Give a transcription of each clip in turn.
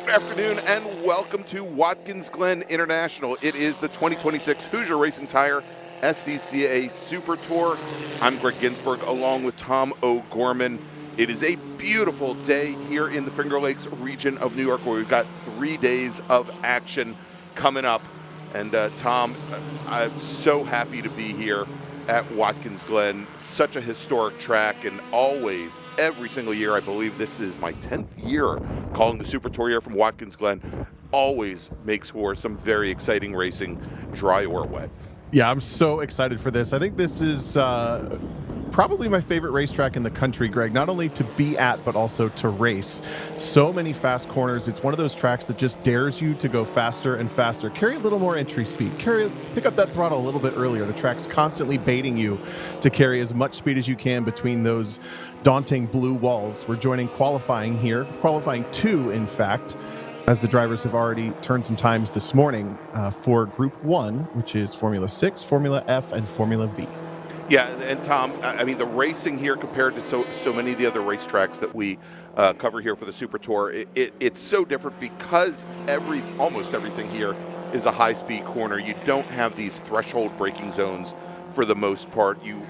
Good afternoon and welcome to Watkins Glen International. It is the 2026 Hoosier Racing Tire SCCA Super Tour. I'm Gregg Ginsberg along with Tom O'Gorman. It is a beautiful day here in the Finger Lakes region of New York where we've got 3 days of action coming up. And Tom, I'm so happy to be here at Watkins Glen. Such a historic track, and always, every single year, I believe this is my 10th year calling the Super Tour here from Watkins Glen, always makes for some very exciting racing, dry or wet. Yeah, I'm so excited for this. I think this is probably my favorite racetrack in the country, Greg, not only to be at, but also to race. So many fast corners. It's one of those tracks that just dares you to go faster and faster. Carry a little more entry speed. Pick up that throttle a little bit earlier. The track's constantly baiting you to carry as much speed as you can between those daunting blue walls. We're joining qualifying here, qualifying 2, in fact, as the drivers have already turned some times this morning for Group 1, which is Formula 6, Formula F, and Formula V. Yeah, and Tom, I mean, the racing here compared to so many of the other racetracks that we cover here for the Super Tour, it's so different because almost everything here is a high-speed corner. You don't have these threshold braking zones for the most part. You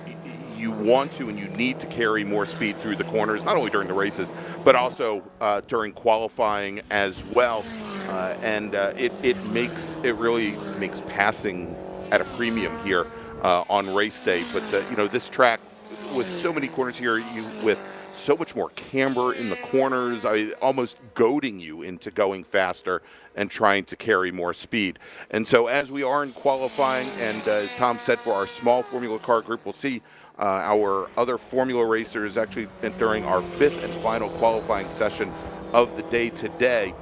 want to and you need to carry more speed through the corners, not only during the races, but also during qualifying as well. It really makes passing at a premium here on race day. But this track with so many corners here, with so much more camber in the corners, almost goading you into going faster and trying to carry more speed. And so as we are in qualifying, and as Tom said, for our small Formula car group, we'll see our other Formula racers actually entering our 5th and final qualifying session of the day today.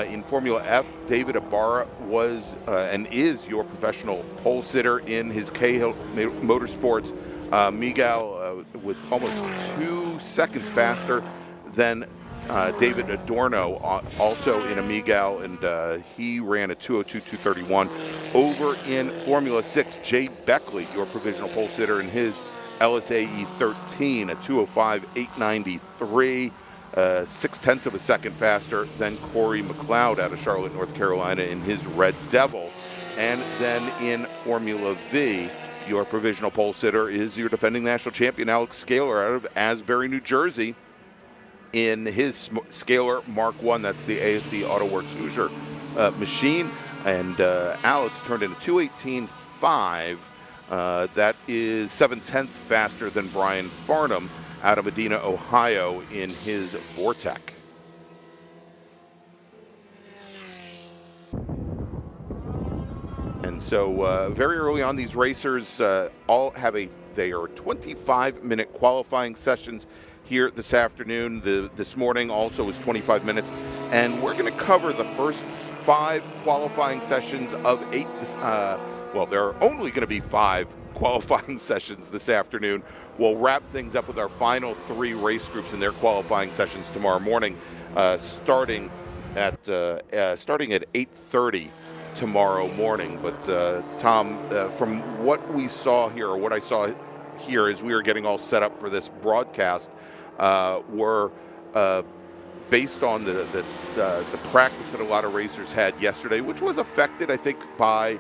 In Formula F, David Ibarra was and is your professional pole sitter in his Cahill Motorsports. Miguel was almost 2 seconds faster than David Adorno, also in a Miguel, and he ran a 2:02.231. Over in Formula 6, Jay Beckley, your provisional pole sitter, in his LSAE 13, a 2:05.893. 0.6 of a second faster than Corey McLeod out of Charlotte, North Carolina, in his Red Devil. And then in Formula V, your provisional pole sitter is your defending national champion, Alex Scaler, out of Asbury, New Jersey, in his Scaler Mark 1. That's the ASC AutoWorks Hoosier machine. And Alex turned in a 2:18.5. That is 0.7 faster than Brian Farnham out of Medina, Ohio, in his Vortec. And so very early on, these racers all have they are 25-minute qualifying sessions here this afternoon. This morning also was 25 minutes. And we're going to cover the first 5 qualifying sessions of 8. Well, there are only going to be 5 qualifying sessions this afternoon. We'll wrap things up with our final 3 race groups in their qualifying sessions tomorrow morning, starting at 8:30 tomorrow morning. But Tom, from what we saw here, or what I saw here as we were getting all set up for this broadcast, were based on the practice that a lot of racers had yesterday, which was affected, I think, by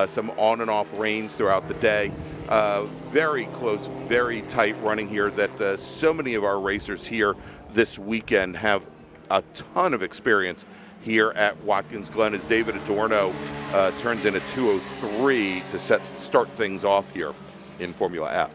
some on and off rains throughout the day. Very close, very tight running here that so many of our racers here this weekend have a ton of experience here at Watkins Glen, as David Adorno turns in a 2:03 to start things off here in Formula F.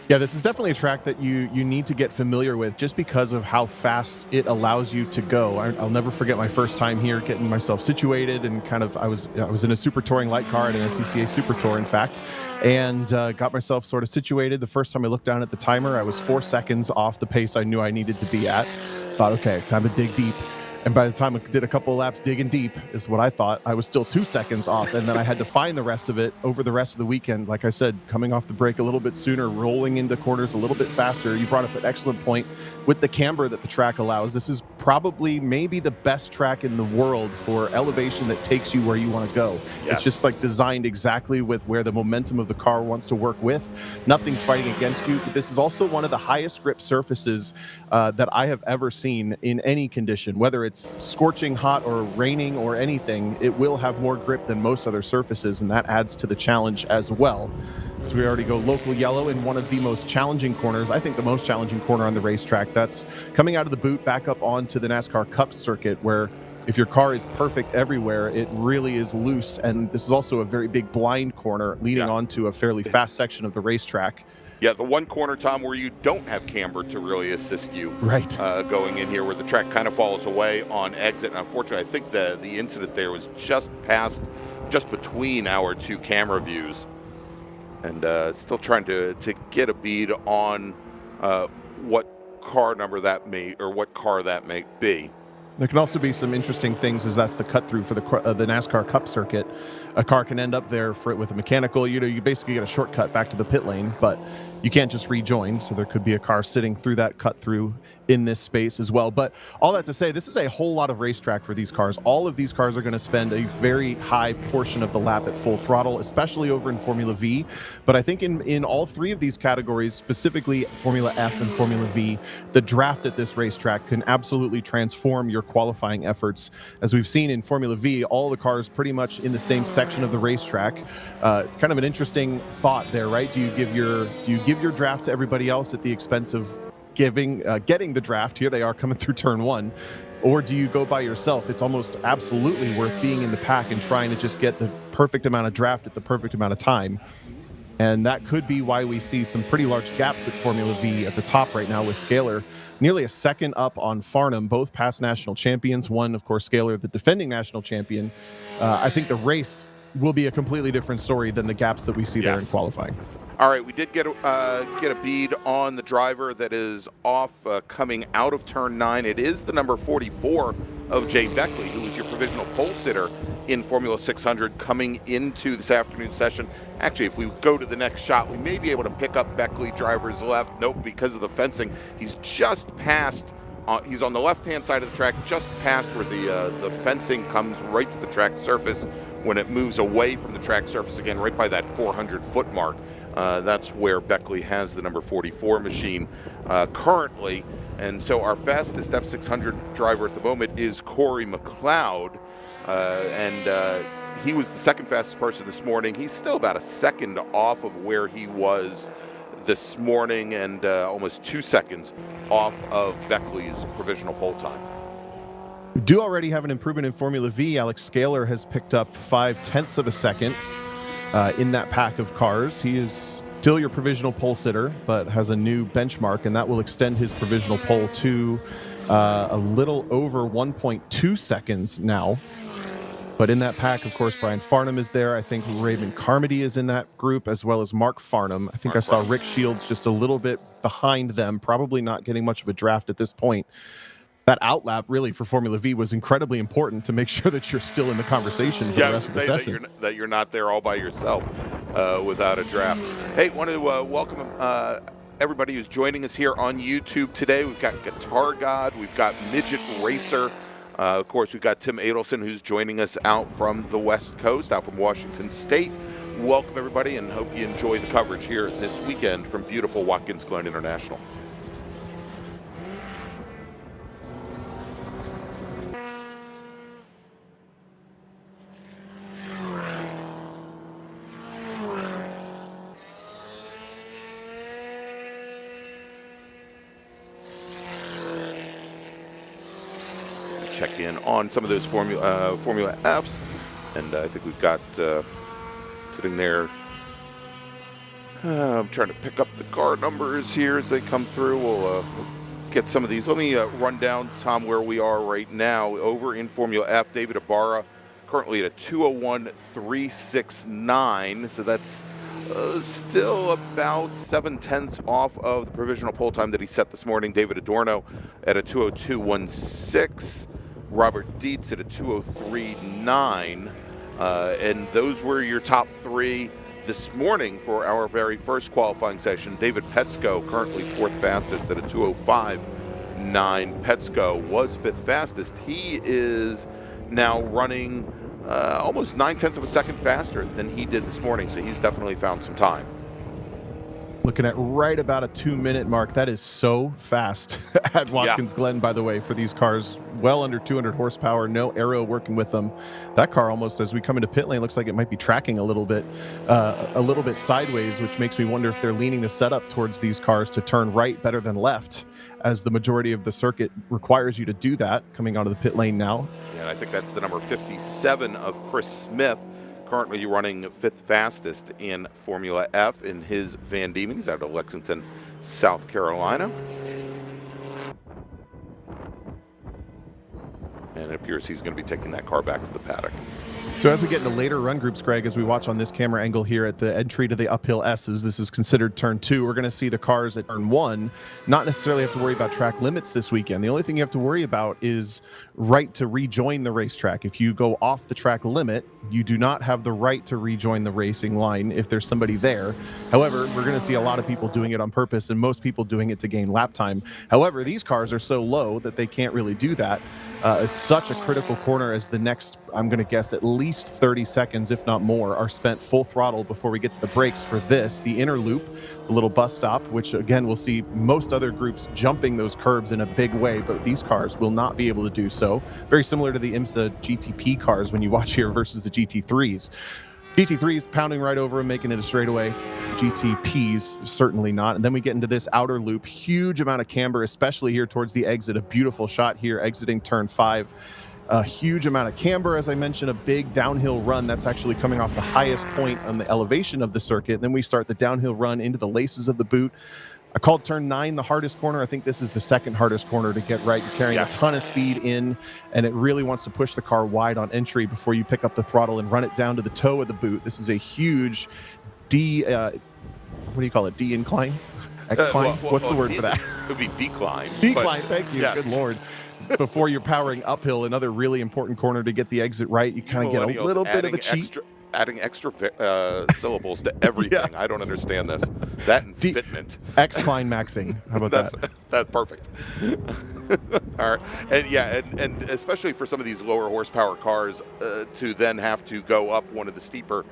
Yeah, this is definitely a track that you need to get familiar with just because of how fast it allows you to go. I'll never forget my first time here, getting myself situated, and I was in a super touring light car at an SCCA Super Tour, in fact, and got myself sort of situated. The first time I looked down at the timer, I was 4 seconds off the pace I knew I needed to be at. Thought, okay, time to dig deep. And by the time I did a couple of laps digging deep, is what I thought, I was still 2 seconds off. And then I had to find the rest of it over the rest of the weekend. Like I said, coming off the break a little bit sooner, rolling into corners a little bit faster. You brought up an excellent point with the camber that the track allows. This is probably maybe the best track in the world for elevation that takes you where you want to go. Yes. It's just like designed exactly with where the momentum of the car wants to work with. Nothing's fighting against you. But this is also one of the highest grip surfaces that I have ever seen in any condition, whether it's it's scorching hot or raining or anything, it will have more grip than most other surfaces, and that adds to the challenge as well. So we already go local yellow in one of the most challenging corners, I think the most challenging corner on the racetrack. That's coming out of the boot back up onto the NASCAR Cup circuit, where if your car is perfect everywhere, it really is loose. And this is also a very big blind corner leading onto a fairly fast section of the racetrack. Yeah, the one corner, Tom, where you don't have camber to really assist you going in here, where the track kind of falls away on exit. And unfortunately, I think the incident there was just between our two camera views. And still trying to get a bead on what car number that may, or what car that may be. There can also be some interesting things, as that's the cut through for the NASCAR Cup circuit. A car can end up there with a mechanical. You basically get a shortcut back to the pit lane, but you can't just rejoin. So there could be a car sitting through that cut through in this space as well. But all that to say, this is a whole lot of racetrack for these cars. All of these cars are going to spend a very high portion of the lap at full throttle, especially over in Formula V. But I think in all three of these categories, specifically Formula F and Formula V, the draft at this racetrack can absolutely transform your qualifying efforts. As we've seen in Formula V, all the cars pretty much in the same section of the racetrack. Kind of an interesting thought there, right? Do you give your draft to everybody else at the expense of getting the draft? Here they are coming through turn one. Or do you go by yourself? It's almost absolutely worth being in the pack and trying to just get the perfect amount of draft at the perfect amount of time. And that could be why we see some pretty large gaps at Formula V at the top right now, with Scaler nearly a second up on Farnham, both past national champions. One, of course, Scaler, the defending national champion. I think the race will be a completely different story than the gaps that we see there in qualifying. All right, we did get a bead on the driver that is off coming out of turn 9. It is the number 44 of Jay Beckley, who was your provisional pole sitter in Formula 600 coming into this afternoon session. Actually, if we go to the next shot, we may be able to pick up Beckley driver's left. Nope, because of the fencing. He's just past, he's on the left-hand side of the track, just past where the fencing comes right to the track surface. When it moves away from the track surface again, right by that 400-foot mark, that's where Beckley has the number 44 machine currently. And so our fastest F600 driver at the moment is Corey McLeod, and he was the second fastest person this morning. He's still about a second off of where he was this morning, and almost 2 seconds off of Beckley's provisional pole time. We do already have an improvement in Formula V. Alex Scaler has picked up 0.5 of a second in that pack of cars. He is still your provisional pole sitter, but has a new benchmark, and that will extend his provisional pole to a little over 1.2 seconds now. But in that pack, of course, Brian Farnham is there. I think Raymond Carmody is in that group, as well as Mark Farnham. I think I saw Rick Shields just a little bit behind them, probably not getting much of a draft at this point. That outlap really for Formula V was incredibly important to make sure that you're still in the conversation for the rest of the session. That you're not there all by yourself without a draft. Hey, want to welcome everybody who's joining us here on YouTube today. We've got Guitar God, we've got Midget Racer. Of course, we've got Tim Adelson, who's joining us out from the West Coast, out from Washington State. Welcome, everybody, and hope you enjoy the coverage here this weekend from beautiful Watkins Glen International. Check in on some of those Formula Fs, and I think we've got sitting there. I'm trying to pick up the car numbers here as they come through. We'll get some of these. Let me run down, Tom, where we are right now. Over in Formula F, David Ibarra currently at a 2:01.369, so that's still about 0.7 off of the provisional pole time that he set this morning. David Adorno at a 2:02.16. Robert Dietz at a 2:03.9, and those were your top three this morning for our very first qualifying session. David Petsko currently fourth fastest at a 2:05.9. Petsko was fifth fastest. He is now running almost 0.9 of a second faster than he did this morning, so he's definitely found some time. Looking at right about a 2-minute mark. That is so fast at Watkins Glen, by the way, for these cars. Well under 200 horsepower, no aero working with them. That car almost, as we come into pit lane, looks like it might be tracking a little bit sideways, which makes me wonder if they're leaning the setup towards these cars to turn right better than left, as the majority of the circuit requires you to do that, coming onto the pit lane now. And I think that's the number 57 of Chris Smith, currently running 5th fastest in Formula F in his Van Diemen. He's out of Lexington, South Carolina. And it appears he's going to be taking that car back to the paddock. So as we get into later run groups, Greg, as we watch on this camera angle here at the entry to the uphill S's, this is considered turn 2. We're going to see the cars at turn 1 not necessarily have to worry about track limits this weekend. The only thing you have to worry about is right to rejoin the racetrack. If you go off the track limit, you do not have the right to rejoin the racing line if there's somebody there. However, we're going to see a lot of people doing it on purpose and most people doing it to gain lap time. However, these cars are so low that they can't really do that. It's such a critical corner, as the next, I'm going to guess, at least 30 seconds, if not more, are spent full throttle before we get to the brakes for this, the inner loop, the little bus stop, which again, we'll see most other groups jumping those curbs in a big way, but these cars will not be able to do so. Very similar to the IMSA GTP cars when you watch here versus the GT3s. GT3s pounding right over and making it a straightaway. GTPs certainly not. And then we get into this outer loop, huge amount of camber, especially here towards the exit. A beautiful shot here exiting turn 5. A huge amount of camber, as I mentioned, a big downhill run that's actually coming off the highest point on the elevation of the circuit. Then we start the downhill run into the laces of the boot. I called turn 9 the hardest corner. I think this is the second hardest corner to get right. You're carrying a ton of speed in, and it really wants to push the car wide on entry before you pick up the throttle and run it down to the toe of the boot. This is a huge what do you call it? D incline? X-cline? What's the word for that? It would be decline. Decline, thank you. Yes. Good Lord. Before you're powering uphill, another really important corner to get the exit right. You kind of get a little bit of a cheat. Adding extra syllables to everything. I don't understand this. That and fitment. X-cline maxing. How about that? That's perfect. All right. And especially for some of these lower horsepower cars to then have to go up one of the steeper,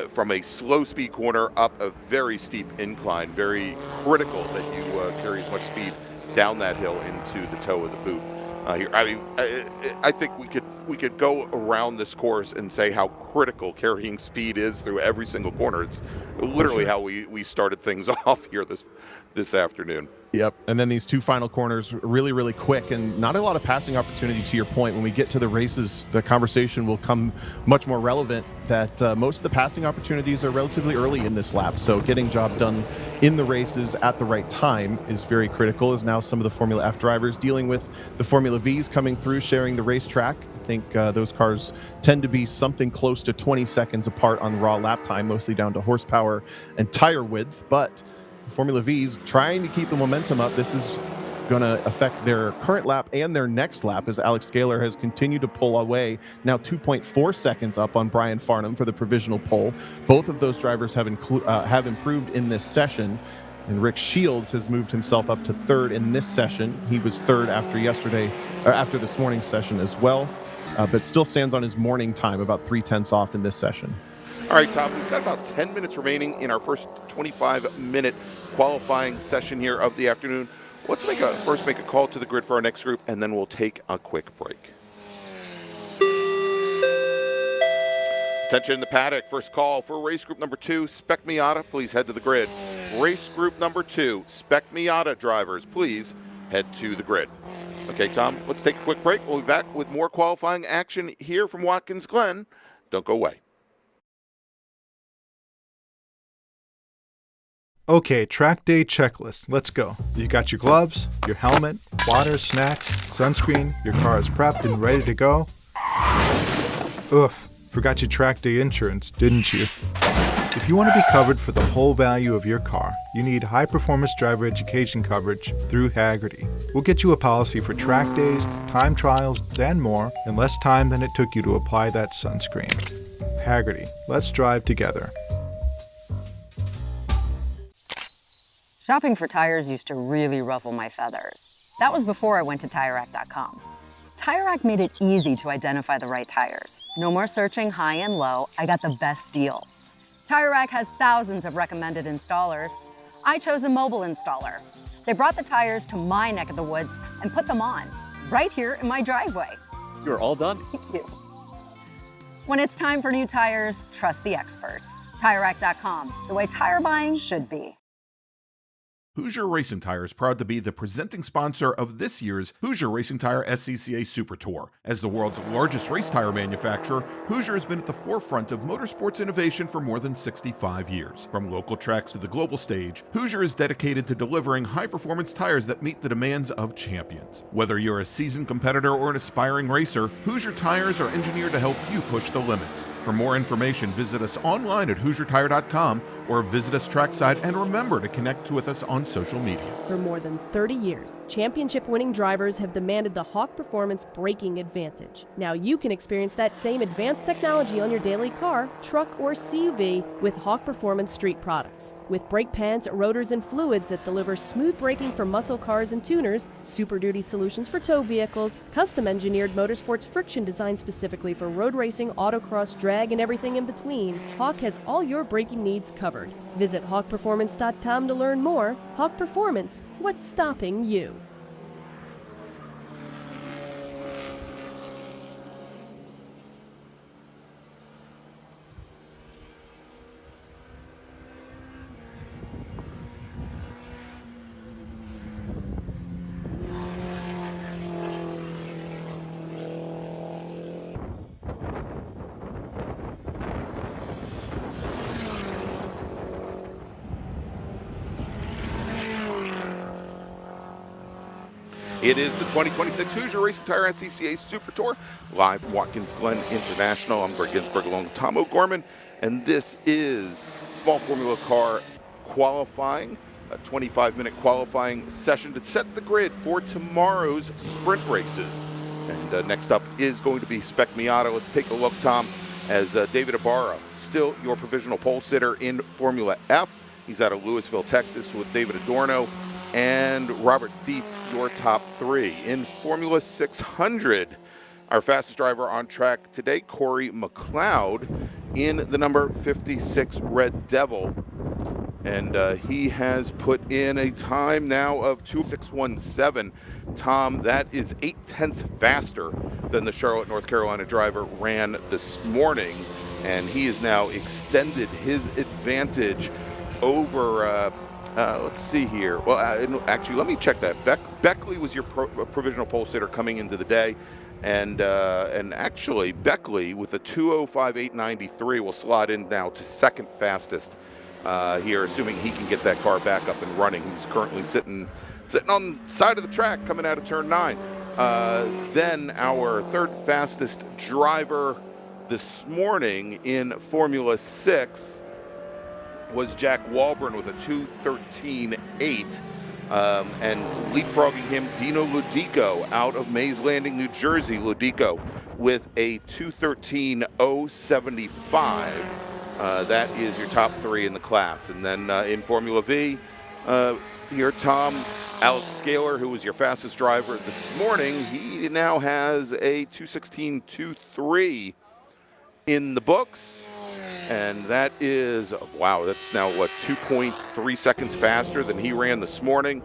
from a slow speed corner up a very steep incline, very critical that you carry as much speed down that hill into the toe of the boot. Here, I mean, I think we could go around this course and say how critical carrying speed is through every single corner. It's literally how we started things off here this afternoon. Yep, and then these two final corners really, really quick, and not a lot of passing opportunity. To your point, when we get to the races, the conversation will come much more relevant that most of the passing opportunities are relatively early in this lap, so getting job done in the races at the right time is very critical, as now some of the Formula F drivers dealing with the Formula Vs coming through, sharing the racetrack. I think those cars tend to be something close to 20 seconds apart on raw lap time, mostly down to horsepower and tire width, but Formula V's trying to keep the momentum up. This is going to affect their current lap and their next lap, as Alex Scaler has continued to pull away, now 2.4 seconds up on Brian Farnham for the provisional pole. Both of those drivers have improved in this session, and Rick Shields has moved himself up to 3rd in this session. He was 3rd after this morning's session as well, but still stands on his morning time, about 3/10 off in this session. All right, Tom, we've got about 10 minutes remaining in our first 25-minute qualifying session here of the afternoon. Let's first make a call to the grid for our next group, and then we'll take a quick break. Attention in the paddock. First call for race group number 2, Spec Miata. Please head to the grid. Race group number 2, Spec Miata drivers, please head to the grid. Okay, Tom, let's take a quick break. We'll be back with more qualifying action here from Watkins Glen. Don't go away. Okay, track day checklist. Let's go. You got your gloves, your helmet, water, snacks, sunscreen, your car is prepped and ready to go. Ugh, forgot your track day insurance, didn't you? If you want to be covered for the whole value of your car, you need high-performance driver education coverage through Hagerty. We'll get you a policy for track days, time trials, and more in less time than it took you to apply that sunscreen. Hagerty, let's drive together. Shopping for tires used to really ruffle my feathers. That was before I went to TireRack.com. TireRack made it easy to identify the right tires. No more searching high and low, I got the best deal. TireRack has thousands of recommended installers. I chose a mobile installer. They brought the tires to my neck of the woods and put them on, right here in my driveway. You're all done. Thank you. When it's time for new tires, trust the experts. TireRack.com, the way tire buying should be. Hoosier Racing Tire is proud to be the presenting sponsor of this year's Hoosier Racing Tire SCCA Super Tour. As the world's largest race tire manufacturer, Hoosier has been at the forefront of motorsports innovation for more than 65 years. From local tracks to the global stage, Hoosier is dedicated to delivering high-performance tires that meet the demands of champions. Whether you're a seasoned competitor or an aspiring racer, Hoosier tires are engineered to help you push the limits. For more information, visit us online at HoosierTire.com or visit us trackside, and remember to connect with us on social media. For more than 30 years, championship-winning drivers have demanded the Hawk Performance braking advantage. Now you can experience that same advanced technology on your daily car, truck, or CUV with Hawk Performance street products. With brake pads, rotors, and fluids that deliver smooth braking for muscle cars and tuners, Super Duty solutions for tow vehicles, custom-engineered motorsports friction designed specifically for road racing, autocross, drag, and everything in between, Hawk has all your braking needs covered. Visit hawkperformance.com to learn more. Hawk Performance, what's stopping you? It is the 2026 Hoosier Racing Tire SCCA Super Tour, live from Watkins Glen International. I'm Gregg Ginsberg along with Tom O'Gorman, and this is small Formula car qualifying, a 25-minute qualifying session to set the grid for tomorrow's sprint races. And next up is going to be Spec Miata. Let's take a look, Tom, as David Ibarra, still your provisional pole sitter in Formula F. He's out of Louisville, Texas, with David Adorno and Robert Dietz, your top three. In Formula 600, our fastest driver on track today, Corey McLeod, in the number 56 Red Devil. And he has put in a time now of 2:617. Tom, that is 0.8 faster than the Charlotte, North Carolina driver ran this morning. And he has now extended his advantage over let's see here. Well, actually, let me check that. Beckley was your provisional pole sitter coming into the day, and actually Beckley with a 2:05.893 will slot in now to second fastest here, assuming he can get that car back up and running. He's currently sitting on the side of the track coming out of turn 9. Then our third fastest driver this morning in Formula 6 was Jack Walburn with a 2:13.8, and leapfrogging him, Dino Ludico out of Mays Landing, New Jersey. Ludico with a 2:13.075. That is your top three in the class. And then in Formula V, here, Tom, Alex Scaler, who was your fastest driver this morning, he now has a 2:16.23 in the books. And that is, wow, that's now, what, 2.3 seconds faster than he ran this morning.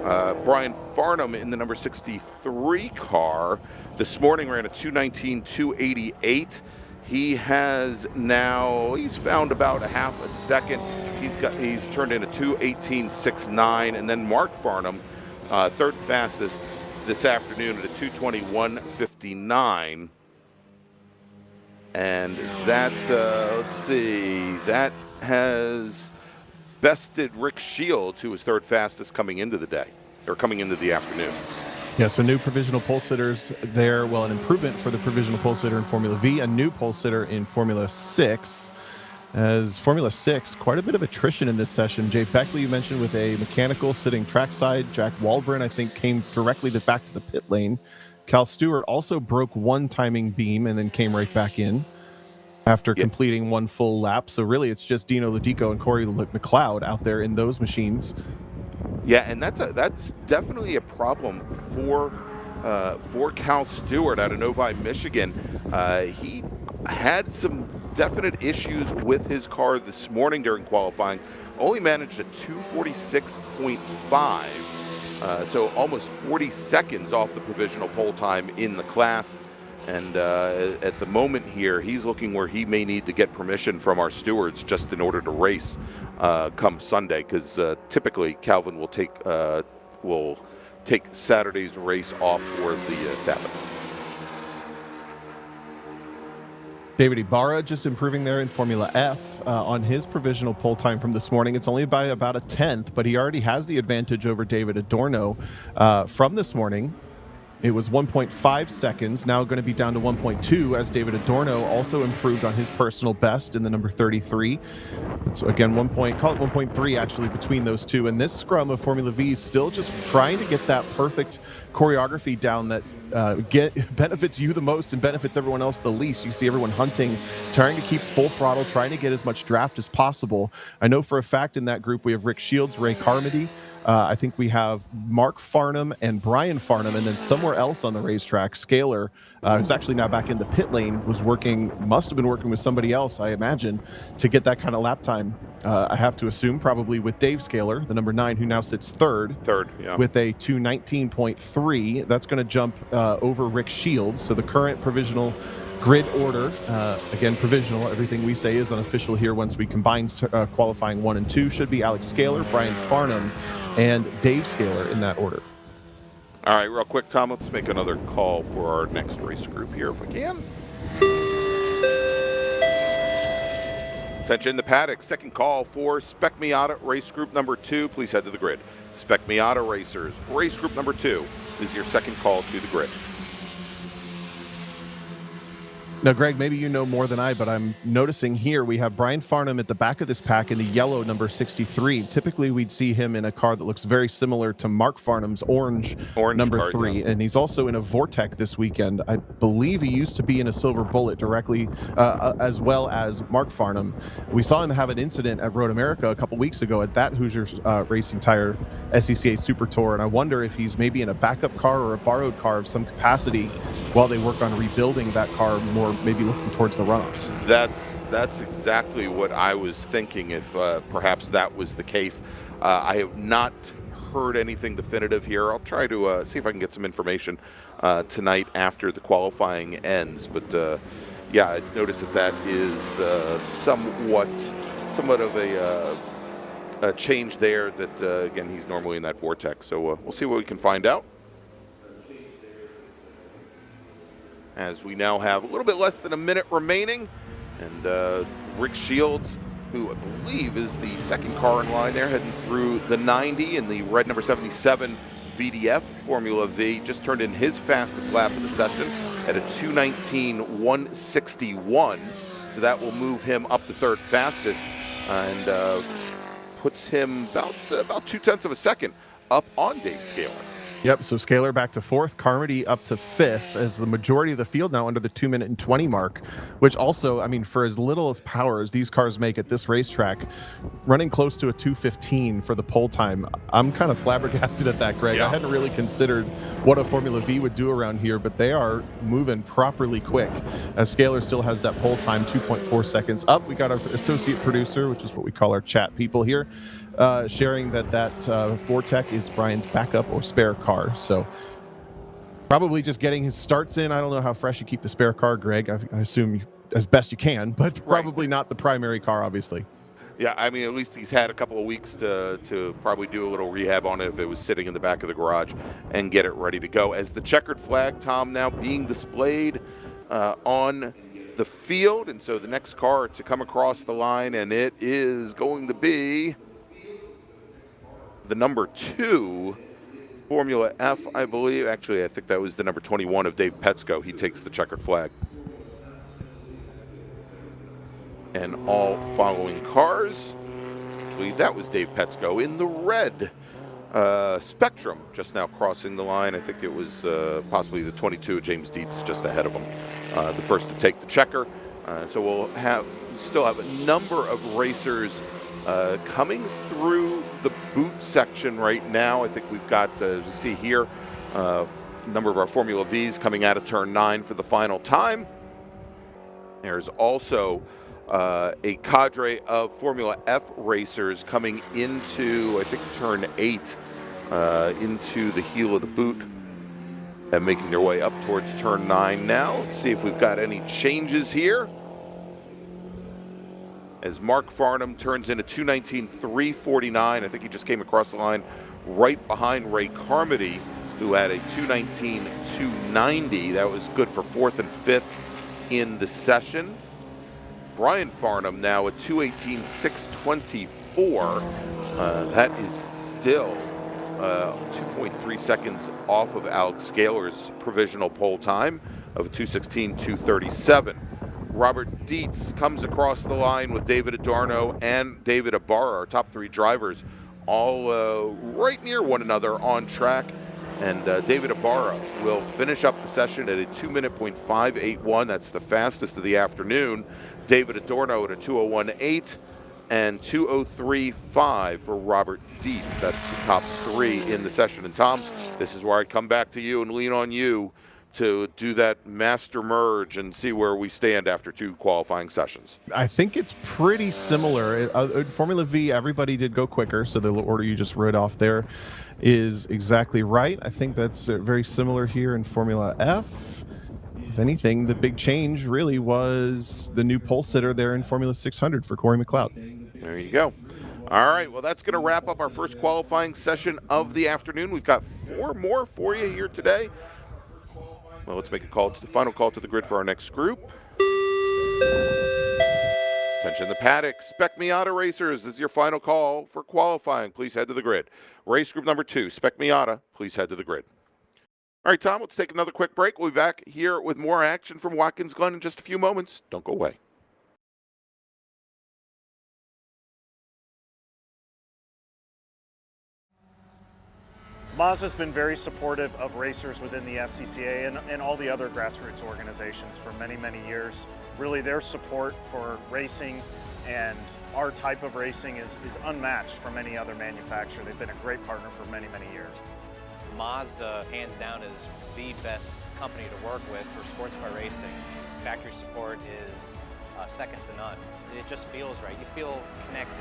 Brian Farnham in the number 63 car this morning ran a 2:19.288. He has now, he's found about a half a second. He's turned in a 2:18.69. And then Mark Farnham, third fastest this afternoon at a 2:21.59. And that, let's see, that has bested Rick Shields, who was third fastest coming into the day, or coming into the afternoon. Yeah, so new provisional pole sitters there. Well, an improvement for the provisional pole sitter in Formula V, a new pole sitter in Formula 6. As Formula 6, quite a bit of attrition in this session. Jay Beckley, you mentioned, with a mechanical sitting trackside. Jack Walburn, I think, came directly back to the pit lane. Cal Stewart also broke one timing beam and then came right back in after completing one full lap. So really, it's just Dino Ludico and Corey McLeod out there in those machines. Yeah, and that's definitely a problem for Cal Stewart out of Novi, Michigan. He had some definite issues with his car this morning during qualifying. Only managed a 2:46.5, so almost 40 seconds off the provisional pole time in the class. And at the moment here, he's looking where he may need to get permission from our stewards just in order to race come Sunday, because typically Calvin will take Saturday's race off for the Sabbath. David Ibarra just improving there in Formula F on his provisional pole time from this morning. It's only by about a tenth, but he already has the advantage over David Adorno from this morning. It was 1.5 seconds, now going to be down to 1.2 as David Adorno also improved on his personal best in the number 33. It's again 1.3 actually between those two. And this scrum of Formula V is still just trying to get that perfect choreography down that benefits you the most and benefits everyone else the least. You see everyone hunting, trying to keep full throttle, trying to get as much draft as possible. I know for a fact in that group we have Rick Shields, Ray Carmody. I think we have Mark Farnham and Brian Farnham, and then somewhere else on the racetrack, Scaler, who's actually now back in the pit lane, must have been working with somebody else, I imagine, to get that kind of lap time. I have to assume probably with Dave Scaler, the number 9, who now sits third, yeah, with a 2:19.3. That's going to jump over Rick Shields. So the current provisional grid order, again, provisional, everything we say is unofficial here once we combine qualifying 1 and 2, should be Alex Scaler, Brian Farnham, and Dave Scaler in that order. All right, real quick, Tom, let's make another call for our next race group here if we can. Attention, the paddock, second call for Spec Miata race group number 2. Please head to the grid. Spec Miata racers, race group number 2 is your second call to the grid. Now, Greg, maybe you know more than I, but I'm noticing here we have Brian Farnham at the back of this pack in the yellow number 63. Typically, we'd see him in a car that looks very similar to Mark Farnham's orange number car, 3. Yeah. And he's also in a Vortec this weekend. I believe he used to be in a Silver Bullet directly, as well as Mark Farnham. We saw him have an incident at Road America a couple weeks ago at that Hoosier Racing Tire SCCA Super Tour. And I wonder if he's maybe in a backup car or a borrowed car of some capacity while they work on rebuilding that car, more maybe looking towards the runoffs. That's exactly what I was thinking, if perhaps that was the case. I have not heard anything definitive here. I'll try to see if I can get some information tonight after the qualifying ends. But yeah, I noticed that is somewhat of a change there. That again, he's normally in that Vortex. So we'll see what we can find out. As we now have a little bit less than a minute remaining, and Rick Shields, who I believe is the second car in line there, heading through the 90 in the red number 77 VDF Formula V, just turned in his fastest lap of the session at a 2:19.161. So that will move him up to third fastest and puts him about 0.2 of a second up on Dave Scaler. Yep, so Scaler back to 4th, Carmody up to 5th, as the majority of the field now under the 2:20 mark, which also, I mean, for as little as power as these cars make at this racetrack, running close to a 2:15 for the pole time, I'm kind of flabbergasted at that, Greg. Yeah. I hadn't really considered what a Formula V would do around here, but they are moving properly quick, as Scaler still has that pole time, 2.4 seconds up. We got our associate producer, which is what we call our chat people here, sharing that Vortec is Brian's backup or spare car. So probably just getting his starts in. I don't know how fresh you keep the spare car, Greg. I assume as best you can, but probably not the primary car, obviously. Yeah, I mean, at least he's had a couple of weeks to probably do a little rehab on it if it was sitting in the back of the garage and get it ready to go. As the checkered flag, Tom, now being displayed on the field. And so the next car to come across the line, and it is going to be the number 2 Formula F, I believe. Actually, I think that was the number 21 of Dave Petsko. He takes the checkered flag. And all following cars, actually, that was Dave Petsko in the red Spectrum, just now crossing the line. I think it was possibly the 22 of James Dietz just ahead of him, the first to take the checker. So we'll still have a number of racers coming through the boot section right now. I think we've got, as you see here, a number of our Formula Vs coming out of turn 9 for the final time. There's also a cadre of Formula F racers coming into, I think, turn 8, into the heel of the boot, and making their way up towards turn 9 now. Let's see if we've got any changes here. As Mark Farnham turns in a 2:19.349. I think he just came across the line right behind Ray Carmody, who had a 2:19.290. That was good for 4th and 5th in the session. Brian Farnham now at 2:18.624. That is still 2.3 seconds off of Alex Scaler's provisional pole time of 2:16.237. Robert Dietz comes across the line with David Adorno and David Ibarra, our top 3 drivers, all right near one another on track. And David Ibarra will finish up the session at a 2:05.81. That's the fastest of the afternoon. David Adorno at a 2:01.8 and 2:03.5 for Robert Dietz. That's the top 3 in the session. And Tom, this is where I come back to you and lean on you to do that master merge and see where we stand after 2 qualifying sessions. I think it's pretty similar. Formula V, everybody did go quicker, so the order you just read off there is exactly right. I think that's very similar here in Formula F. If anything, the big change really was the new pole sitter there in Formula 600 for Corey McLeod. There you go. All right, well, that's going to wrap up our first qualifying session of the afternoon. We've got 4 more for you here today. Well, let's make a call to the final call to the grid for our next group. Attention the paddock. Spec Miata racers, this is your final call for qualifying. Please head to the grid. Race group number 2, Spec Miata, please head to the grid. All right, Tom, let's take another quick break. We'll be back here with more action from Watkins Glen in just a few moments. Don't go away. Mazda's been very supportive of racers within the SCCA and all the other grassroots organizations for many, many years. Really, their support for racing and our type of racing is unmatched from any other manufacturer. They've been a great partner for many, many years. Mazda, hands down, is the best company to work with for sports car racing. Factory support is second to none. It just feels right. You feel connected.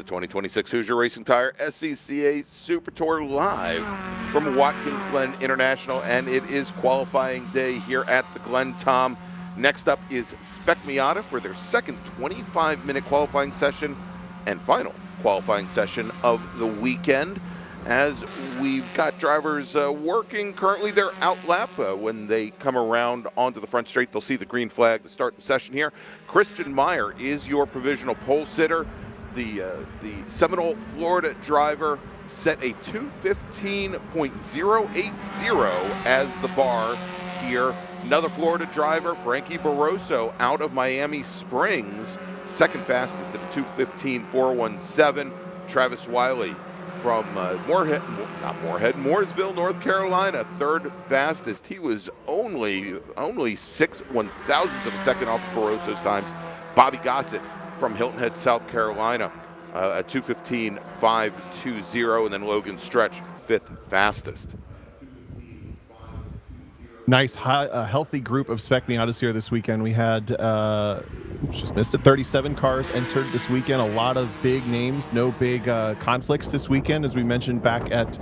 the 2026 Hoosier Racing Tire SCCA Super Tour live from Watkins Glen International, and it is qualifying day here at the Glen. Tom, next up is Spec Miata for their second 25-minute qualifying session and final qualifying session of the weekend. As we've got drivers working currently their out lap. When they come around onto the front straight, they'll see the green flag to start the session here. Christian Meyer is your provisional pole sitter. The Seminole, Florida driver set a 2:15.080 as the bar here. Another Florida driver, Frankie Barroso, out of Miami Springs, second fastest at a 2:15.417. Travis Wiley from Mooresville, North Carolina, third fastest. He was only 6/1000th of a second off of Barroso's times. Bobby Gossett from Hilton Head, South Carolina, at 2:15.520, and then Logan Stretch, fifth fastest. Nice, healthy group of Spec Miatas here this weekend. We had, just missed it, 37 cars entered this weekend. A lot of big names, no big conflicts this weekend. As we mentioned back at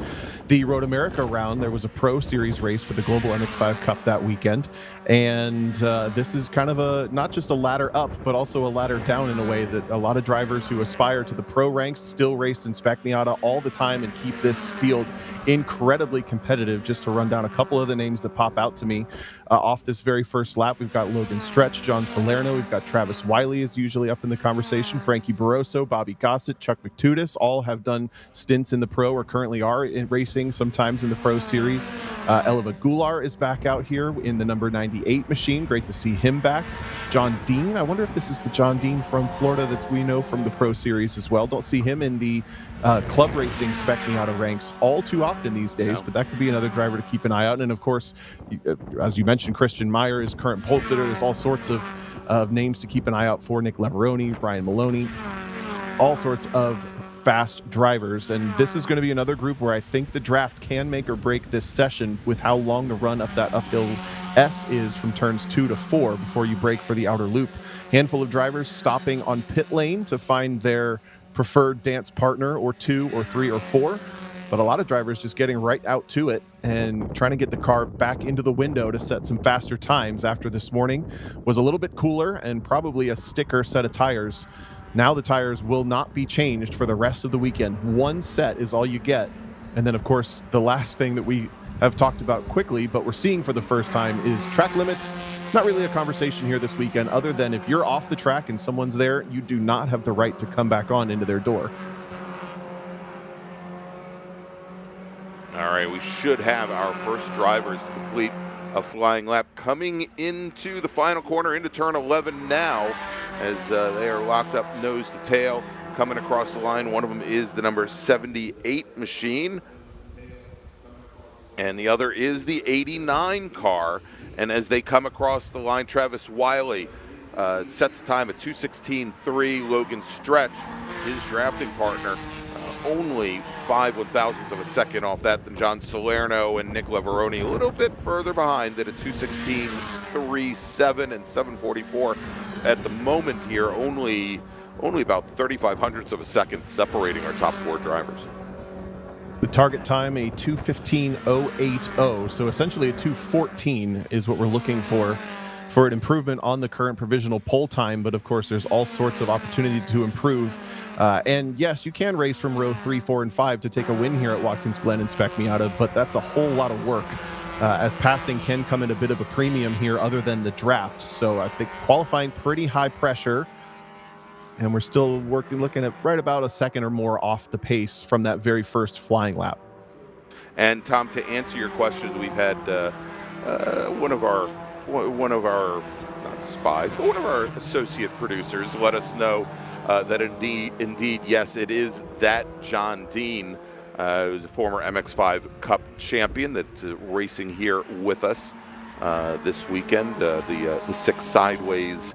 the Road America round, there was a Pro Series race for the Global MX-5 Cup that weekend. And this is kind of not just a ladder up, but also a ladder down in a way that a lot of drivers who aspire to the pro ranks still race in Spec Miata all the time and keep this field incredibly competitive. Just to run down a couple of the names that pop out to me off this very first lap, we've got Logan Stretch, John Salerno, we've got Travis Wiley is usually up in the conversation, Frankie Barroso, Bobby Gossett, Chuck McTudis, all have done stints in the pro or currently are in racing sometimes in the Pro Series. Eliva Gular is back out here in the number 98 machine. Great to see him back. John Dean, I wonder if this is the John Dean from Florida that we know from the Pro Series as well. Don't see him in the club racing Spec Miata ranks all too often these days, but that could be another driver to keep an eye out. And of course, as you mentioned, Christian Meyer is current pole sitter. There's all sorts of names to keep an eye out for. Nick Leveroni, Brian Maloney, all sorts of fast drivers. And this is going to be another group where I think the draft can make or break this session with how long the run up that uphill S is from turns 2 to 4 before you break for the outer loop. Handful of drivers stopping on pit lane to find their preferred dance partner or 2 or 3 or 4. But a lot of drivers just getting right out to it and trying to get the car back into the window to set some faster times after this morning was a little bit cooler and probably a sticker set of tires. Now the tires will not be changed for the rest of the weekend. One set is all you get. And then, of course, the last thing that we have talked about quickly, but we're seeing for the first time, is track limits. Not really a conversation here this weekend, other than if you're off the track and someone's there, you do not have the right to come back on into their door. All right, we should have our first drivers to complete a flying lap coming into the final corner, into turn 11 now, as they are locked up nose to tail, coming across the line. One of them is the number 78 machine, and the other is the 89 car. And as they come across the line, Travis Wiley sets time at 2:16.3. Logan Stretch, his drafting partner, only 5/1000ths of a second off that than John Salerno and Nick Leveroni, a little bit further behind at a 2:16.37 and 7:44 at the moment here. Only about 3500ths of a second separating our top 4 drivers. The target time, a 2:15.080, so essentially a 2:14 is what we're looking for an improvement on the current provisional pole time. But of course, there's all sorts of opportunity to improve. And yes, you can race from row 3, 4, and 5 to take a win here at Watkins Glen and Spec Miata, but that's a whole lot of work, as passing can come at a bit of a premium here other than the draft. So I think qualifying pretty high pressure, and we're still looking at right about a second or more off the pace from that very first flying lap. And Tom, to answer your questions, we've had one of our not spies, but one of our associate producers let us know that indeed, yes, it is that John Dean, who's a former MX-5 Cup champion that's racing here with us this weekend, the 6 Sideways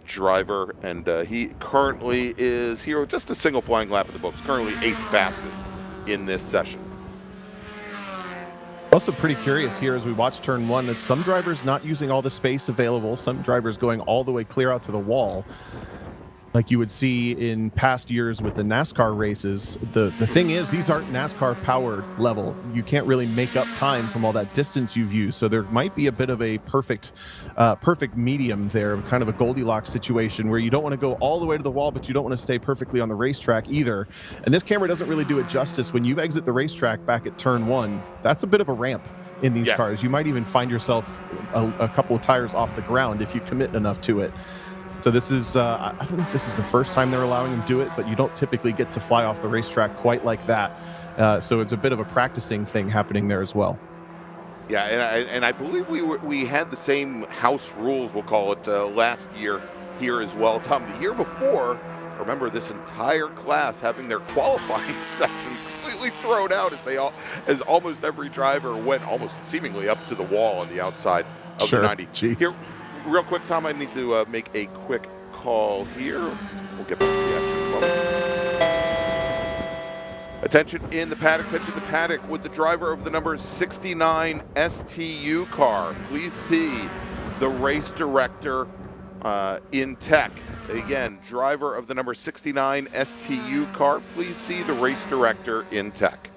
driver, and he currently is here with just a single flying lap in the books, currently 8th fastest in this session. Also pretty curious here as we watch turn 1 that some drivers not using all the space available, some drivers going all the way clear out to the wall. like you would see in past years with the NASCAR races. The thing is, these aren't NASCAR power level. You can't really make up time from all that distance you've used. So there might be a bit of a perfect medium there, kind of a Goldilocks situation where you don't want to go all the way to the wall, but you don't want to stay perfectly on the racetrack either. And this camera doesn't really do it justice. When you exit the racetrack back at turn 1, that's a bit of a ramp in these cars. You might even find yourself a couple of tires off the ground if you commit enough to it. So this is, I don't know if this is the first time they're allowing him to do it, but you don't typically get to fly off the racetrack quite like that. So it's a bit of a practicing thing happening there as well. Yeah, and I believe we had the same house rules, we'll call it, last year here as well. Tom, the year before, remember this entire class having their qualifying session completely thrown out as almost every driver went almost seemingly up to the wall on the outside of the 90. Jeez. Here, real quick, Tom, I need to make a quick call here. We'll get back to the action in a moment. Attention in the paddock with the driver of the number 69 STU car. Please see the race director in tech. Again, driver of the number 69 STU car. Please see the race director in tech.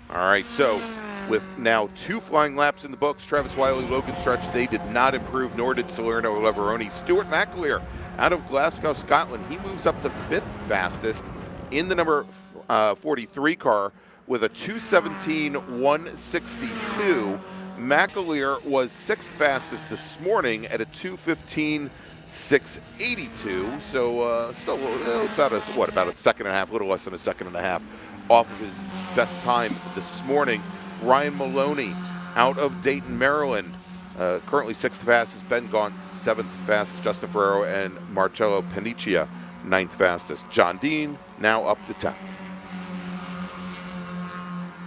All right, so with now 2 flying laps in the books, Travis Wiley, Logan Stretch, they did not improve, nor did Salerno Leveroni. Stuart McAleer out of Glasgow, Scotland, he moves up to 5th fastest in the number 43 car with a 2:17.162. McAleer was 6th fastest this morning at a 2:15.682. So still about a second and a half, a little less than a second and a half off of his best time this morning. Ryan Maloney out of Dayton, Maryland, currently 6th fastest. Ben Gaunt, 7th fastest. Justin Ferrero and Marcello Paniccia, 9th fastest. John Dean now up to 10th.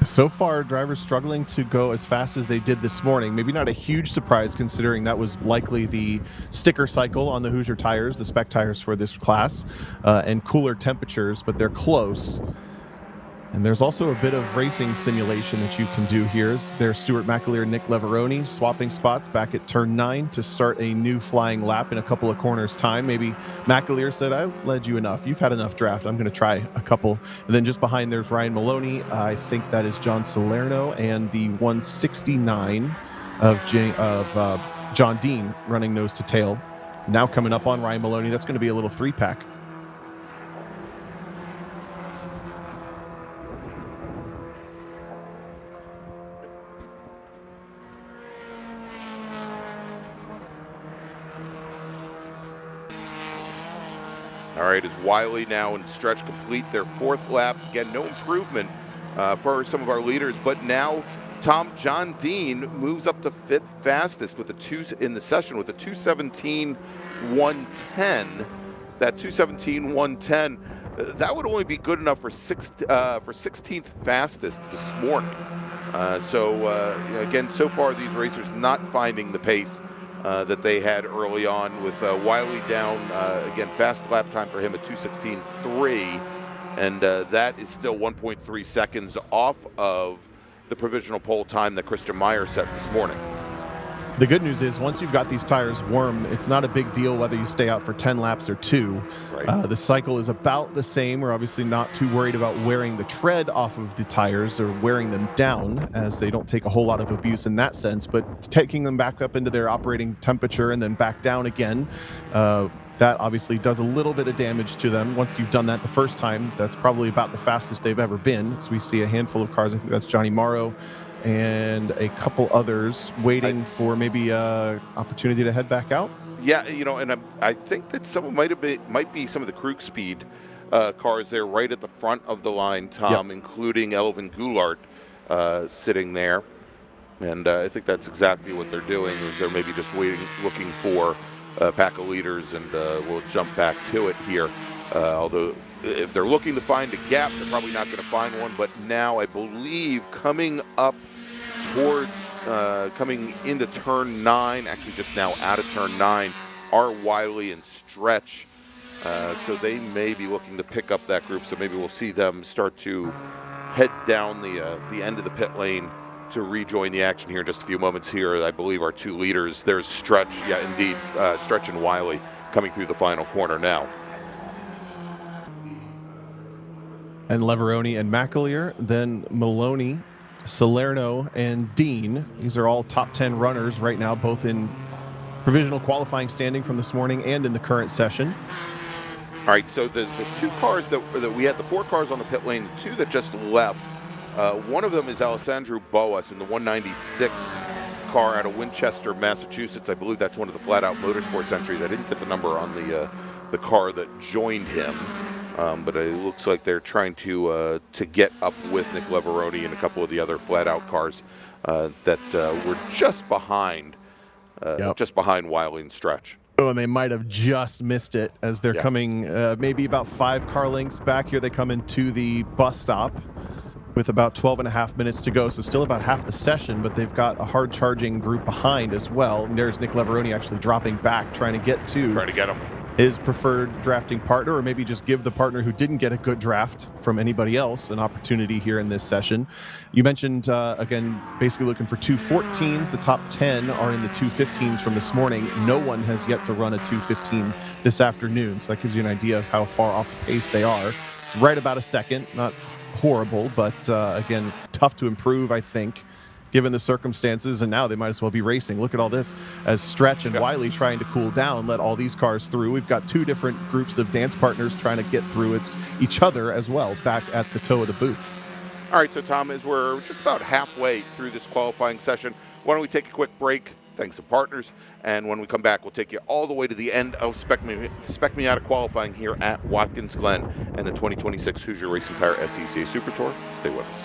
So far, drivers struggling to go as fast as they did this morning. Maybe not a huge surprise considering that was likely the sticker cycle on the Hoosier tires, the spec tires for this class, and cooler temperatures, but they're close. And there's also a bit of racing simulation that you can do here. There's Stuart McAleer and Nick Leveroni swapping spots back at turn 9 to start a new flying lap in a couple of corners time. Maybe McAleer said, I've led you enough. You've had enough draft. I'm going to try a couple. And then just behind there's Ryan Maloney. I think that is John Salerno and the 169 of John Dean running nose to tail. Now coming up on Ryan Maloney, that's going to be a little 3-pack. All right, as Wiley now and Stretch complete their 4th lap. Again, no improvement for some of our leaders, but now John Dean moves up to 5th fastest with a 2:17.110. That 2:17.110, that would only be good enough for 16th fastest this morning. Again, so far these racers not finding the pace that they had early on, with Wiley down, again, fast lap time for him at 2:16.3, and that is still 1.3 seconds off of the provisional pole time that Christian Meyer set this morning. The good news is once you've got these tires warm, it's not a big deal whether you stay out for 10 laps or 2. Right. The cycle is about the same. We're obviously not too worried about wearing the tread off of the tires or wearing them down, as they don't take a whole lot of abuse in that sense, but taking them back up into their operating temperature and then back down again, that obviously does a little bit of damage to them. Once you've done that the first time, that's probably about the fastest they've ever been. So we see a handful of cars. I think that's Johnny Morrow and a couple others waiting for maybe an opportunity to head back out. Yeah, and I think that some might be some of the Krug Speed cars there right at the front of the line, Tom, including Elvin Goulart sitting there. And I think that's exactly what they're doing, is they're maybe just looking for a pack of leaders, and we'll jump back to it here. Although if they're looking to find a gap, they're probably not going to find one. But now I believe coming up towards coming into turn 9, actually just now out of turn 9, are Wiley and Stretch. So they may be looking to pick up that group. So maybe we'll see them start to head down the end of the pit lane to rejoin the action here in just a few moments. Here, I believe, our two leaders. There's Stretch, yeah, indeed, Stretch and Wiley coming through the final corner now. And Leveroni and McAleer, then Maloney, Salerno, and Dean. These are all top 10 runners right now, both in provisional qualifying standing from this morning and in the current session. All right, so the two cars that we had, the 4 cars on the pit lane, the 2 that just left, one of them is Alessandro Boas in the 196 car out of Winchester, Massachusetts. I believe that's one of the flat-out motorsports entries. I didn't get the number on the car that joined him, but it looks like they're trying to get up with Nick Leveroni and a couple of the other flat-out cars that were just behind Wiley and Stretch. Oh, and they might have just missed it as they're coming maybe about 5 car lengths back here. They come into the bus stop with about 12 and a half minutes to go, so still about half the session, but they've got a hard charging group behind as well. And there's Nick Leveroni actually dropping back, trying to get him his preferred drafting partner, or maybe just give the partner who didn't get a good draft from anybody else an opportunity here in this session. You mentioned, again, basically looking for 214s. The top 10 are in the 215s from this morning. No one has yet to run a 215 this afternoon, so that gives you an idea of how far off the pace they are. It's right about a second, not horrible, but again, tough to improve, I think, given the circumstances, and now they might as well be racing. Look at all this as Stretch and Wiley trying to cool down, let all these cars through. We've got 2 different groups of dance partners trying to get through each other as well, back at the toe of the booth. All right, so Tom, as we're just about halfway through this qualifying session, why don't we take a quick break, thanks to partners, and when we come back, we'll take you all the way to the end of Spec Miata qualifying here at Watkins Glen and the 2026 Hoosier Racing Tire SCCA Super Tour. Stay with us.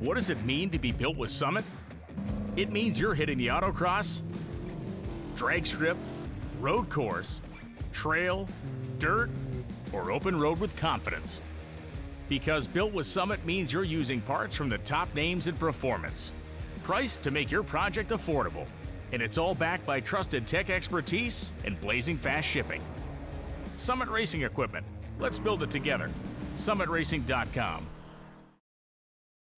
What does it mean to be built with Summit? It means you're hitting the autocross, drag strip, road course, trail, dirt, or open road with confidence. Because built with Summit means you're using parts from the top names in performance, priced to make your project affordable. And it's all backed by trusted tech expertise and blazing fast shipping. Summit Racing Equipment. Let's build it together. SummitRacing.com.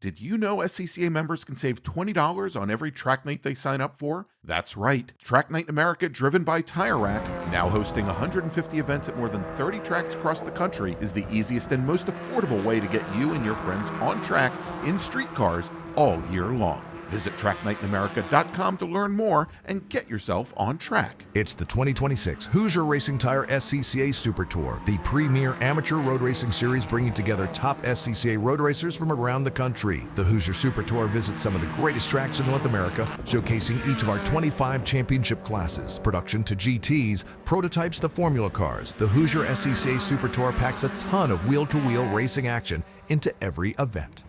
Did you know SCCA members can save $20 on every track night they sign up for? That's right. Track Night in America, driven by Tire Rack, now hosting 150 events at more than 30 tracks across the country, is the easiest and most affordable way to get you and your friends on track in street cars all year long. Visit tracknightinamerica.com to learn more and get yourself on track. It's the 2026 Hoosier Racing Tire SCCA Super Tour, the premier amateur road racing series bringing together top SCCA road racers from around the country. The Hoosier Super Tour visits some of the greatest tracks in North America, showcasing each of our 25 championship classes, production to GTs, prototypes to Formula cars. The Hoosier SCCA Super Tour packs a ton of wheel-to-wheel racing action into every event.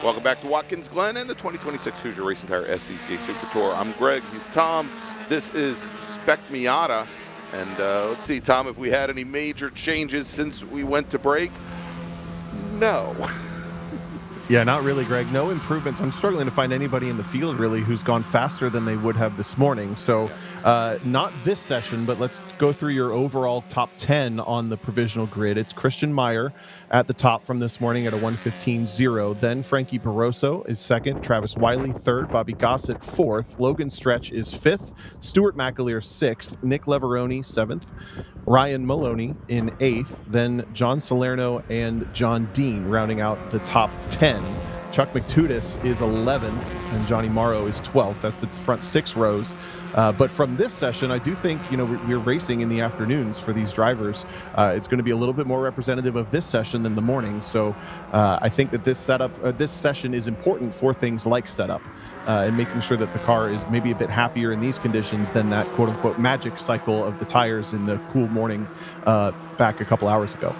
Welcome back to Watkins Glen and the 2026 Hoosier Racing Tire SCCA Super Tour. I'm Greg, he's Tom. This is Spec Miata. And let's see, Tom, if we had any major changes since we went to break. No. Yeah, not really, Greg. No improvements. I'm struggling to find anybody in the field, really, who's gone faster than they would have this morning. So not this session, but let's go through your overall top 10 on the provisional grid. It's Christian Meyer at the top from this morning at a 1:15.0. Then Frankie Barroso is second. Travis Wiley third. Bobby Gossett fourth. Logan Stretch is fifth. Stuart McAleer sixth. Nick Leveroni seventh. Ryan Maloney in eighth. Then John Salerno and John Dean rounding out the top 10. Chuck McTudis is 11th, and Johnny Morrow is 12th. That's the front six rows. But from this session, I do think, we're racing in the afternoons for these drivers. It's going to be a little bit more representative of this session than the morning. So I think that this session is important for things like setup and making sure that the car is maybe a bit happier in these conditions than that quote-unquote magic cycle of the tires in the cool morning back a couple hours ago.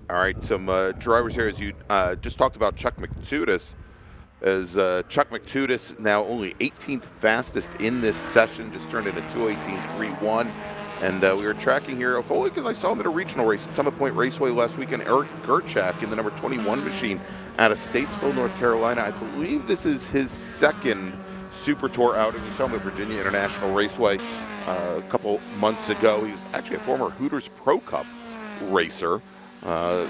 All right, some drivers here, as you just talked about Chuck McTudis, as Chuck McTudis now only 18th fastest in this session, just turned in a 2:18.31. And we were tracking here, only because I saw him at a regional race at Summit Point Raceway last weekend, Eric Gerchak in the number 21 machine out of Statesville, North Carolina. I believe this is his second Super Tour outing. We saw him at Virginia International Raceway a couple months ago. He was actually a former Hooters Pro Cup racer. A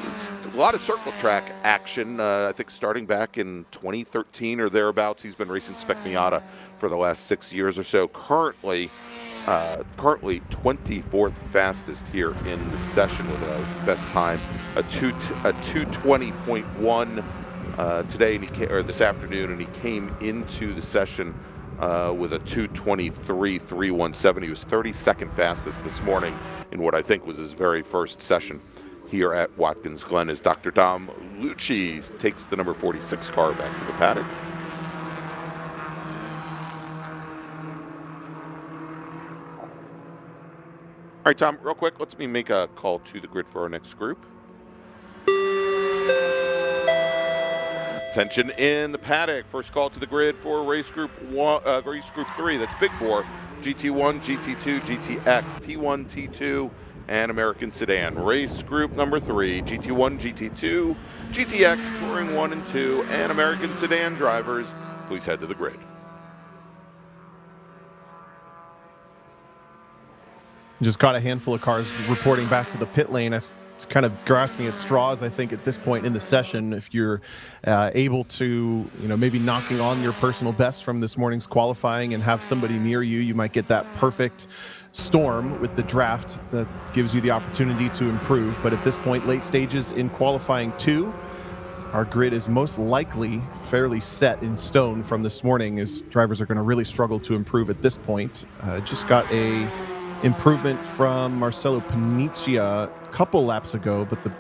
lot of circle track action, I think starting back in 2013 or thereabouts. He's been racing Spec Miata for the last 6 years or so. Currently 24th fastest here in the session with a best time, a 2:20.1 today, and this afternoon, and he came into the session with a 2:23.317. He was 32nd fastest this morning in what I think was his very first session here at Watkins Glen, as Dr. Dom Lucci takes the number 46 car back to the paddock. All right, Tom, real quick, let's make a call to the grid for our next group. Attention in the paddock. First call to the grid for race group 3. That's Big Bore, GT1, GT2, GTX, T1, T2, and American Sedan. Race group number 3, GT1, GT2, GTX, Touring 1 and 2, and American Sedan drivers, please head to the grid. Just caught a handful of cars reporting back to the pit lane. It's kind of grasping at straws, I think, at this point in the session. If you're able to, maybe knocking on your personal best from this morning's qualifying and have somebody near you, you might get that perfect storm with the draft that gives you the opportunity to improve. But at this point, late stages in qualifying 2, our grid is most likely fairly set in stone from this morning, as drivers are going to really struggle to improve at this point. Just got a improvement from Marcelo Paniccia a couple laps ago, but the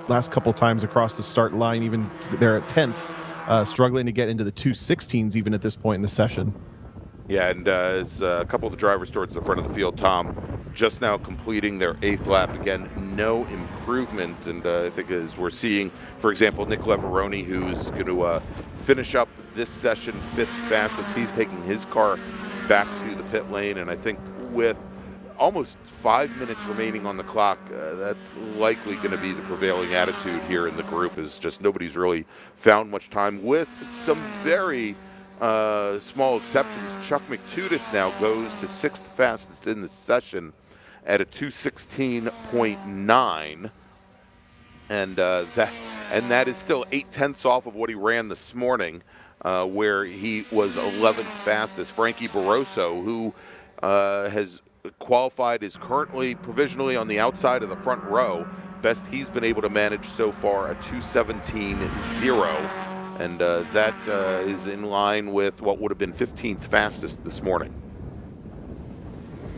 last couple times across the start line, even there at 10th, struggling to get into the 2:16s even at this point in the session. Yeah, and as a couple of the drivers towards the front of the field, Tom, just now completing their 8th lap. Again, no improvement. And I think as we're seeing, for example, Nick Leveroni, who's going to finish up this session 5th fastest. He's taking his car back to the pit lane. And I think with almost 5 minutes remaining on the clock, that's likely going to be the prevailing attitude here in the group, is just nobody's really found much time, with some very small exceptions. Chuck McTudis now goes to 6th fastest in the session at a 2:16.9, and that is still 0.8 off of what he ran this morning, where he was 11th fastest. Frankie Barroso, who has qualified, is currently provisionally on the outside of the front row. Best he's been able to manage so far, a 2:17.0. And that is in line with what would have been 15th fastest this morning.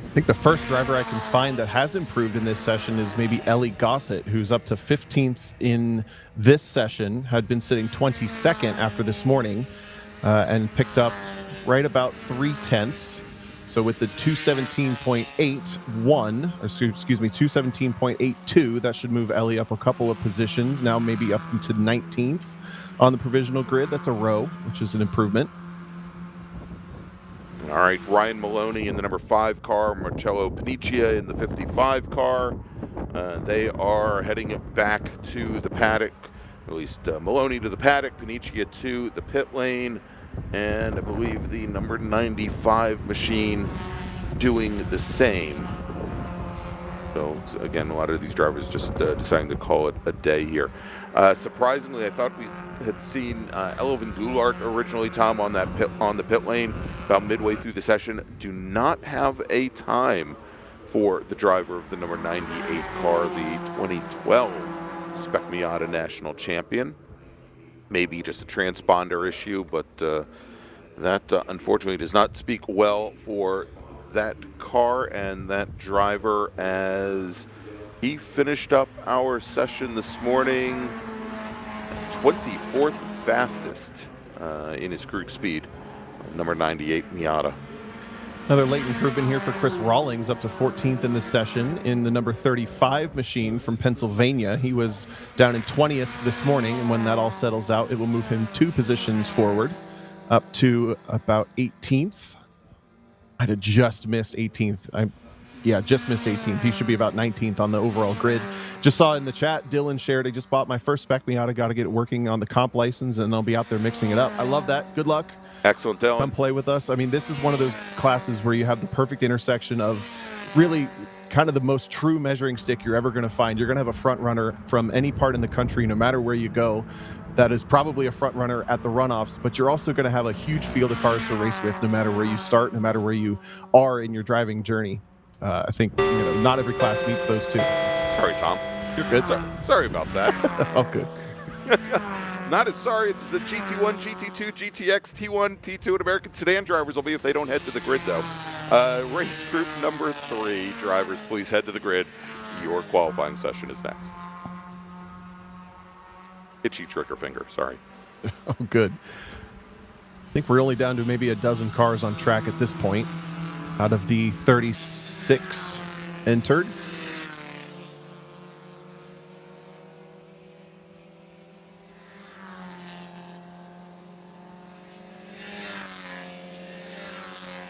I think the first driver I can find that has improved in this session is maybe Ellie Gossett, who's up to 15th in this session, had been sitting 22nd after this morning, and picked up right about 0.3. So with the 2:17.81, or excuse me, 2:17.82, that should move Ellie up a couple of positions, now maybe up into 19th on the provisional grid. That's a row, which is an improvement. All right, Ryan Maloney in the number 5 car, Marcello Paniccia in the 55 car. They are heading back to the paddock, at least Maloney to the paddock, Paniccia to the pit lane, and I believe the number 95 machine doing the same. So again, a lot of these drivers just deciding to call it a day here. Surprisingly, I thought we had seen Elvin Goulart originally, Tom, on the pit lane about midway through the session. Do not have a time for the driver of the number 98 car, the 2012 Spec Miata National Champion. Maybe just a transponder issue, but that unfortunately does not speak well for that car and that driver, as he finished up our session this morning 24th fastest in his cruise speed, number 98 Miata. Another late improvement here for Chris Rawlings, up to 14th in this session in the number 35 machine from Pennsylvania. He was down in 20th this morning, and when that all settles out, it will move him 2 positions forward, up to about 18th. I'd have just missed 18th. Just missed 18th. He should be about 19th on the overall grid. Just saw in the chat, Dylan shared, I just bought my first Spec Miata, got to get it working on the comp license, and I'll be out there mixing it up. I love that. Good luck. Excellent, Dylan. Come play with us. I mean, this is one of those classes where you have the perfect intersection of really kind of the most true measuring stick you're ever going to find. You're going to have a front runner from any part in the country, no matter where you go, that is probably a front runner at the runoffs, but you're also going to have a huge field of cars to race with, no matter where you start, no matter where you are in your driving journey. I think not every class meets those two. Sorry, Tom. You're good. Sorry about that. Oh, good. Not as sorry as the GT1, GT2, GTX, T1, T2, and American sedan drivers will be if they don't head to the grid, though. Race group number 3, drivers, please head to the grid. Your qualifying session is next. Itchy trigger finger, sorry. Oh, good. I think we're only down to maybe a dozen cars on track at this point out of the 36 entered.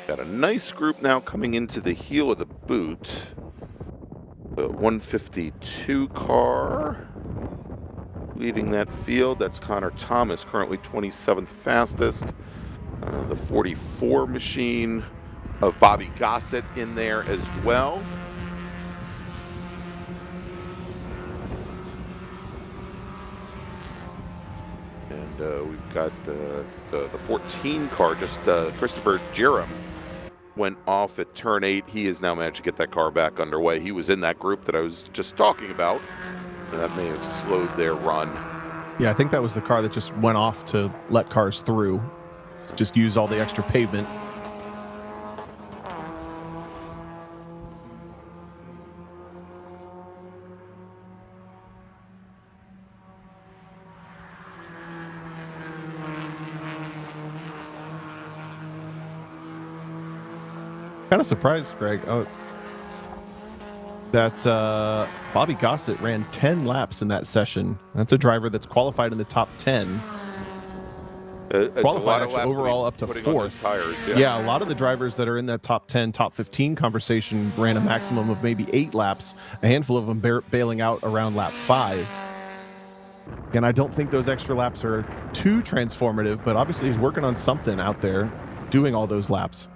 Got a nice group now coming into the heel of the boot. The 152 car leading that field. That's Connor Thomas, currently 27th fastest. The 44 machine of Bobby Gossett in there as well. And we've got the 14 car, just Christopher Jerem went off at turn 8. He has now managed to get that car back underway. He was in that group that I was just talking about, and that may have slowed their run. Yeah, I think that was the car that just went off to let cars through. Just used all the extra pavement. Kind of surprised, Greg, that Bobby Gossett ran 10 laps in that session. That's a driver that's qualified in the top 10. Qualified actually overall up to 4th. Tires, yeah, a lot of the drivers that are in that top 10, top 15 conversation ran a maximum of maybe 8 laps, a handful of them bailing out around lap 5. And I don't think those extra laps are too transformative, but obviously he's working on something out there doing all those laps.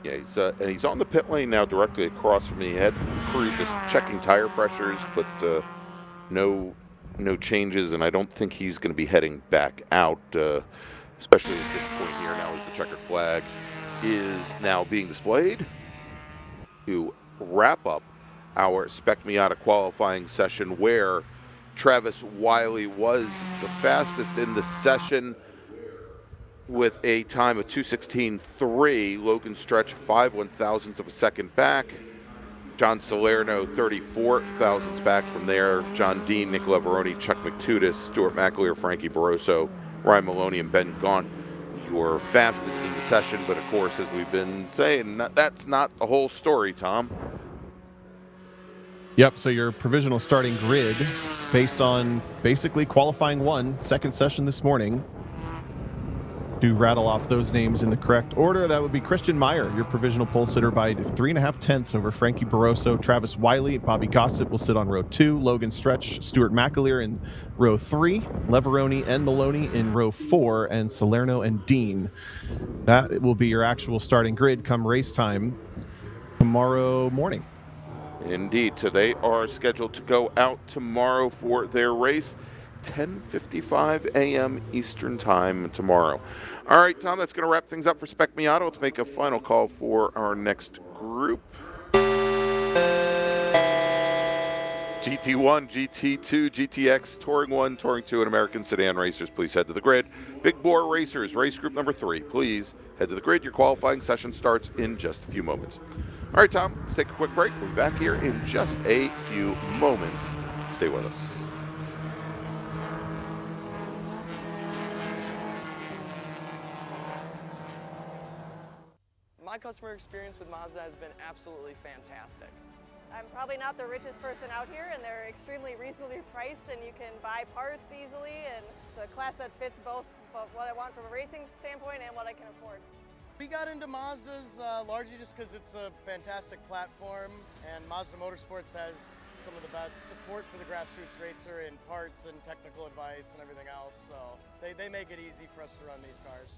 Yeah, and he's on the pit lane now directly across from me. Head crew just checking tire pressures, but no changes, and I don't think he's going to be heading back out, especially at this point here now as the checkered flag is now being displayed to wrap up our Spec Miata qualifying session, where Travis Wiley was the fastest in the session with a time of 2:16.3. Logan Stretch 5 1/1000ths of a second back. John Salerno 34 thousandths back from there. John Dean, Nicola Veroni, Chuck McTudis, Stuart McAleer, Frankie Barroso, Ryan Maloney, and Ben Gaunt. Your fastest in the session, but of course, as we've been saying, that's not the whole story, Tom. Yep, so your provisional starting grid based on basically qualifying 1, second session this morning. to rattle off those names in the correct order, that would be Christian Meyer, your provisional pole sitter by 3.5 tenths over Frankie Barroso. Travis Wiley, Bobby Gossett will sit on row 2. Logan Stretch, Stuart McAleer in row 3. Leveroni and Maloney in row 4. And Salerno and Dean. That will be your actual starting grid come race time tomorrow morning. Indeed. So they are scheduled to go out tomorrow for their race. 10:55 a.m. Eastern Time tomorrow. All right, Tom, that's going to wrap things up for Spec Miata. Let's make a final call for our next group. GT1, GT2, GTX, Touring 1, Touring 2, and American Sedan racers, please head to the grid. Big Bore Racers, race group number 3, please head to the grid. Your qualifying session starts in just a few moments. All right, Tom, let's take a quick break. We'll be back here in just a few moments. Stay with us. My customer experience with Mazda has been absolutely fantastic. I'm probably not the richest person out here, and they're extremely reasonably priced, and you can buy parts easily, and it's a class that fits both what I want from a racing standpoint and what I can afford. We got into Mazdas largely just because it's a fantastic platform, and Mazda Motorsports has some of the best support for the grassroots racer in parts and technical advice and everything else, so they make it easy for us to run these cars.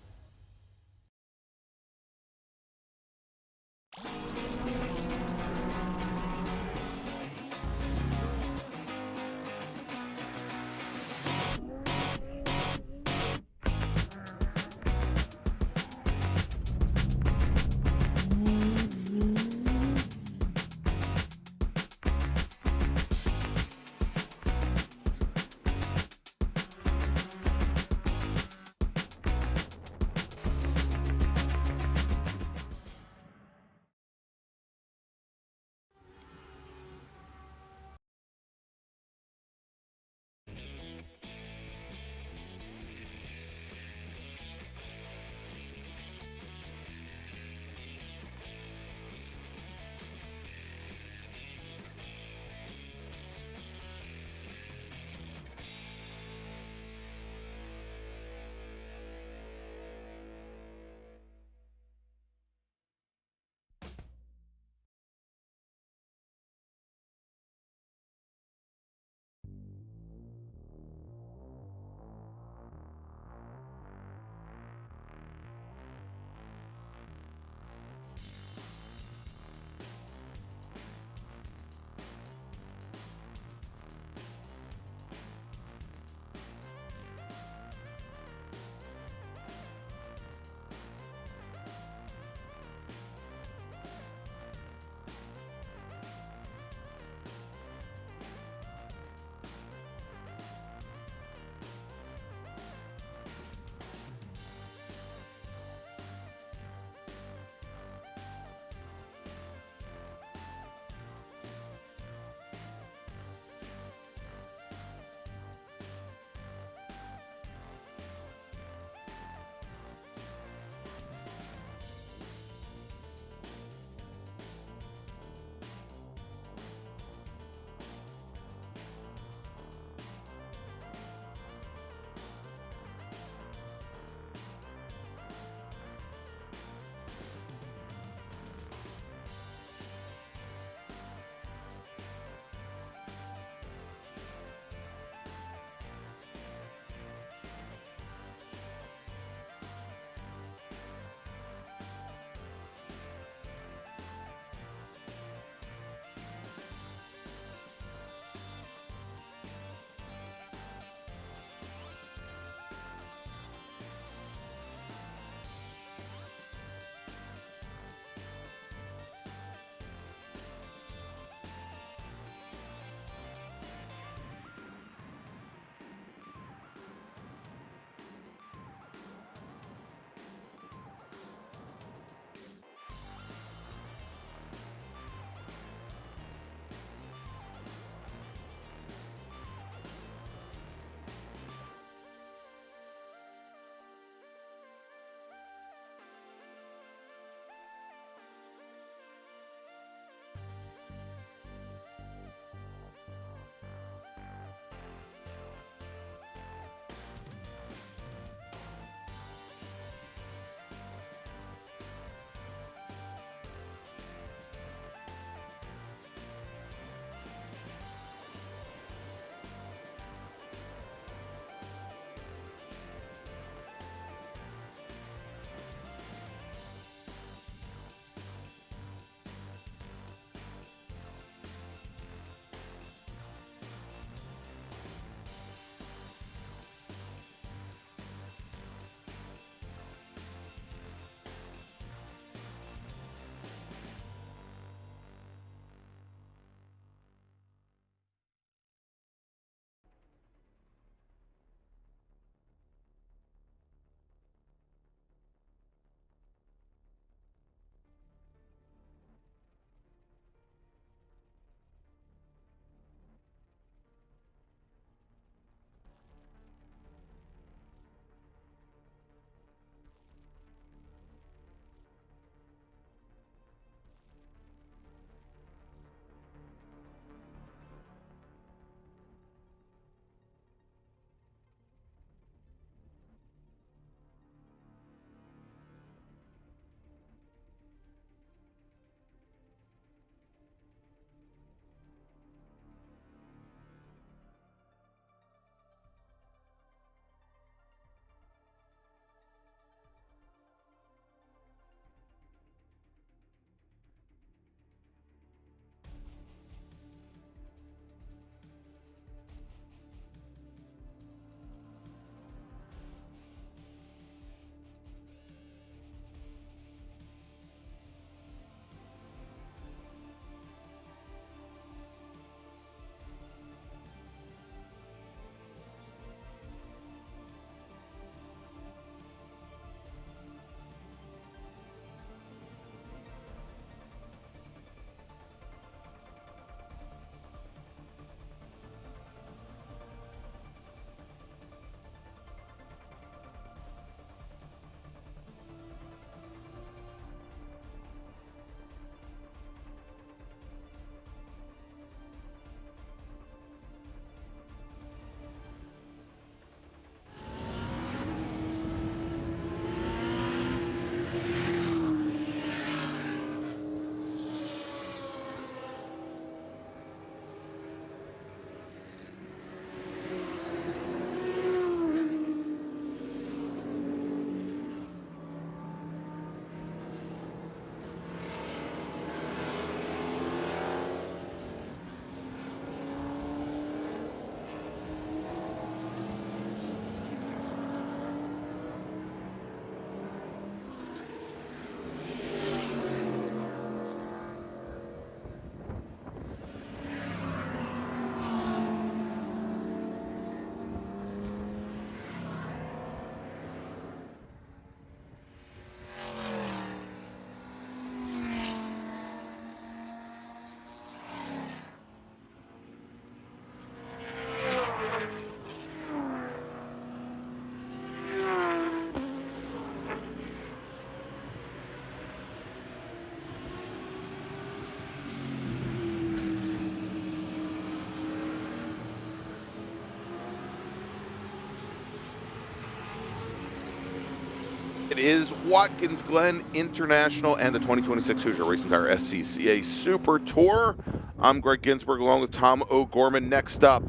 It is Watkins Glen International and the 2026 Hoosier Racing Tire SCCA Super Tour. I'm Gregg Ginsberg along with Tom O'Gorman. Next up,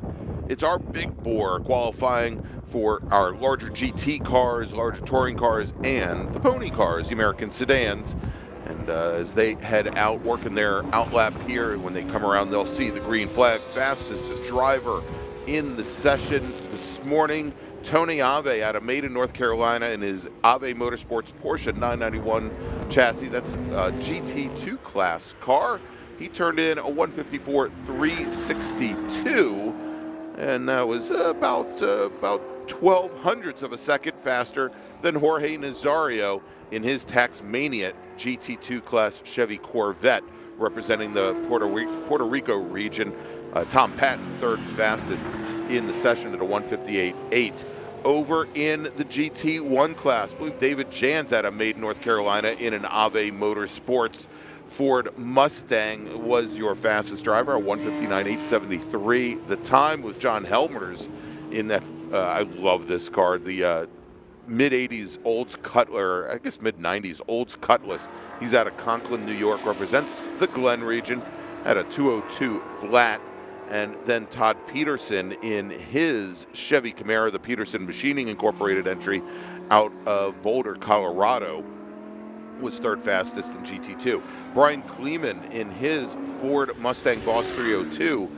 it's our big bore qualifying for our larger GT cars, larger touring cars, and the pony cars, the American sedans. And as they head out, working their outlap here, when they come around, they'll see the green flag. Fastest driver in the session this morning, Tony Ave out of Maiden, North Carolina, in his Ave Motorsports Porsche 991 chassis. That's a GT2 class car. He turned in a 154.362, and that was about 12 hundredths of a second faster than Jorge Nazario in his Taxmania GT2 class Chevy Corvette, representing the Puerto Rico region. Tom Patton, third fastest in the session at a 158.8. Over in the GT1 class, I believe David Jans out of Maiden, North Carolina, in an Ave Motorsports Ford Mustang was your fastest driver, a 159.873. The time with John Helmers in that, I love this car, the mid-80s Olds Cutlass, I guess mid-90s Olds Cutlass. He's out of Conklin, New York, represents the Glen region at a 202 flat. And then Todd Peterson in his Chevy Camaro, the Peterson Machining Incorporated entry out of Boulder, Colorado, was third fastest in GT2. Brian Kleeman in his Ford Mustang Boss 302,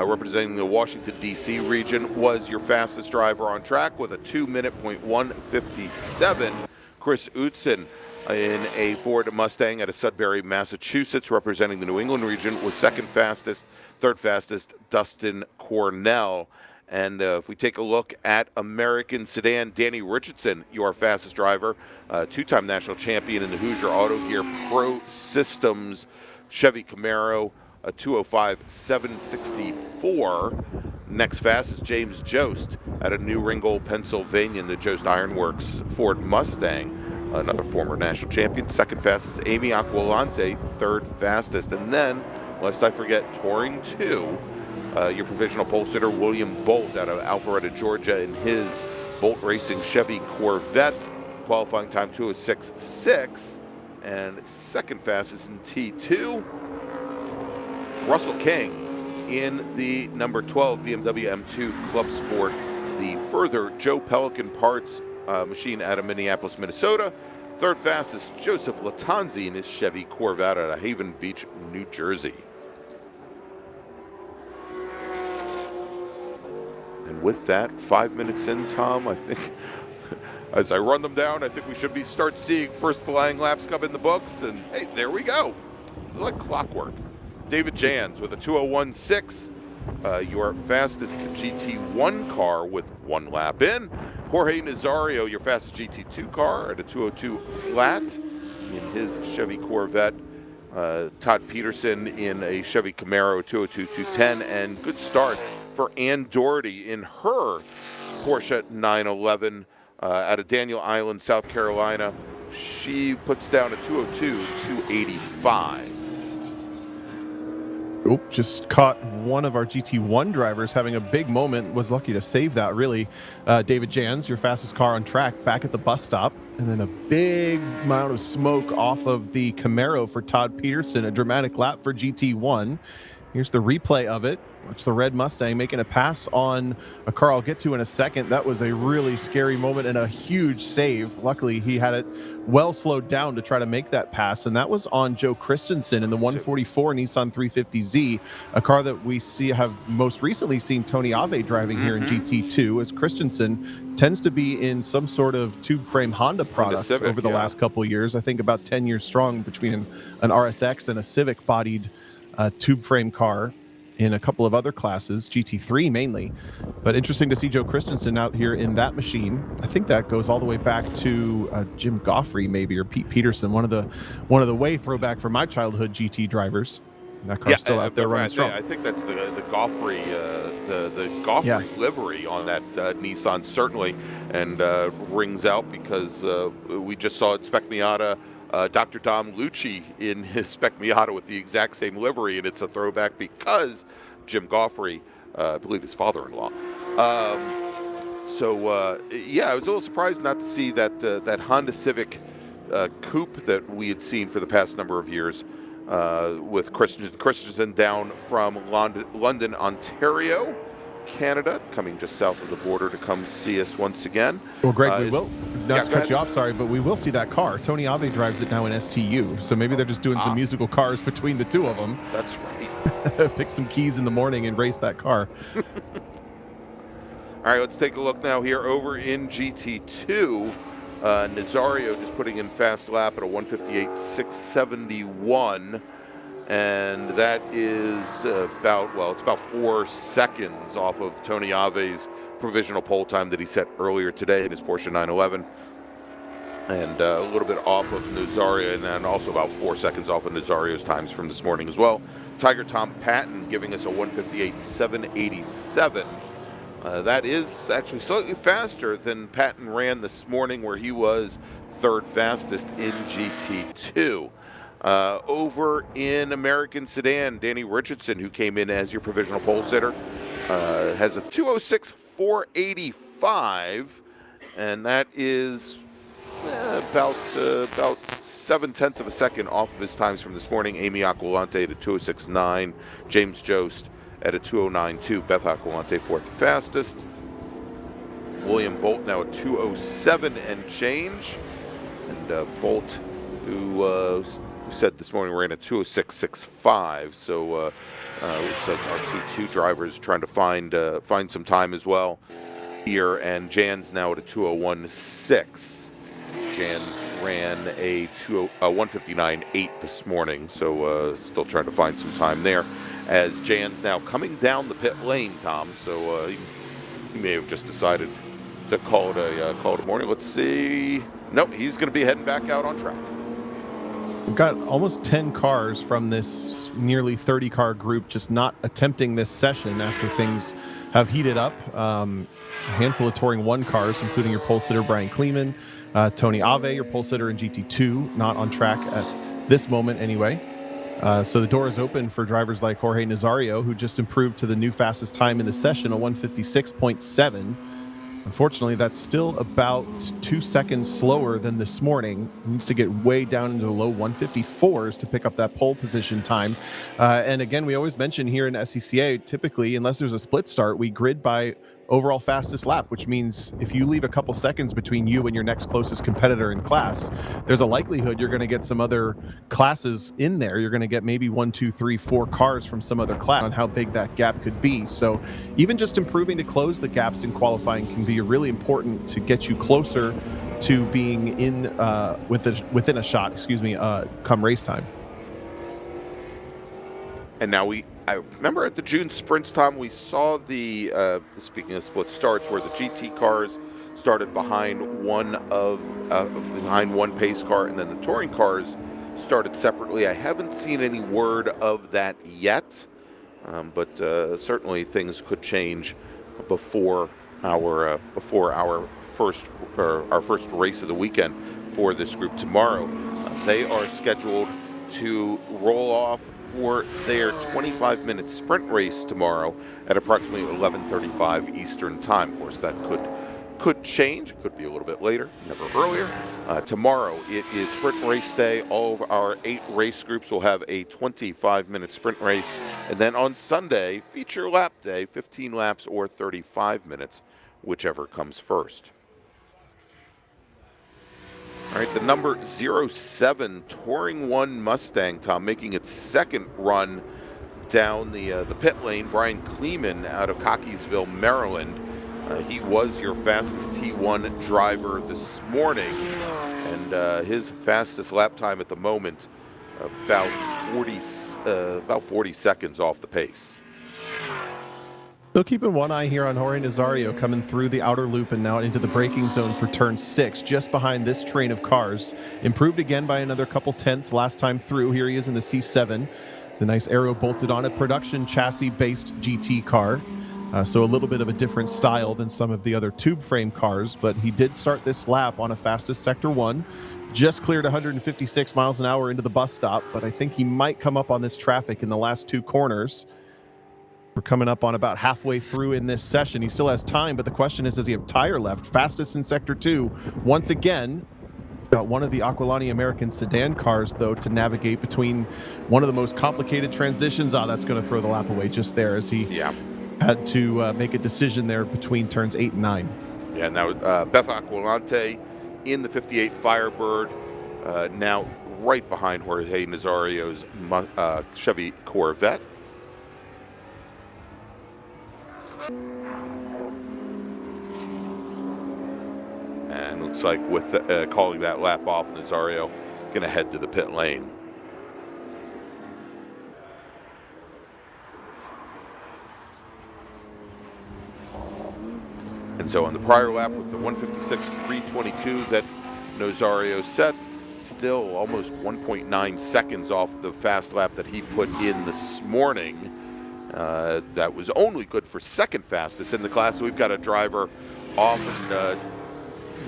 representing the Washington, D.C. region, was your fastest driver on track with a 2-minute.157. Chris Utzon in a Ford Mustang out of Sudbury, Massachusetts, representing the New England region, was second fastest. Third fastest, Dustin Cornell. And if we take a look at American sedan, Danny Richardson, your fastest driver, two-time national champion in the Hoosier Auto Gear Pro Systems Chevy Camaro, a 205.764. Next fastest, James Jost out of New Ringgold, Pennsylvania, in the Jost Ironworks Ford Mustang, another former national champion. Second fastest, Amy Aquilante, third fastest. And then, lest I forget, Touring 2, your provisional pole sitter, William Bolt out of Alpharetta, Georgia, in his Bolt Racing Chevy Corvette, qualifying time 206.6, and second fastest in T2, Russell King in the number 12 BMW M2 Club Sport, the further Joe Pelican Parts machine out of Minneapolis, Minnesota. Third fastest, Joseph Latanzi in his Chevy Corvette out of Haven Beach, New Jersey. And with that, 5 minutes in, Tom, I think, as I run them down, I think we should start seeing first flying laps come in the books. And hey, there we go, like clockwork. David Jans with a 201.6, your fastest GT1 car with one lap in. Jorge Nazario, your fastest GT2 car at a 202 flat in his Chevy Corvette. Todd Peterson in a Chevy Camaro 202.210, and good start for Ann Doherty in her Porsche 911 out of Daniel Island, South Carolina. She puts down a 202.285. Oop, just caught one of our GT1 drivers having a big moment. Was lucky to save that, really. David Jans, your fastest car on track, back at the bus stop. And then a big amount of smoke off of the Camaro for Todd Peterson. A dramatic lap for GT1. Here's the replay of it. Watch the red Mustang making a pass on a car I'll get to in a second. That was a really scary moment and a huge save. Luckily, he had it well slowed down to try to make that pass, and that was on Joe Christensen in the 144 Nissan 350Z, a car that we have most recently seen Tony Ave driving here in GT2, as Christensen tends to be in some sort of tube frame Honda product Civic, over the last couple of years. I think about 10 years strong between an RSX and a Civic bodied tube frame car in a couple of other classes, GT3 mainly. But interesting to see Joe Christensen out here in that machine. I think that goes all the way back to Jim Goffrey, maybe, or Pete Peterson, one of the way throwback for my childhood GT drivers. That car's still out there running strong. I think that's the Goffrey Goffrey livery on that Nissan, certainly, and rings out because we just saw at Spec Miata Dr. Dom Lucci in his Spec Miata with the exact same livery, and it's a throwback because Jim Goffrey, I believe his father-in-law. So yeah, I was a little surprised not to see that Honda Civic coupe that we had seen for the past number of years, with Christensen down from London, Ontario, Canada, coming just south of the border to come see us once again. Well, Greg, we will not to cut ahead. you off, sorry, but we will see that car. Tony Ave drives it now in STU, so maybe they're just doing some musical cars between the two of them. That's right. Pick some keys in the morning and race that car. All right, let's take a look now here over in GT2. Nazario just putting in fast lap at a 1:58.671, and that is it's about 4 seconds off of Tony Ave's provisional pole time that he set earlier today in his Porsche 911, and a little bit off of Nazario, and then also about 4 seconds off of Nazario's times from this morning as well. Tiger Tom Patton giving us a 1:58.787. That is actually slightly faster than Patton ran this morning, where he was third fastest in GT2. Over in American Sedan, Danny Richardson, who came in as your provisional pole sitter, has a 2:06.485, and that is about 0.7 of a second off of his times from this morning. Amy Aquilante at a 2:06.9, James Jost at a 2:09.2, Beth Aquilante fourth fastest. William Bolt now at 2:07 and change, and Bolt, who said this morning ran at 2:06.65. So looks like our T2 drivers trying to find some time as well here. And Jan's now at a 2:01.6. Jan's ran a 1:59.8 this morning, so still trying to find some time there. As Jan's now coming down the pit lane, Tom. So he may have just decided to call it a morning. Let's see. Nope, he's going to be heading back out on track. We've got almost 10 cars from this nearly 30-car group just not attempting this session after things have heated up. A handful of Touring 1 cars, including your pole sitter Brian Kleeman, Tony Ave, your pole sitter in GT2, not on track at this moment anyway. So the door is open for drivers like Jorge Nazario, who just improved to the new fastest time in the session, a 1:56.7. Unfortunately, that's still about 2 seconds slower than this morning. He needs to get way down into the low 1:54s to pick up that pole position time. And again, we always mention here in SCCA, typically, unless there's a split start, we grid by overall fastest lap, which means if you leave a couple seconds between you and your next closest competitor in class, there's a likelihood you're going to get some other classes in there. You're going to get maybe 1, 2, 3, 4 cars from some other class on how big that gap could be. So even just improving to close the gaps in qualifying can be really important to get you closer to being in within a shot, come race time. And now I remember at the June sprints, Tom, we saw the, speaking of split starts, where the GT cars started behind one pace car, and then the touring cars started separately. I haven't seen any word of that yet, but certainly things could change before our first race of the weekend for this group tomorrow. They are scheduled to roll off for their 25-minute sprint race tomorrow at approximately 11:35 Eastern time. Of course, that could change. It could be a little bit later, never earlier. Tomorrow, it is sprint race day. All of our 8 race groups will have a 25-minute sprint race. And then on Sunday, feature lap day, 15 laps or 35 minutes, whichever comes first. All right, the number 07 Touring 1 Mustang, Tom, making its second run down the pit lane. Brian Kleeman out of Cockeysville, Maryland. He was your fastest T1 driver this morning, and his fastest lap time at the moment, about 40 seconds off the pace. So keeping one eye here on Jorge Nazario coming through the outer loop and now into the braking zone for turn 6, just behind this train of cars. Improved again by another couple tenths last time through. Here he is in the C7. The nice aero bolted on a production chassis-based GT car. So a little bit of a different style than some of the other tube frame cars, but he did start this lap on a fastest Sector 1. Just cleared 156 miles an hour into the bus stop, but I think he might come up on this traffic in the last 2 corners. We're coming up on about halfway through in this session. He still has time, but the question is, does he have tire left? Fastest in Sector 2. Once again, he's got one of the Aquilani American sedan cars, though, to navigate between one of the most complicated transitions. That's going to throw the lap away just there as he had to make a decision there between turns 8 and 9. Yeah, now Beth Aquilante in the 58 Firebird, now right behind Jorge Nazario's Chevy Corvette. And looks like with calling that lap off, Nazario going to head to the pit lane. And so on the prior lap with the 156.322 that Nazario set, still almost 1.9 seconds off the fast lap that he put in this morning. That was only good for second fastest in the class. So we've got a driver off and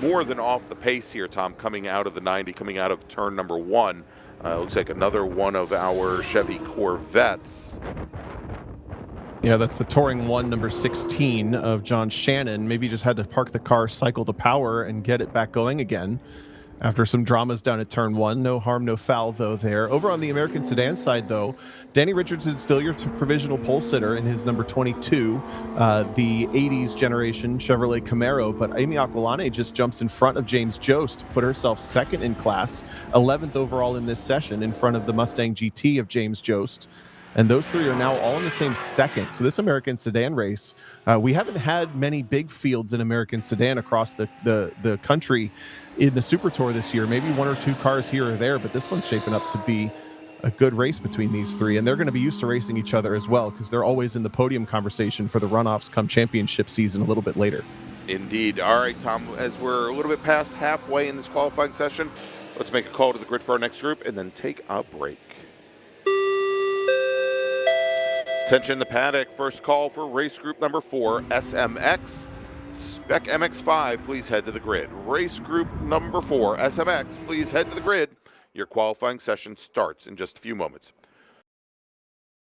more than off the pace here, Tom, coming out of the 90, coming out of turn number 1. Looks like another one of our Chevy Corvettes. Yeah, that's the Touring 1, number 16 of John Shannon. Maybe just had to park the car, cycle the power, and get it back going again after some dramas down at turn 1. No harm, no foul, though, there. Over on the American sedan side, though, Danny Richardson still your provisional pole sitter in his number 22, the 80s generation Chevrolet Camaro. But Amy Aquilani just jumps in front of James Jost to put herself second in class, 11th overall in this session, in front of the Mustang GT of James Jost. And those three are now all in the same second. So this American sedan race, we haven't had many big fields in American sedan across the country in the Super Tour this year. Maybe one or two cars here or there, but this one's shaping up to be a good race between these three. And they're going to be used to racing each other as well, because they're always in the podium conversation for the runoffs come championship season a little bit later. Indeed. All right, Tom, as we're a little bit past halfway in this qualifying session, let's make a call to the grid for our next group and then take a break. Attention the paddock, first call for race group number 4, SMX. Spec MX5, please head to the grid. Race group number 4, SMX, please head to the grid. Your qualifying session starts in just a few moments.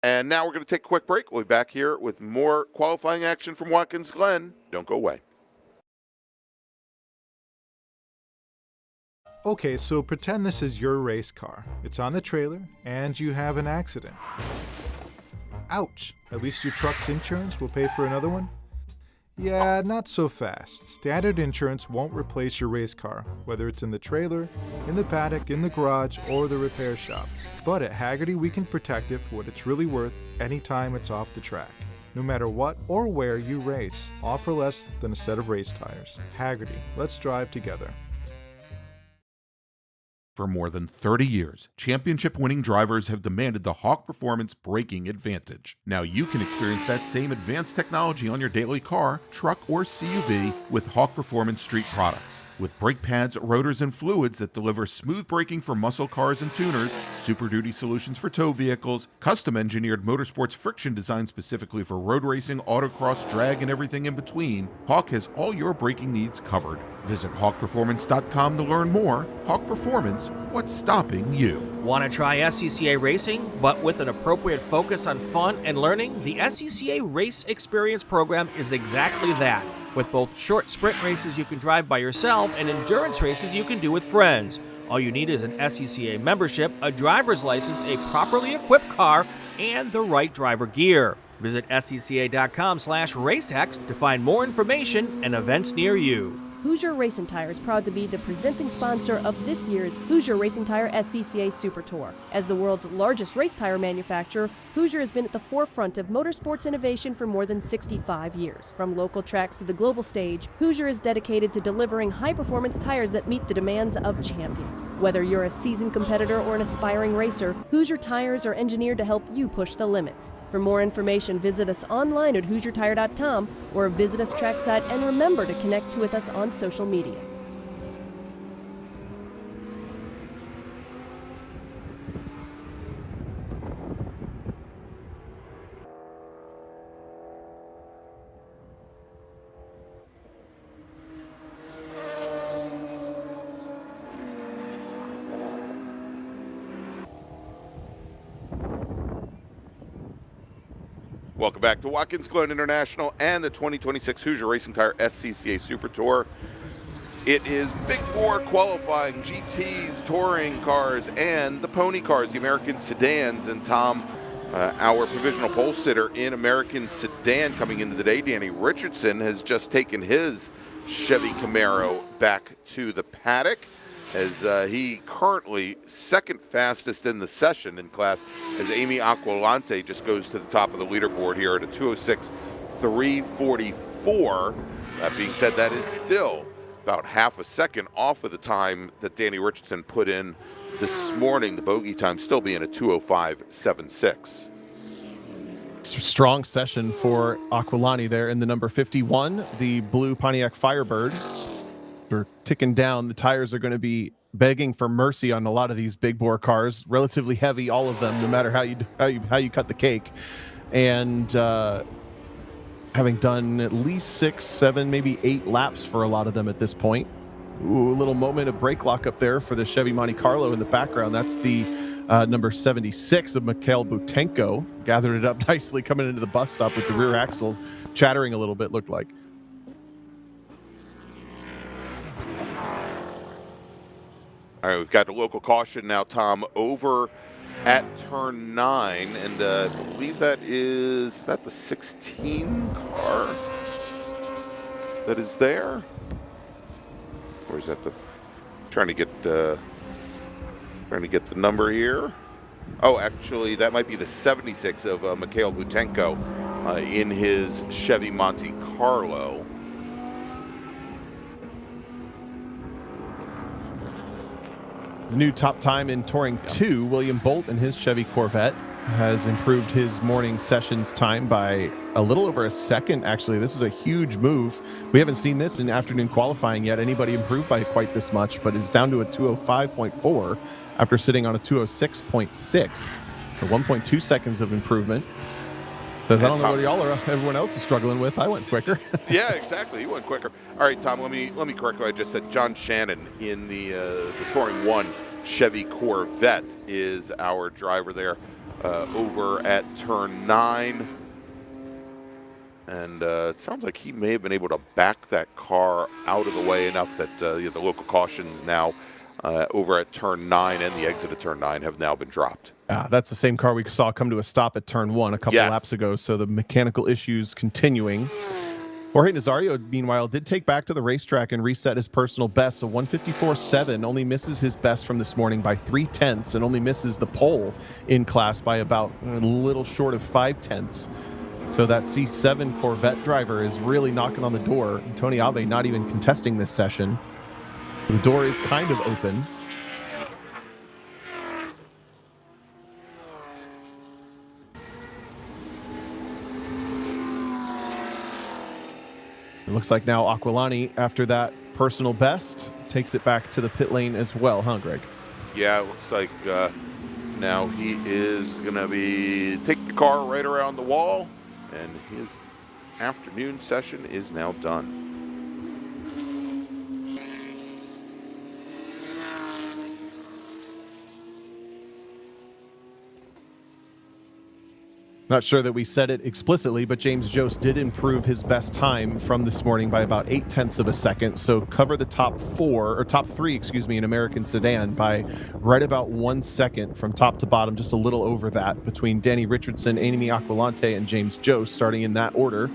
And now we're going to take a quick break. We'll be back here with more qualifying action from Watkins Glen. Don't go away. Okay, so pretend this is your race car. It's on the trailer, and you have an accident. Ouch! At least your truck's insurance will pay for another one? Yeah, not so fast. Standard insurance won't replace your race car, whether it's in the trailer, in the paddock, in the garage, or the repair shop. But at Hagerty, we can protect it for what it's really worth anytime it's off the track. No matter what or where you race, all for less than a set of race tires. Hagerty, let's drive together. For more than 30 years, championship-winning drivers have demanded the Hawk Performance braking advantage. Now you can experience that same advanced technology on your daily car, truck, or CUV with Hawk Performance Street products. With brake pads, rotors, and fluids that deliver smooth braking for muscle cars and tuners, Super Duty solutions for tow vehicles, custom-engineered motorsports friction designed specifically for road racing, autocross, drag, and everything in between, Hawk has all your braking needs covered. Visit hawkperformance.com to learn more. Hawk Performance, what's stopping you? Want to try SCCA racing, but with an appropriate focus on fun and learning? The SCCA Race Experience program is exactly that. With both short sprint races you can drive by yourself and endurance races you can do with friends. All you need is an SCCA membership, a driver's license, a properly equipped car, and the right driver gear. Visit scca.com/racex to find more information and events near you. Hoosier Racing Tire is proud to be the presenting sponsor of this year's Hoosier Racing Tire SCCA Super Tour. As the world's largest race tire manufacturer, Hoosier has been at the forefront of motorsports innovation for more than 65 years. From local tracks to the global stage, Hoosier is dedicated to delivering high-performance tires that meet the demands of champions. Whether you're a seasoned competitor or an aspiring racer, Hoosier tires are engineered to help you push the limits. For more information, visit us online at HoosierTire.com or visit us trackside, and remember to connect with us on social media. Welcome back to Watkins Glen International and the 2026 Hoosier Racing Tire SCCA Super Tour. It is big bore qualifying, GTs, touring cars, and the pony cars, the American sedans. And Tom, our provisional pole sitter in American sedan coming into the day, Danny Richardson, has just taken his Chevy Camaro back to the paddock, as he currently second fastest in the session in class, as Amy Aquilante just goes to the top of the leaderboard here at a 206.344. That being said, that is still about half a second off of the time that Danny Richardson put in this morning, the bogey time still being a 205.76. Strong session for Aquilani there in the number 51, the blue Pontiac Firebird. We're ticking down. The tires are going to be begging for mercy on a lot of these big bore cars, relatively heavy, all of them, no matter how you cut the cake. And having done at least 6, 7, maybe 8 laps for a lot of them at this point. Ooh, a little moment of brake lock up there for the Chevy Monte Carlo in the background. That's the number 76 of Mikhail Butenko. Gathered it up nicely coming into the bus stop with the rear axle chattering a little bit, looked like. All right, we've got the local caution now, Tom, over at turn 9, and I believe that is that the 16 car that is there, or is that the trying to get the number here? Oh, actually, that might be the 76 of Mikhail Butenko in his Chevy Monte Carlo. His new top time in Touring 2, William Bolt in his Chevy Corvette, has improved his morning sessions time by a little over a second, actually. This is a huge move. We haven't seen this in afternoon qualifying yet. Anybody improved by quite this much, but it's down to a 205.4 after sitting on a 206.6. So 1.2 seconds of improvement. Because I don't know what everyone else is struggling with. I went quicker. Yeah, exactly. You went quicker. All right, Tom, let me correct what I just said. John Shannon in the Touring 1 Chevy Corvette is our driver there over at turn 9. And it sounds like he may have been able to back that car out of the way enough that the local cautions now over at turn 9 and the exit of turn 9 have now been dropped. That's the same car we saw come to a stop at turn 1 a couple laps ago, so the mechanical issues continuing. Jorge Nazario, meanwhile, did take back to the racetrack and reset his personal best, a 154.7, only misses his best from this morning by 0.3 and only misses the pole in class by about a little short of 0.5. So that C7 Corvette driver is really knocking on the door. Tony Ave not even contesting this session. The door is kind of open. It looks like now Aquilani, after that personal best, takes it back to the pit lane as well, huh, Greg? Yeah, it looks like now he is going to take the car right around the wall, and his afternoon session is now done. Not sure that we said it explicitly, but James Jost did improve his best time from this morning by about 0.8 of a second. So cover the top 3, in American sedan by right about 1 second from top to bottom, just a little over that between Danny Richardson, Amy Aquilante, and James Jost, starting in that order.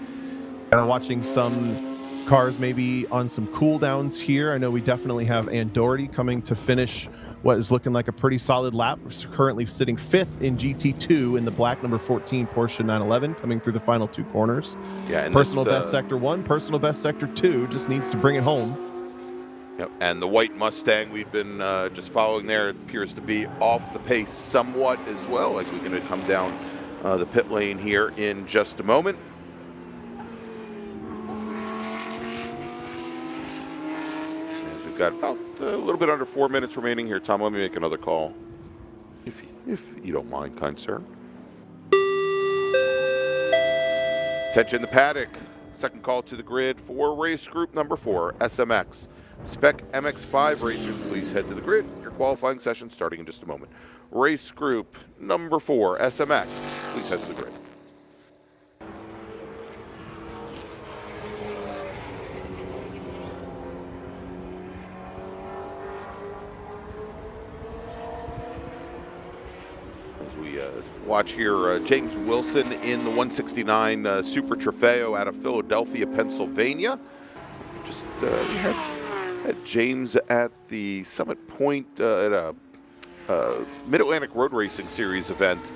And watching some cars maybe on some cool downs here. I know we definitely have Ann Doherty coming to finish what is looking like a pretty solid lap. Currently sitting 5th in GT2 in the black number 14 Porsche 911, coming through the final 2 corners. Yeah, and personal best sector 1, personal best sector 2, just needs to bring it home. Yep, and the white Mustang we've been just following there appears to be off the pace somewhat as well. Like we're going to come down the pit lane here in just a moment. We've got about a little bit under 4 minutes remaining here. Tom, let me make another call, if you don't mind, kind sir. Attention the paddock. Second call to the grid for race group number 4, SMX. Spec MX5 racers, please head to the grid. Your qualifying session starting in just a moment. Race group number 4, SMX. Please head to the grid. As we watch here, James Wilson in the 169 Super Trofeo out of Philadelphia, Pennsylvania. Just had James at the Summit Point at a Mid-Atlantic Road Racing Series event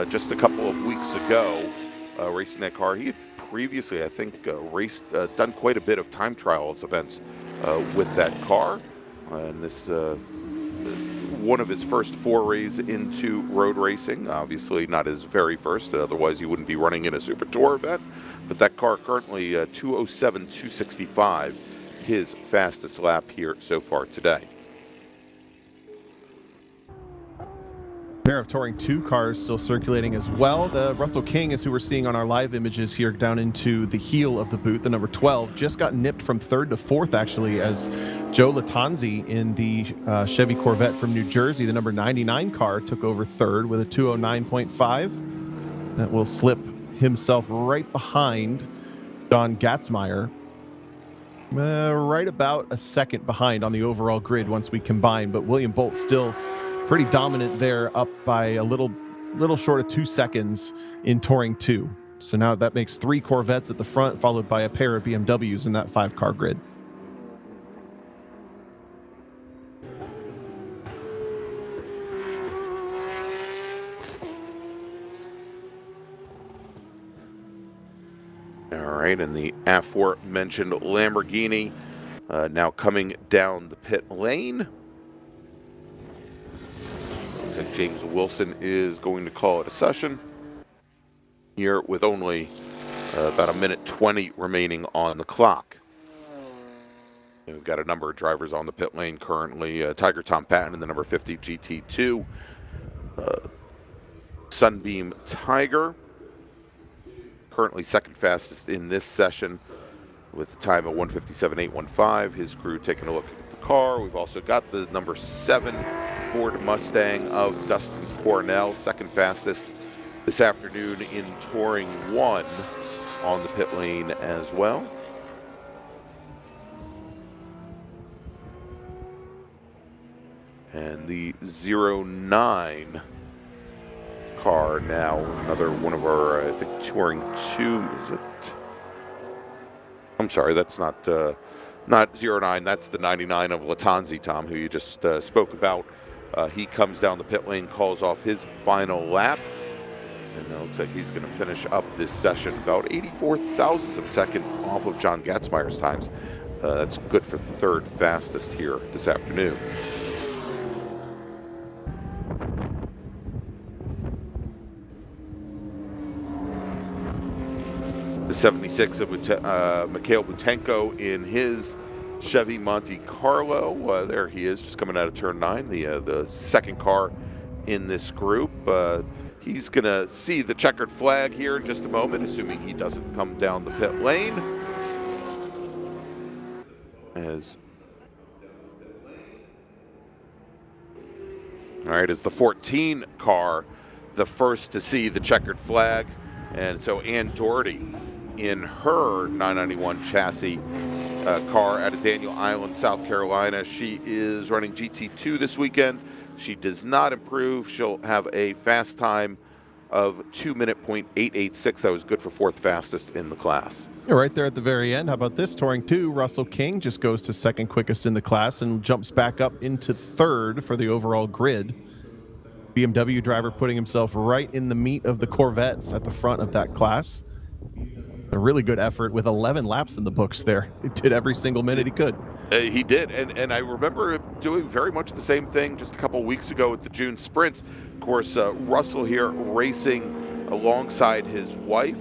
just a couple of weeks ago, racing that car. He had previously, I think, done quite a bit of time trials events with that car, and this one of his first forays into road racing. Obviously not his very first, otherwise he wouldn't be running in a Super Tour event, but that car currently 207.265, his fastest lap here so far today. Pair of Touring 2 cars still circulating as well. The Russell King is who we're seeing on our live images here down into the heel of the boot. The number 12 just got nipped from 3rd to 4th, actually, as Joe Latanzi in the Chevy Corvette from New Jersey, the number 99 car, took over 3rd with a 209.5. That will slip himself right behind John Gatzmeyer. Right about a second behind on the overall grid once we combine, but William Bolt still pretty dominant there, up by a little short of 2 seconds in Touring 2. So now that makes 3 Corvettes at the front, followed by a pair of BMWs in that 5-car grid. All right, and the aforementioned Lamborghini now coming down the pit lane. James Wilson is going to call it a session here with only about 1:20 remaining on the clock. And we've got a number of drivers on the pit lane currently. Tiger Tom Patton in the number 50 GT2. Sunbeam Tiger, currently second fastest in this session with a time of 1:57.815. His crew taking a look at the car. We've also got the number 7 Ford Mustang of Dustin Cornell, second fastest this afternoon in Touring 1 on the pit lane as well. And the 09 car now, another one of our, I think, Touring 2, is it? I'm sorry, that's not 09, that's the 99 of Latanzi, Tom, who you just spoke about. He comes down the pit lane, calls off his final lap, and it looks like he's going to finish up this session about 84 thousandths of a second off of John Gatzmeyer's times. That's good for 3rd fastest here this afternoon. The 76 of Mikhail Butenko in his Chevy Monte Carlo. There he is, just coming out of turn 9, the second car in this group. He's going to see the checkered flag here in just a moment, assuming he doesn't come down the pit lane. All right, as the 14 car, the first to see the checkered flag. And so Ann Doherty in her 991 chassis car out of Daniel Island, South Carolina. She is running GT2 this weekend. She does not improve. She'll have a fast time of 2:08.86. That was good for 4th fastest in the class. Right there at the very end. How about this? Touring 2, Russell King just goes to 2nd quickest in the class and jumps back up into 3rd for the overall grid. BMW driver putting himself right in the meat of the Corvettes at the front of that class. A really good effort with 11 laps in the books there. He did every single minute he could. He did, and I remember doing very much the same thing just a couple weeks ago at the June Sprints. Of course, Russell here racing alongside his wife.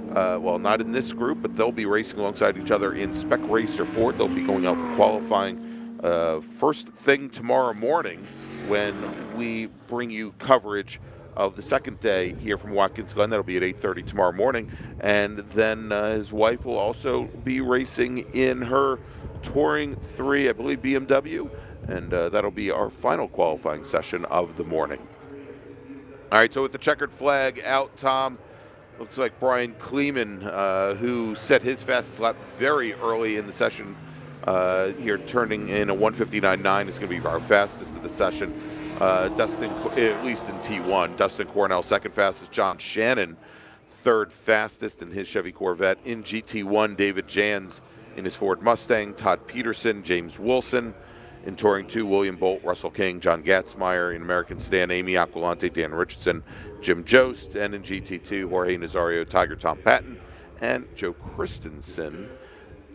Well, not in this group, but they'll be racing alongside each other in Spec Racer Ford. They'll be going out for qualifying first thing tomorrow morning when we bring you coverage of the second day here from Watkins Glen. That'll be at 8:30 tomorrow morning. And then his wife will also be racing in her Touring 3, I believe, BMW. And that'll be our final qualifying session of the morning. All right, so with the checkered flag out, Tom, looks like Brian Kleeman, who set his fastest lap very early in the session here, turning in a 1:59.9, is going to be our fastest of the session. Dustin, at least in T1. Dustin Cornell second fastest. John Shannon third fastest in his Chevy Corvette. In GT1, David Jans in his Ford Mustang. Todd Peterson, James Wilson. In Touring 2, William Bolt, Russell King, John Gatzmeyer. In American Sedan, Amy Aquilante, Dan Richardson, Jim Jost. And in GT2, Jorge Nazario, Tiger Tom Patton, and Joe Christensen.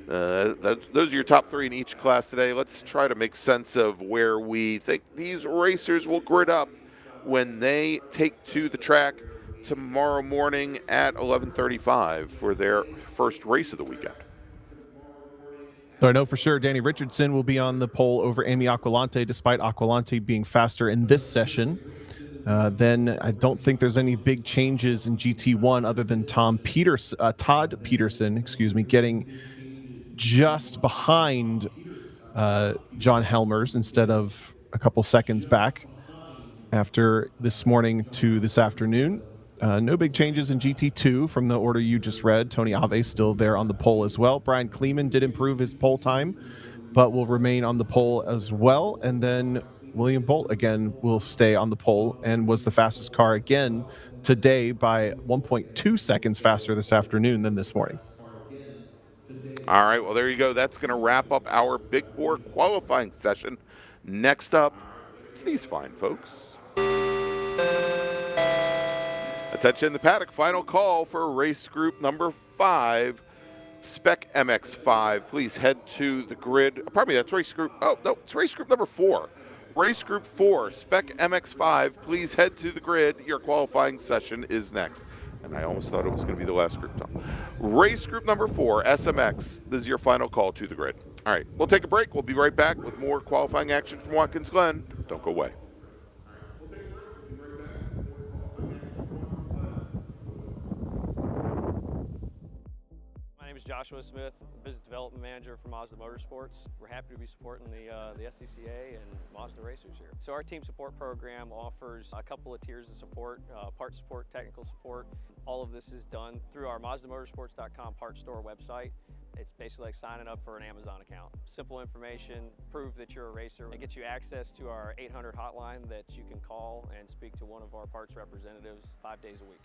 Those are your top 3 in each class today. Let's try to make sense of where we think these racers will grid up when they take to the track tomorrow morning at 11:35 for their first race of the weekend. So I know for sure Danny Richardson will be on the pole over Amy Aquilante, despite Aquilante being faster in this session. Then I don't think there's any big changes in GT1 other than Todd Peterson, getting just behind John Helmers instead of a couple seconds back after this morning to this afternoon. No big changes in GT2 from the order you just read. Tony Ave still there on the pole as well. Brian Kleeman did improve his pole time, but will remain on the pole as well. And then William Bolt again will stay on the pole and was the fastest car again today by 1.2 seconds faster this afternoon than this morning. All right, well, there you go. That's going to wrap up our Big Four qualifying session. Next up, it's these fine folks. Attention in the paddock, final call for race group number 5, Spec MX5. Please head to the grid. Pardon me, that's race group, oh, no, it's race group number 4. Race group 4, Spec MX5. Please head to the grid. Your qualifying session is next. And I almost thought it was going to be the last group, Tom. Race group number 4, SMX. This is your final call to the grid. All right, we'll take a break. We'll be right back with more qualifying action from Watkins Glen. Don't go away. My name is Joshua Smith, Business Development Manager for Mazda Motorsports. We're happy to be supporting the SCCA and Mazda racers here. So our team support program offers a couple of tiers of support, part support, technical support. All of this is done through our MazdaMotorsports.com parts store website. It's basically like signing up for an Amazon account. Simple information, prove that you're a racer. It gets you access to our 800 hotline that you can call and speak to one of our parts representatives 5 days a week.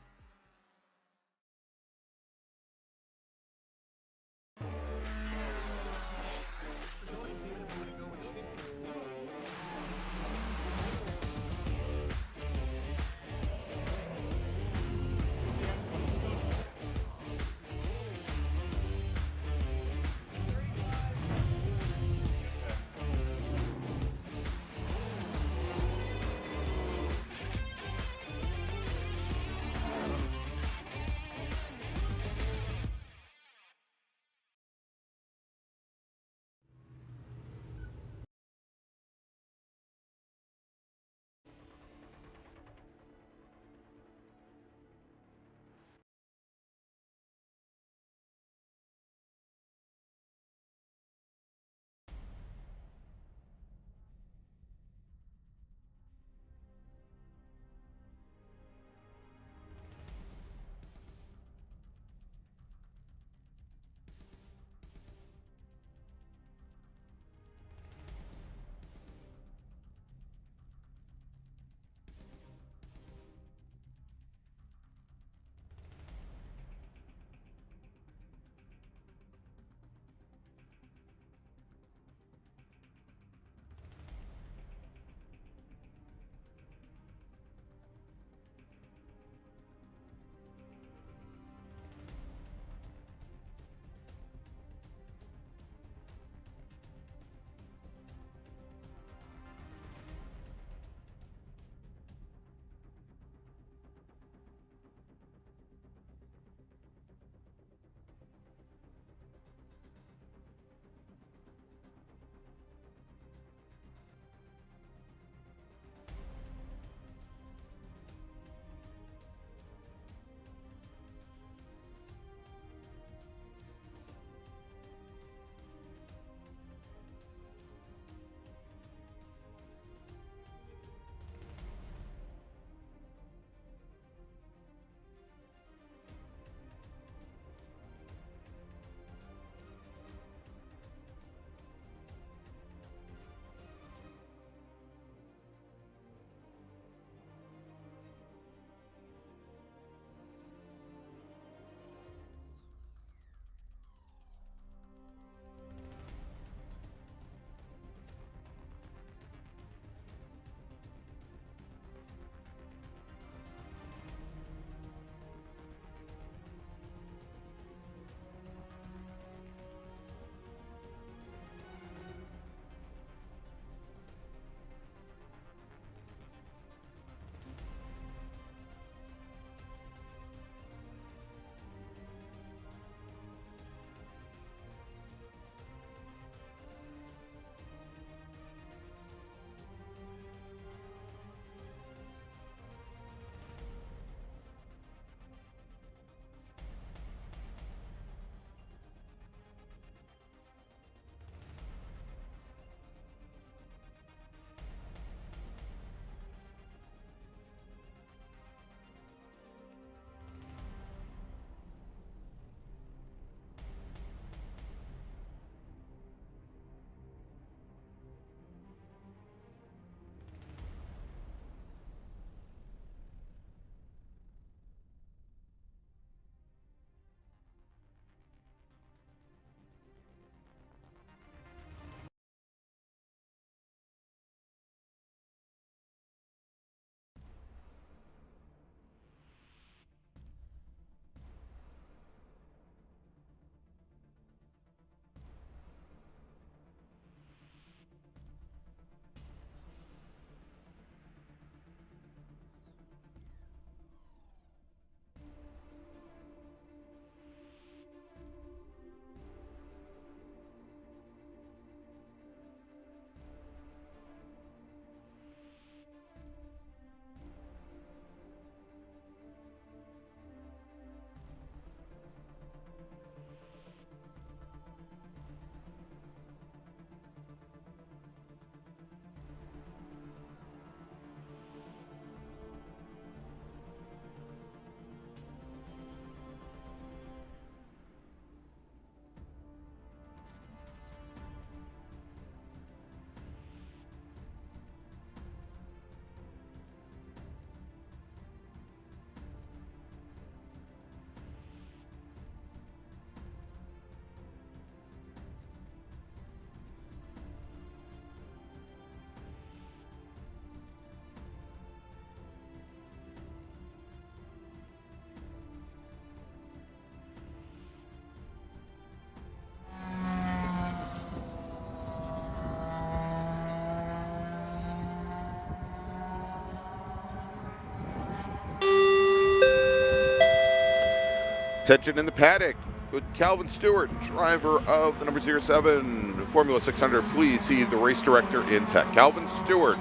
Attention in the paddock with Calvin Stewart, driver of the number 07 Formula 600. Please see the race director in tech. Calvin Stewart,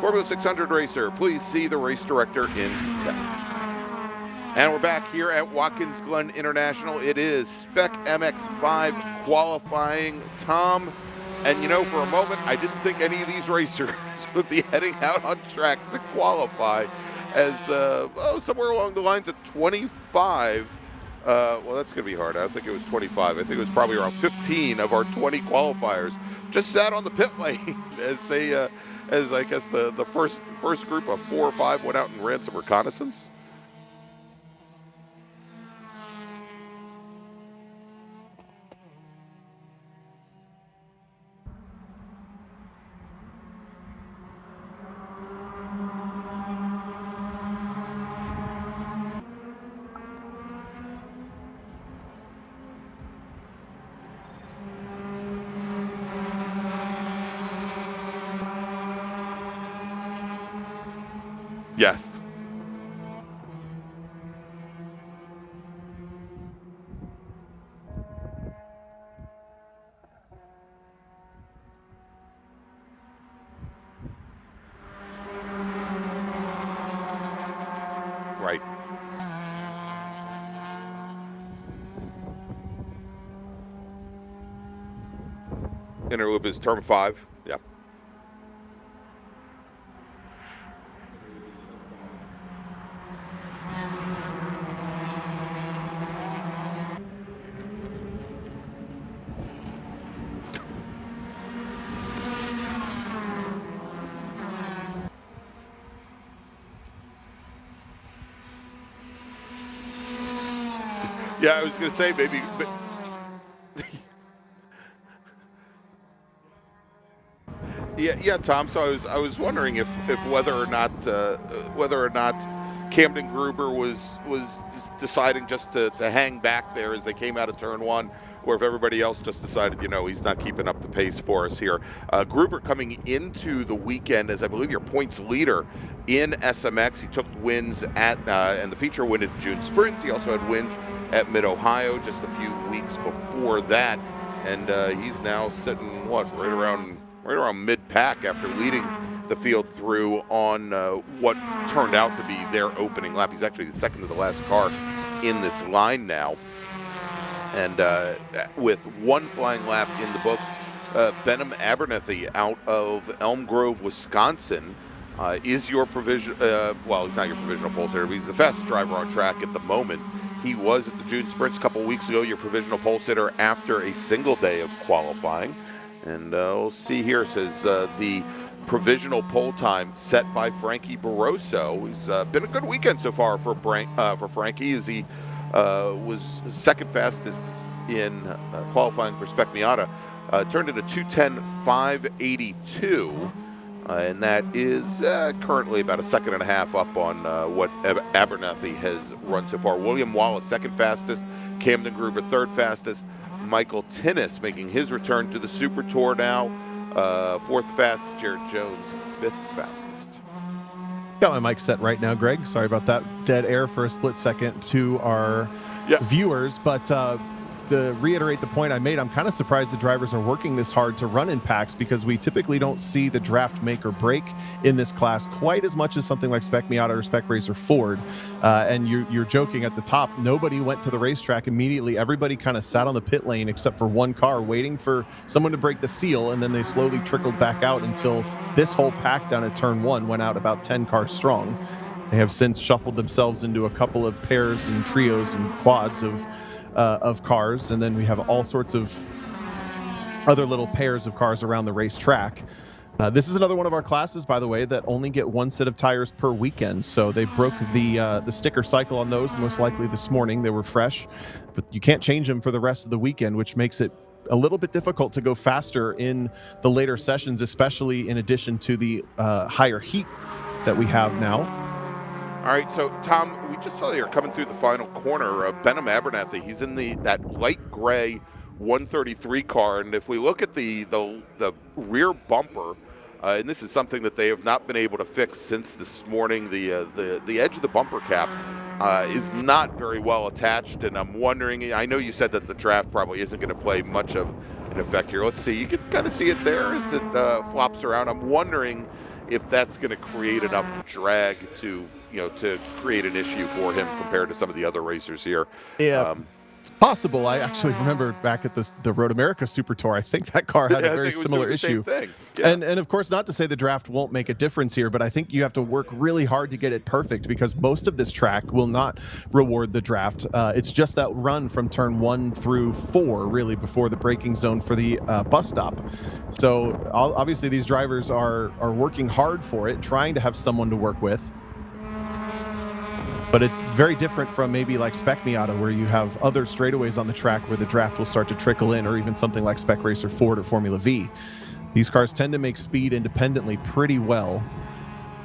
Formula 600 racer. Please see the race director in tech. And we're back here at Watkins Glen International. It is Spec MX5 qualifying. Tom, and you know, for a moment, I didn't think any of these racers would be heading out on track to qualify as somewhere along the lines of 25. Well, that's going to be hard. I don't think it was 25. I think it was probably around 15 of our 20 qualifiers just sat on the pit lane as they, as I guess the first group of 4 or 5 went out and ran some reconnaissance. Yes. Right. Inner loop is turn 5. Yeah. Yeah, I was going to say maybe. But yeah, Tom. So I was wondering if whether or not Camden Gruber was deciding just to hang back there as they came out of turn 1, or if everybody else just decided, he's not keeping up the pace for us here. Gruber coming into the weekend as, I believe, your points leader in SMX. He took wins at and the feature win at June Sprints. He also had wins at Mid-Ohio just a few weeks before that, and he's now sitting right around mid-pack after leading the field through on what turned out to be their opening lap. He's actually the second to the last car in this line now, and with one flying lap in the books, Benham Abernethy out of Elm Grove, Wisconsin, is your provision. Well, he's not your provisional pole sitter, but he's the fastest driver on track at the moment. He was at the June Sprints a couple weeks ago, your provisional pole sitter after a single day of qualifying. And we'll see here, it says the provisional pole time set by Frankie Barroso. He's been a good weekend so far for Frankie, as he was second fastest in qualifying for Spec Miata. Turned in a 2:10.582. And that is currently about a second and a half up on what Abernethy has run so far. William Wallace, second fastest. Camden Gruber, third fastest. Michael Tinnis making his return to the Super Tour now. Fourth fastest. Jared Jones, fifth fastest. Got my mic set right now, Greg. Sorry about that dead air for a split second to our viewers. But to reiterate the point I made, I'm kind of surprised the drivers are working this hard to run in packs, because we typically don't see the draft make or break in this class quite as much as something like Spec Miata or Spec Racer Ford. And you're joking at the top. Nobody went to the racetrack immediately. Everybody kind of sat on the pit lane except for one car waiting for someone to break the seal, and then they slowly trickled back out until this whole pack down at turn 1 went out about 10 cars strong. They have since shuffled themselves into a couple of pairs and trios and quads of cars, and then we have all sorts of other little pairs of cars around the racetrack. This is another one of our classes, by the way, that only get one set of tires per weekend. So they broke the sticker cycle on those most likely this morning. They were fresh, but you can't change them for the rest of the weekend, which makes it a little bit difficult to go faster in the later sessions, especially in addition to the higher heat that we have now. All right, so Tom, we just saw here coming through the final corner of Benham Abernethy. He's in that light gray 133 car, and if we look at the rear bumper, and this is something that they have not been able to fix since this morning, the edge of the bumper cap is not very well attached, and I'm wondering, I know you said that the draft probably isn't going to play much of an effect here. Let's see, you can kind of see it there as it flops around. I'm wondering if that's going to create enough drag to, to create an issue for him compared to some of the other racers here. Yeah. It's possible. I actually remember back at the Road America Super Tour, I think that car had a very similar issue. Yeah. And of course, not to say the draft won't make a difference here, but I think you have to work really hard to get it perfect because most of this track will not reward the draft. It's just that run from turn 1 through 4, really, before the braking zone for the bus stop. So obviously these drivers are working hard for it, trying to have someone to work with. But it's very different from maybe like Spec Miata, where you have other straightaways on the track where the draft will start to trickle in, or even something like Spec Racer Ford or Formula V. These cars tend to make speed independently pretty well.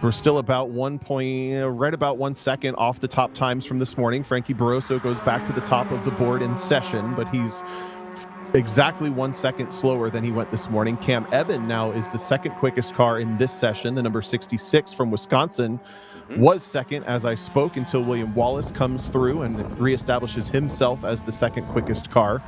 We're still about right about 1 second off the top times from this morning. Frankie Barroso goes back to the top of the board in session, but he's exactly 1 second slower than he went this morning. Cam Eben now is the second quickest car in this session. The number 66 from Wisconsin was second as I spoke until William Wallace comes through and reestablishes himself as the second quickest car.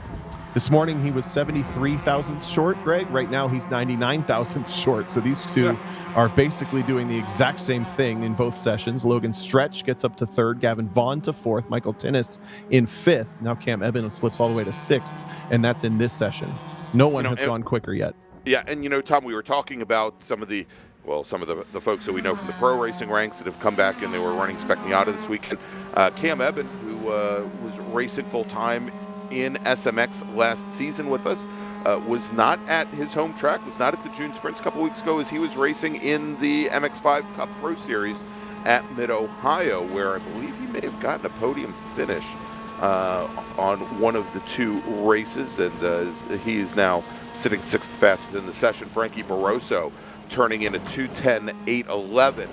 This morning he was 73 thousandths short, Greg. Right now he's 99 thousandths short. So these two are basically doing the exact same thing in both sessions. Logan Stretch gets up to third, Gavin Vaughn to fourth, Michael Tinnis in fifth. Now Cam Eben slips all the way to sixth, and that's in this session. No one has gone quicker yet. Yeah, and Tom, we were talking about some of the folks that we know from the pro racing ranks that have come back and they were running Spec Miata this weekend. Cam Eben, who was racing full-time in SMX last season with us, was not at his home track, was not at the June Sprints a couple weeks ago, as he was racing in the MX5 Cup Pro Series at Mid-Ohio, where I believe he may have gotten a podium finish on one of the two races, and he is now sitting sixth fastest in the session. Frankie Barroso turning in a 2:10.811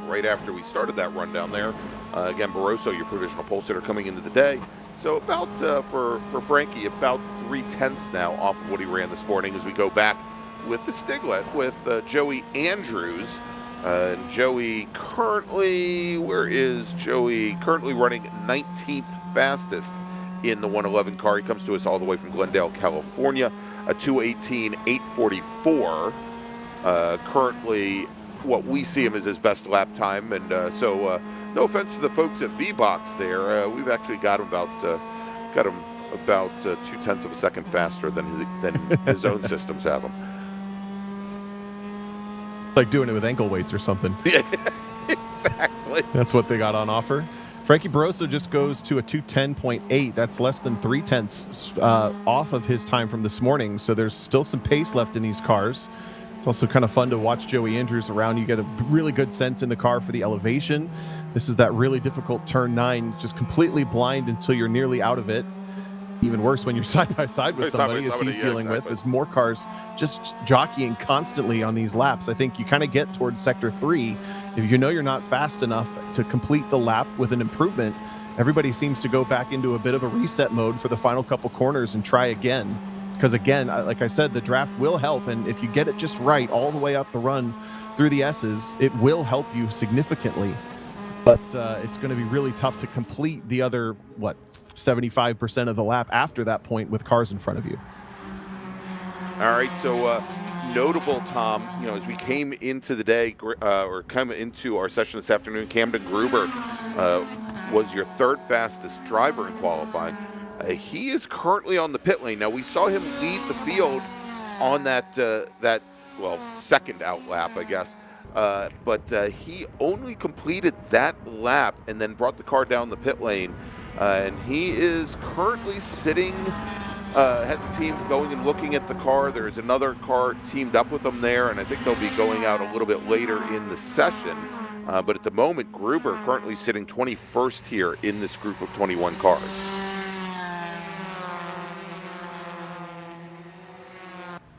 right after we started that run down there. Again, Barroso, your provisional pole sitter, coming into the day. So about, for Frankie, about 3/10 now off of what he ran this morning as we go back with the Stiglet with Joey Andrews. And Joey currently, where is Joey? Currently running 19th fastest in the 111 car. He comes to us all the way from Glendale, California, a 2:18.844. Currently, what we see him as his best lap time, and so no offense to the folks at V-Box there, we've actually got him about 0.2 of a second faster than his own systems have him. Like doing it with ankle weights or something. Yeah, exactly. That's what they got on offer. Frankie Barroso just goes to a 2:10.8. That's less than 0.3 off of his time from this morning. So there's still some pace left in these cars. It's also kind of fun to watch Joey Andrews around. You get a really good sense in the car for the elevation. This is that really difficult turn 9, just completely blind until you're nearly out of it. Even worse when you're side by side with somebody, as he's dealing with. There's more cars just jockeying constantly on these laps. I think you kind of get towards sector 3. If you know you're not fast enough to complete the lap with an improvement, everybody seems to go back into a bit of a reset mode for the final couple corners and try again. Because again, like I said, the draft will help, and if you get it just right all the way up the run through the S's, it will help you significantly. But it's going to be really tough to complete the other, 75% of the lap after that point with cars in front of you. All right, so notable, Tom, as we came into the day, or come into our session this afternoon, Camden Gruber was your third fastest driver in qualifying. He is currently on the pit lane. Now, we saw him lead the field on that second out lap, I guess. But he only completed that lap and then brought the car down the pit lane. And he is currently sitting, had the team going and looking at the car. There's another car teamed up with them there, and I think they'll be going out a little bit later in the session. But at the moment, Gruber currently sitting 21st here in this group of 21 cars.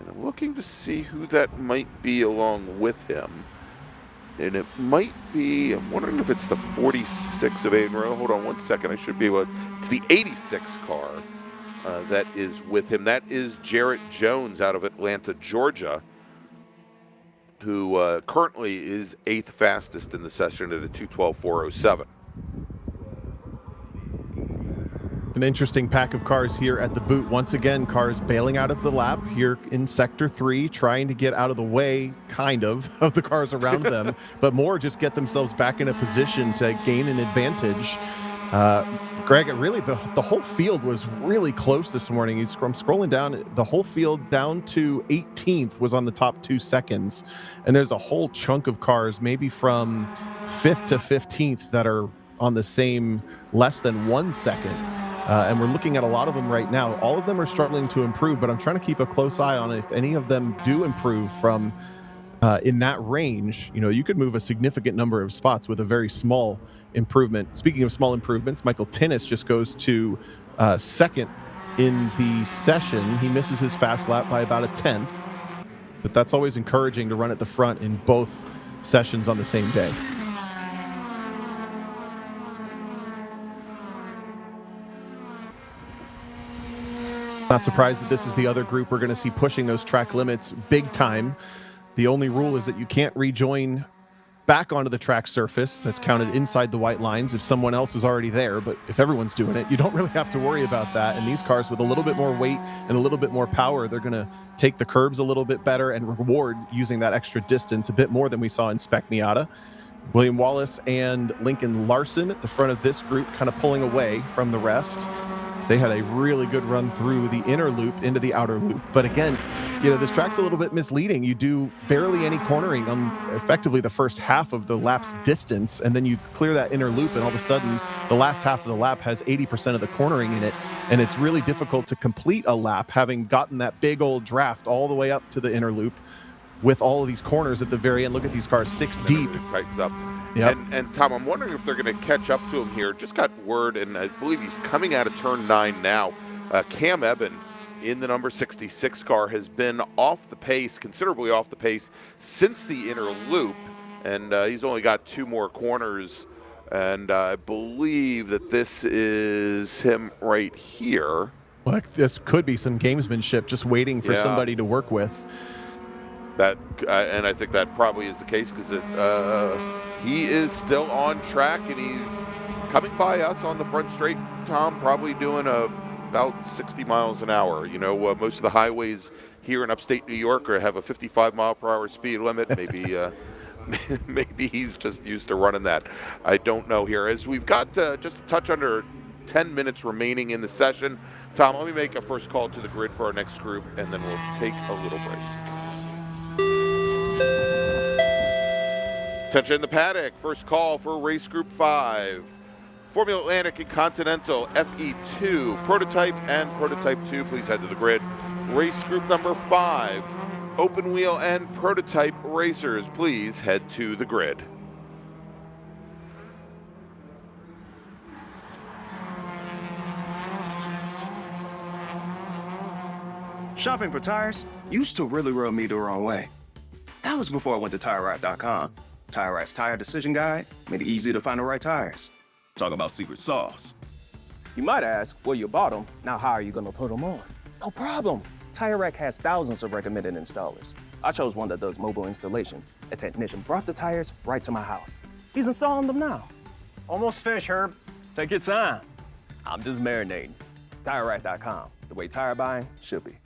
And I'm looking to see who that might be along with him. And it might be, I'm wondering if it's the 46 of Aiden Rowe. Hold on 1 second, I should be able to, it's the 86 car that is with him. That is Jarrett Jones out of Atlanta, Georgia, who currently is 8th fastest in the session at a 2:12.407. An interesting pack of cars here at the boot. Once again, cars bailing out of the lap here in Sector 3, trying to get out of the way, kind of the cars around them, but more just get themselves back in a position to gain an advantage. Greg, really, the whole field was really close this morning. I'm scrolling down, the whole field down to 18th was on the top 2 seconds. And there's a whole chunk of cars, maybe from 5th to 15th, that are on the same less than 1 second. And we're looking at a lot of them right now. All of them are struggling to improve, but I'm trying to keep a close eye on if any of them do improve from in that range. You know, you could move a significant number of spots with a very small improvement. Speaking of small improvements, Michael Tinnis just goes to second in the session. He misses his fast lap by about a 10th, but that's always encouraging to run at the front in both sessions on the same day. Not surprised that this is the other group we're going to see pushing those track limits big time. The only rule is that you can't rejoin back onto the track surface. That's counted inside the white lines if someone else is already there. But if everyone's doing it, you don't really have to worry about that. And these cars with a little bit more weight and a little bit more power, they're going to take the curbs a little bit better and reward using that extra distance a bit more than we saw in Spec Miata. William Wallace and Lincoln Larson at the front of this group, kind of pulling away from the rest. They had a really good run through the inner loop into the outer loop. But again, you know, this track's a little bit misleading. You do barely any cornering on effectively the first half of the lap's distance, and then you clear that inner loop, and all of a sudden the last half of the lap has 80% of the cornering in it. And it's really difficult to complete a lap having gotten that big old draft all the way up to the inner loop with all of these corners at the very end. Look at these cars 6 deep. It tightens up. Yep. And Tom, I'm wondering if they're going to catch up to him here. Just got word, and I believe he's coming out of turn 9 now. Cam Eben in the number 66 car has been off the pace, considerably off the pace, since the inner loop, and he's only got 2 more corners. And I believe that this is him right here. Well, this could be some gamesmanship, just waiting for somebody to work with. That and I think that probably is the case, because he is still on track, and he's coming by us on the front straight, Tom, probably doing about 60 miles an hour. You know, most of the highways here in upstate New York have a 55-mile-per-hour speed limit. Maybe maybe he's just used to running that. I don't know here. As we've got just a touch under 10 minutes remaining in the session, Tom, let me make a first call to the grid for our next group, and then we'll take a little break. Attention in the paddock, first call for race group 5. Formula Atlantic and Continental FE2, Prototype and Prototype 2, please head to the grid. Race group number 5, Open Wheel and Prototype racers, please head to the grid. Shopping for tires used to really rub me the wrong way. That was before I went to TireRack.com. TireRack's tire decision guide made it easy to find the right tires. Talk about secret sauce. You might ask, well, you bought them. Now how are you going to put them on? No problem. TireRack has thousands of recommended installers. I chose one that does mobile installation. A technician brought the tires right to my house. He's installing them now. Almost finished, Herb. Take your time. I'm just marinating. TireRack.com, the way tire buying should be.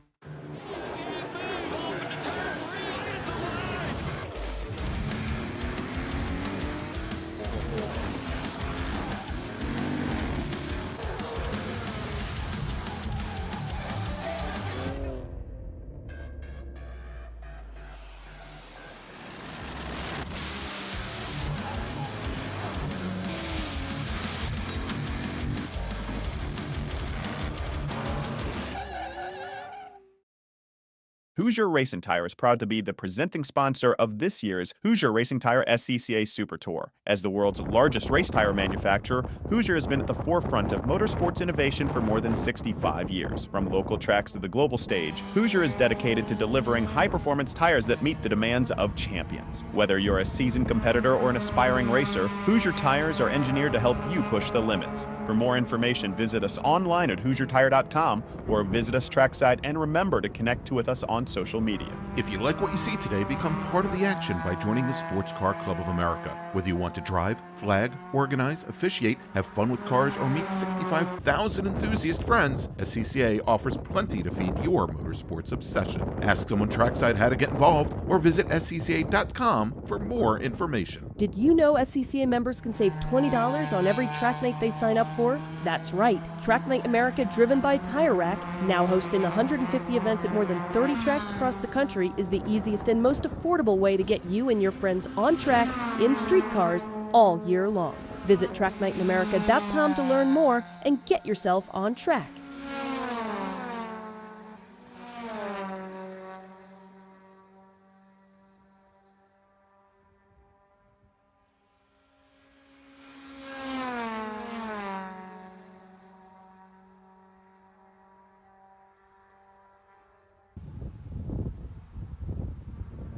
Hoosier Racing Tire is proud to be the presenting sponsor of this year's Hoosier Racing Tire SCCA Super Tour. As the world's largest race tire manufacturer, Hoosier has been at the forefront of motorsports innovation for more than 65 years. From local tracks to the global stage, Hoosier is dedicated to delivering high-performance tires that meet the demands of champions. Whether you're a seasoned competitor or an aspiring racer, Hoosier tires are engineered to help you push the limits. For more information, visit us online at HoosierTire.com or visit us trackside, and remember to connect with us on social media. If you like what you see today, become part of the action by joining the Sports Car Club of America. Whether you want to drive, flag, organize, officiate, have fun with cars, or meet 65,000 enthusiast friends, SCCA offers plenty to feed your motorsports obsession. Ask someone trackside how to get involved or visit SCCA.com for more information. Did you know SCCA members can save $20 on every track night they sign up for? That's right. Track Night America, driven by Tire Rack, now hosting 150 events at more than 30 tracks across the country, is the easiest and most affordable way to get you and your friends on track in street cars all year long. Visit tracknightinamerica.com to learn more and get yourself on track.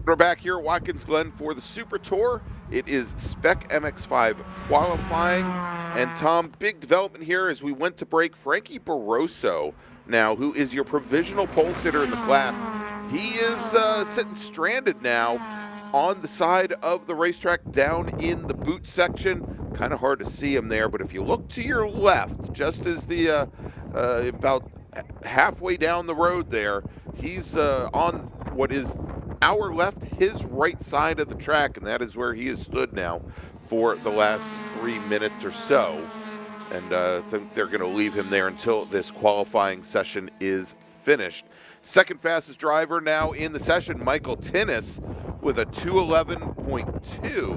We're back here at Watkins Glen for the Super Tour. It is Spec MX-5 qualifying. And Tom, big development here as we went to break. Frankie Barroso now, who is your provisional pole sitter in the class, he is sitting stranded now on the side of the racetrack down in the boot section. Kind of hard to see him there, but if you look to your left, just as the about halfway down the road there, he's on what is our left, his right side of the track, and that is where he has stood now for the last 3 minutes or so. And I think they're going to leave him there until this qualifying session is finished. Second fastest driver now in the session, Michael Tinnis, with a 2:11.2,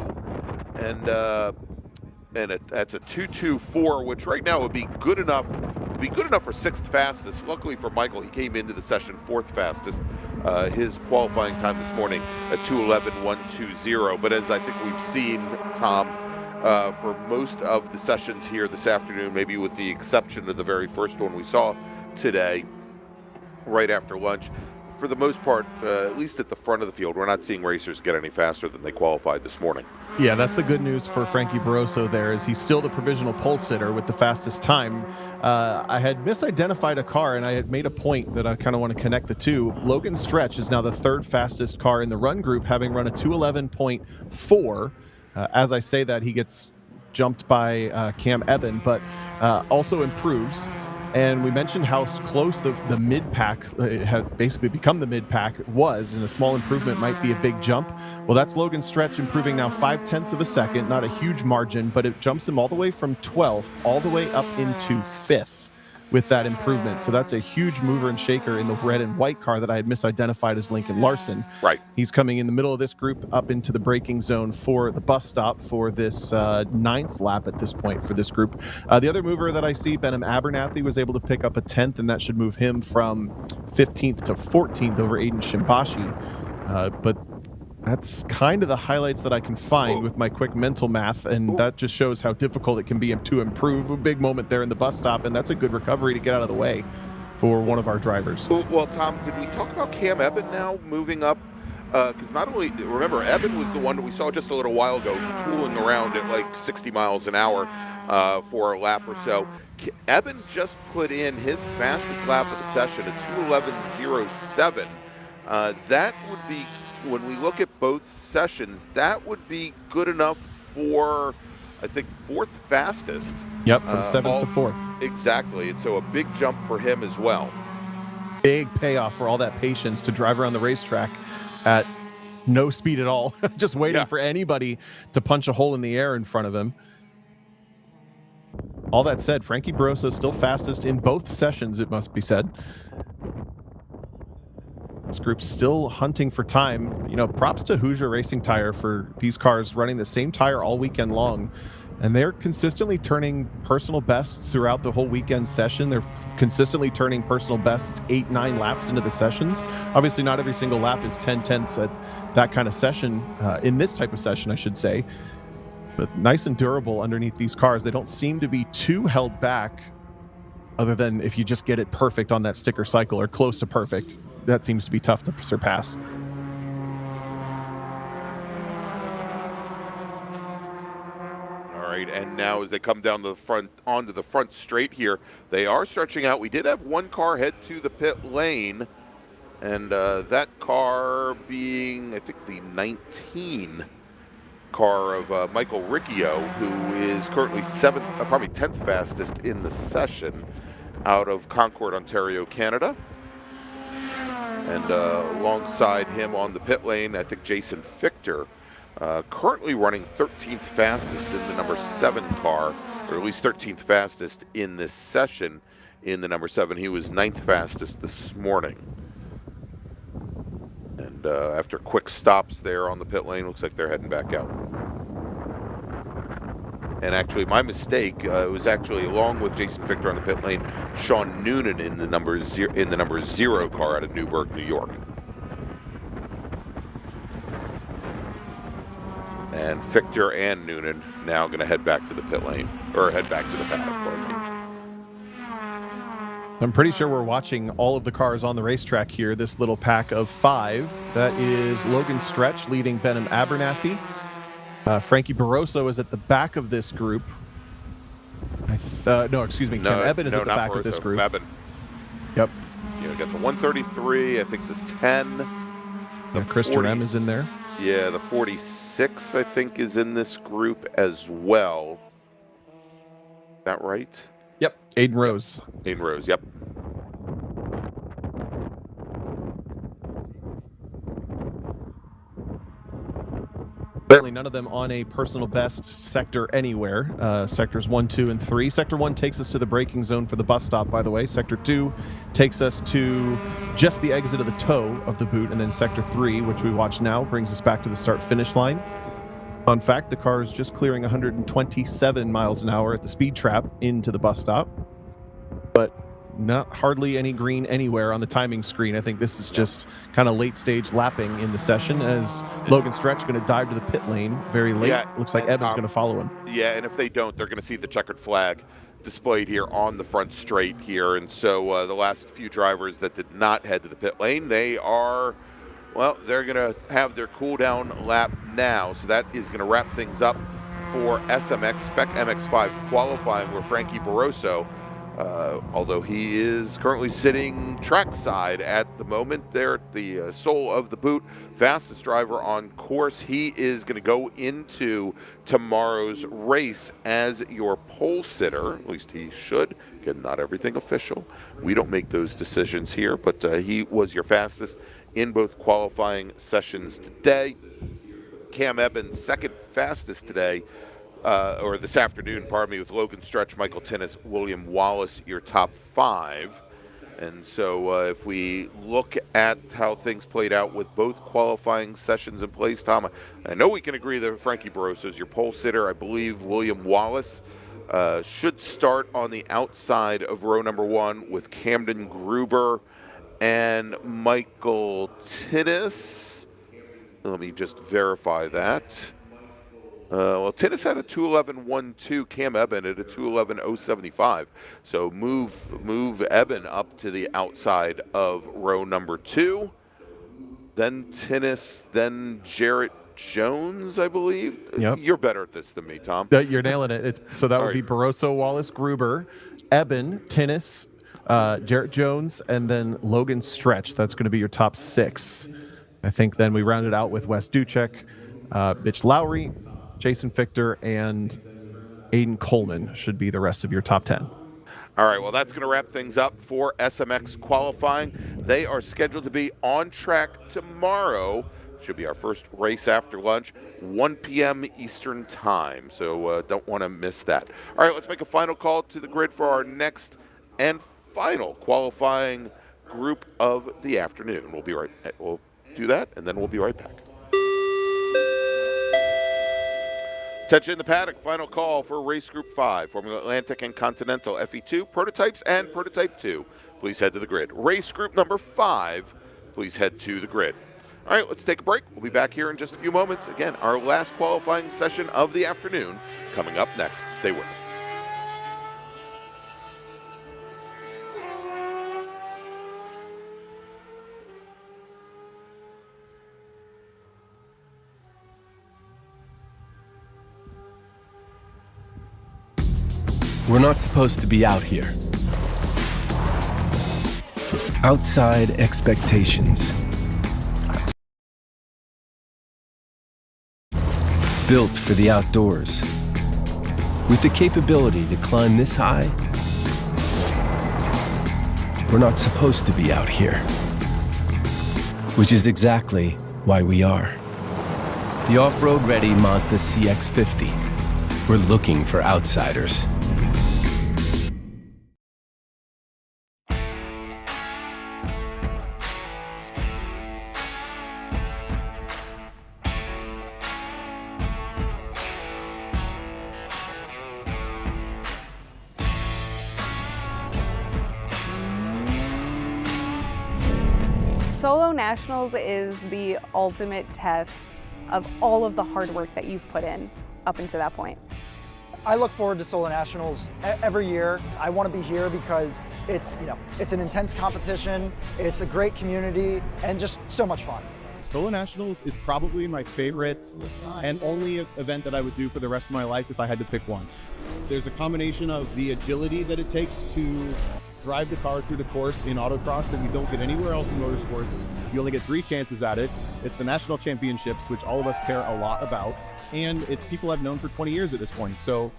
and that's a 2:24, which right now would be good enough. Be good enough for sixth fastest. Luckily for Michael, he came into the session fourth fastest. His qualifying time this morning at 2:11.120. But as I think we've seen, Tom, for most of the sessions here this afternoon, maybe with the exception of the very first one we saw today, right after lunch, for the most part, at least at the front of the field, we're not seeing racers get any faster than they qualified this morning. Yeah, that's the good news for Frankie Barroso there, is he's still the provisional pole sitter with the fastest time. I had misidentified a car, and I had made a point that I kind of want to connect the two. Logan Stretch is now the third fastest car in the run group, having run a 2:11.4. As I say that, he gets jumped by Cam Eben, but also improves. And we mentioned how close the mid-pack had basically become the mid-pack was, and a small improvement might be a big jump. Well, that's Logan Stretch improving now 0.5 of a second, not a huge margin, but it jumps him all the way from 12th all the way up into 5th with that improvement. So that's a huge mover and shaker in the red and white car that I had misidentified as Lincoln Larson. Right. He's coming in the middle of this group up into the braking zone for the bus stop for this 9th lap at this point for this group. The other mover that I see, Benham Abernathy, was able to pick up a 10th, and that should move him from 15th to 14th over Aiden Shimbashi. But that's kind of the highlights that I can find with my quick mental math, and that just shows how difficult it can be to improve. A big moment there in the bus stop, and that's a good recovery to get out of the way for one of our drivers. Well, Tom, did we talk about Cam Eben now moving up? Because not only, remember, Eben was the one that we saw just a little while ago tooling around at like 60 miles an hour for a lap or so. Eben just put in his fastest lap of the session at 2:11.07. That would be, when we look at both sessions, that would be good enough for, I think, 4th fastest. Yep, from 7th to 4th. Exactly, and so a big jump for him as well. Big payoff for all that patience to drive around the racetrack at no speed at all, just waiting for anybody to punch a hole in the air in front of him. All that said, Frankie Barroso still fastest in both sessions, it must be said. This group's still hunting for time. You know, props to Hoosier Racing Tire for these cars running the same tire all weekend long. And they're consistently turning personal bests throughout the whole weekend session. They're consistently turning personal bests 8-9 laps into the sessions. Obviously, not every single lap is 10/10ths at that kind of session, in this type of session, I should say. But nice and durable underneath these cars. They don't seem to be too held back, other than if you just get it perfect on that sticker cycle or close to perfect. That seems to be tough to surpass. All right, And now as they come down the front onto the front straight here, they are stretching out. We did have one car head to the pit lane, and that car being, I think, the 19 car of Michael Riccio, who is currently 10th fastest in the session out of Concord, Ontario, Canada. And alongside him on the pit lane, I think Jason Fichter, currently running 13th fastest in the number 7 car, or at least 13th fastest in this session in the number 7. He was 9th fastest this morning. And after quick stops there on the pit lane, looks like they're heading back out. And actually, my mistake, it was actually, along with Jason Fichter on the pit lane, Sean Noonan in the number 0 car out of Newburgh, New York. And Fichter and Noonan now going to head back to the pit lane, or head back to the paddock. Pardon me. I'm pretty sure we're watching all of the cars on the racetrack here, this little pack of 5. That is Logan Stretch leading Benham Abernathy. Frankie Barroso is at the back of this group. No, excuse me, Ken Eben is at the back Barroso, of this group. Eben. Yep. You got the 133, I think the 10. The Christopher M is in there. Yeah, the 46, I think, is in this group as well. Is that right? Yep. Aiden Rose. Aiden Rose, yep. Certainly none of them on a personal best sector anywhere. Sectors 1, 2, and 3. Sector 1 takes us to the braking zone for the bus stop, by the way. Sector 2 takes us to just the exit of the toe of the boot. And then Sector 3, which we watch now, brings us back to the start-finish line. Fun fact, the car is just clearing 127 miles an hour at the speed trap into the bus stop. But not hardly any green anywhere on the timing screen. I think this is just kind of late stage lapping in the session, as Logan Stretch going to dive to the pit lane very late. Yeah, looks like Evan's going to follow him. Yeah, and if they don't, they're going to see the checkered flag displayed here on the front straight here. And so the last few drivers that did not head to the pit lane, they are, well, they're going to have their cool down lap now. So that is going to wrap things up for SMX Spec MX5 qualifying, where Frankie Barroso, although he is currently sitting trackside at the moment, there at the sole of the boot, fastest driver on course. He is going to go into tomorrow's race as your pole sitter. At least he should. Again, not everything official. We don't make those decisions here, but he was your fastest in both qualifying sessions today. Cam Evans, second fastest today. Or this afternoon, pardon me, with Logan Stretch, Michael Tinnis, William Wallace, your top 5. And so if we look at how things played out with both qualifying sessions in place, Tom, I know we can agree that Frankie Barroso is your pole sitter. I believe William Wallace should start on the outside of row number 1 with Camden Gruber and Michael Tinnis. Let me just verify that. Well, Tinnis had a 2:11.12. Cam Eben at a 2:11.075. So move Eben up to the outside of row number 2. Then Tinnis, then Jarrett Jones, I believe. Yep. You're better at this than me, Tom. You're nailing it. So that would be Barroso, Wallace, Gruber, Eben, Tinnis, Jarrett Jones, and then Logan Stretch. That's going to be your top 6. I think then we rounded out with Wes Ducek, Mitch Lowry, Jason Fichter, and Aiden Coleman should be the rest of your top 10. All right, well, that's going to wrap things up for SMX qualifying. They are scheduled to be on track tomorrow. Should be our first race after lunch, 1 p.m. Eastern time. So don't want to miss that. All right, let's make a final call to the grid for our next and final qualifying group of the afternoon. We'll do that, and then we'll be right back. Attention in the paddock, final call for race group 5, Formula Atlantic and Continental FE2, prototypes and prototype 2. Please head to the grid. Race group number 5, please head to the grid. All right, let's take a break. We'll be back here in just a few moments. Again, our last qualifying session of the afternoon coming up next. Stay with us. We're not supposed to be out here. Outside expectations. Built for the outdoors. With the capability to climb this high, we're not supposed to be out here. Which is exactly why we are. The off-road ready Mazda CX-50. We're looking for outsiders. Solo Nationals is the ultimate test of all of the hard work that you've put in up until that point. I look forward to Solo Nationals every year. I want to be here because it's an intense competition, it's a great community, and just so much fun. Solo Nationals is probably my favorite and only event that I would do for the rest of my life if I had to pick one. There's a combination of the agility that it takes to drive the car through the course in autocross that you don't get anywhere else in motorsports. You only get 3 chances at it. It's the national championships, which all of us care a lot about. And it's people I've known for 20 years at this point. So,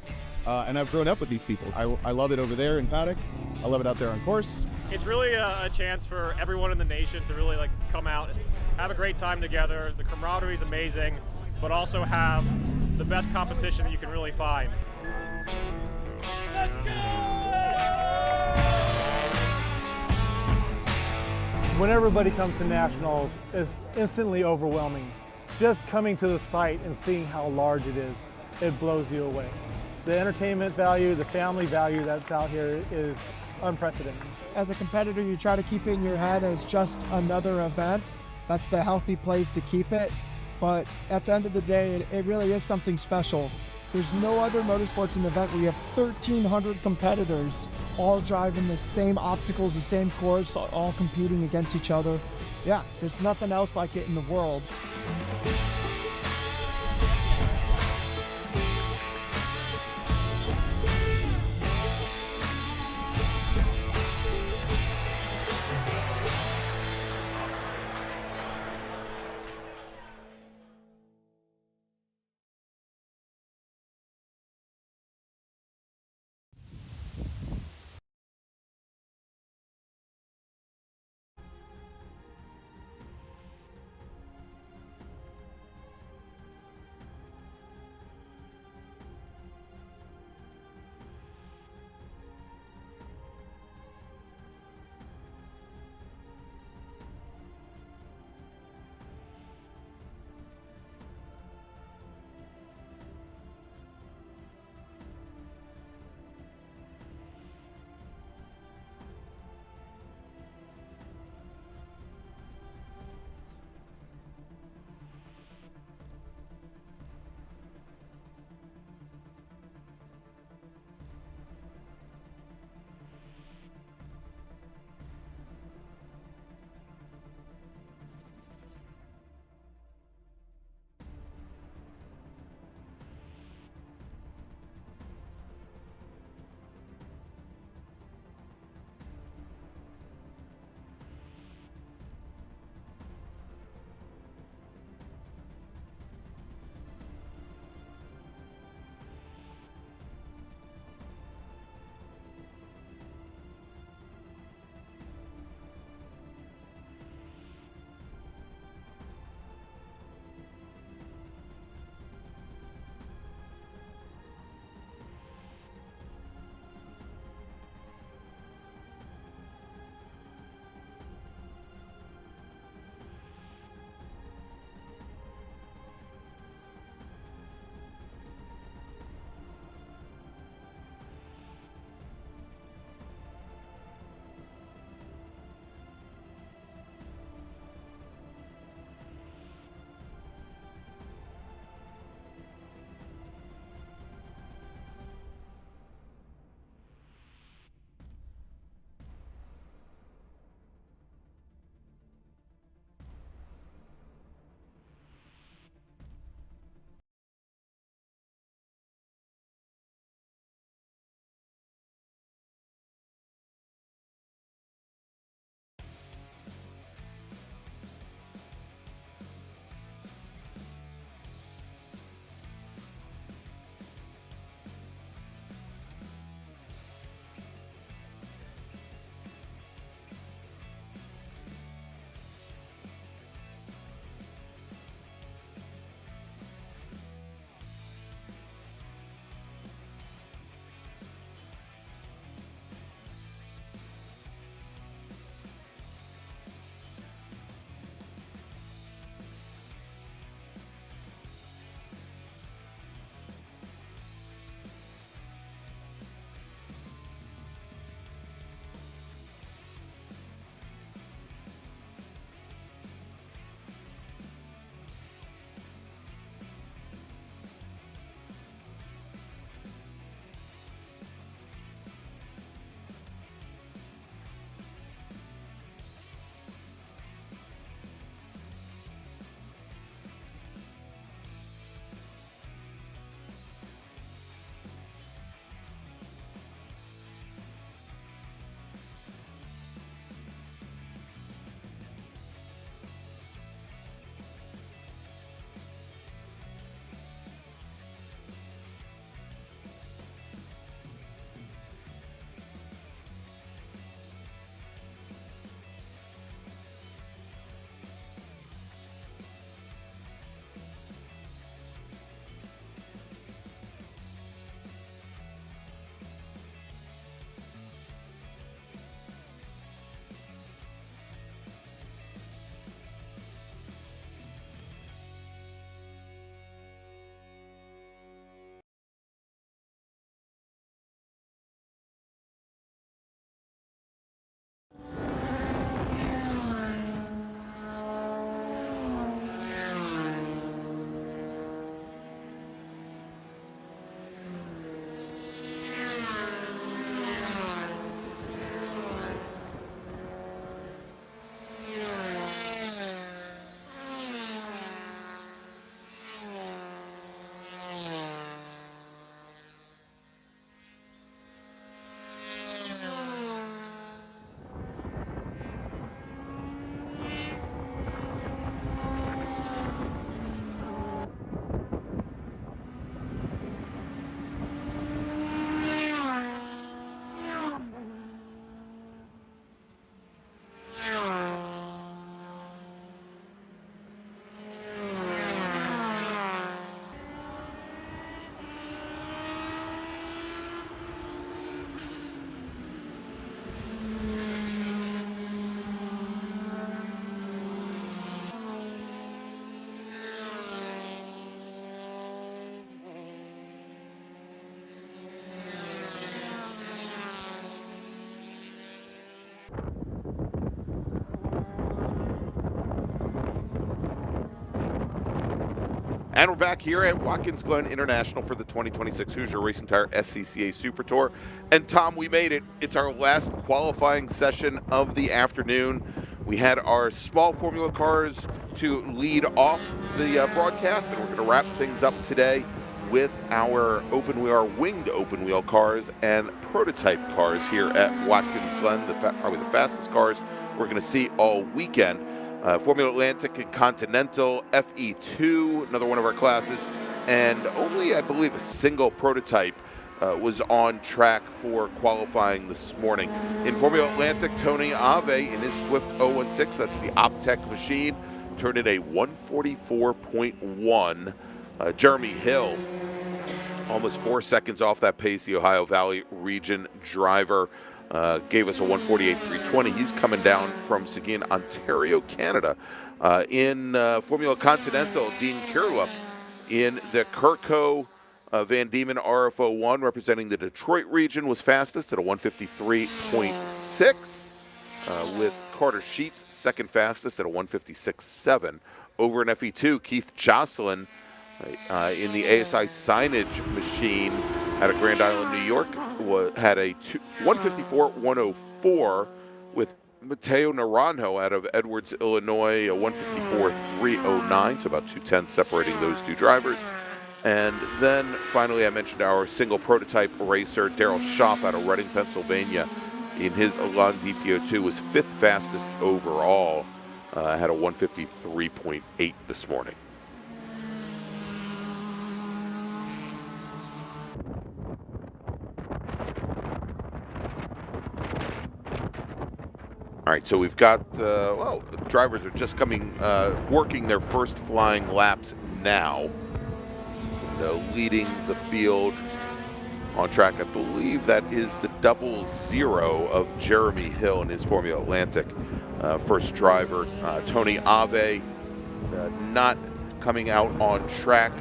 and I've grown up with these people. I love it over there in paddock. I love it out there on course. It's really a chance for everyone in the nation to really come out, have a great time together. The camaraderie is amazing, but also have the best competition that you can really find. Let's go! When everybody comes to Nationals, it's instantly overwhelming. Just coming to the site and seeing how large it is, it blows you away. The entertainment value, the family value that's out here is unprecedented. As a competitor, you try to keep it in your head as just another event. That's the healthy place to keep it. But at the end of the day, it really is something special. There's no other motorsports event where you have 1,300 competitors all driving the same obstacles, the same course, all competing against each other. Yeah, there's nothing else like it in the world. And we're back here at Watkins Glen International for the 2026 Hoosier Racing Tire SCCA Super Tour. And Tom, we made it. It's our last qualifying session of the afternoon. We had our small Formula cars to lead off the broadcast, and we're going to wrap things up today with our winged open wheel cars and prototype cars here at Watkins Glen, probably the fastest cars we're going to see all weekend. Formula Atlantic and Continental, FE2, another one of our classes, and only, I believe, a single prototype was on track for qualifying this morning. In Formula Atlantic, Tony Ave in his Swift 016, that's the Optech machine, turned in a 144.1. Jeremy Hill, almost 4 seconds off that pace, the Ohio Valley region driver. Gave us a 148.320. He's coming down from Seguin, Ontario, Canada. In Formula Continental, Dean Kirlup in the Kirko Van Diemen RFO1, representing the Detroit region, was fastest at a 153.6, with Carter Sheets second fastest at a 156.7. Over in FE2, Keith Jocelyn in the ASI signage machine out of Grand Island, New York, had a 154.104, with Mateo Naranjo out of Edwards, Illinois, a 154.309, so about 2/10 separating those two drivers. And then finally, I mentioned our single prototype racer, Daryl Schaff out of Reading, Pennsylvania, in his Elan DPO2, was fifth fastest overall, had a 153.8 this morning. All right, so we've got, the drivers are just working their first flying laps now. And, leading the field on track, I believe that is the 00 of Jeremy Hill in his Formula Atlantic first driver. Tony Ave not coming out on track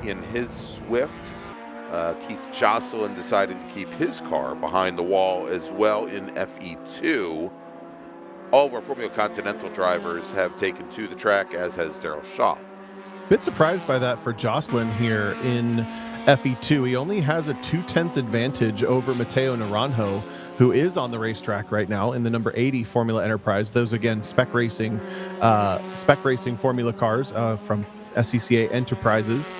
in his Swift. Keith Jocelyn decided to keep his car behind the wall as well in FE2. All of our Formula Continental drivers have taken to the track, as has Daryl Schaff. Bit surprised by that for Jocelyn here in FE2. He only has a 2/10 advantage over Mateo Naranjo, who is on the racetrack right now in the number 80 Formula Enterprise. Those, again, spec racing Formula cars from SCCA Enterprises.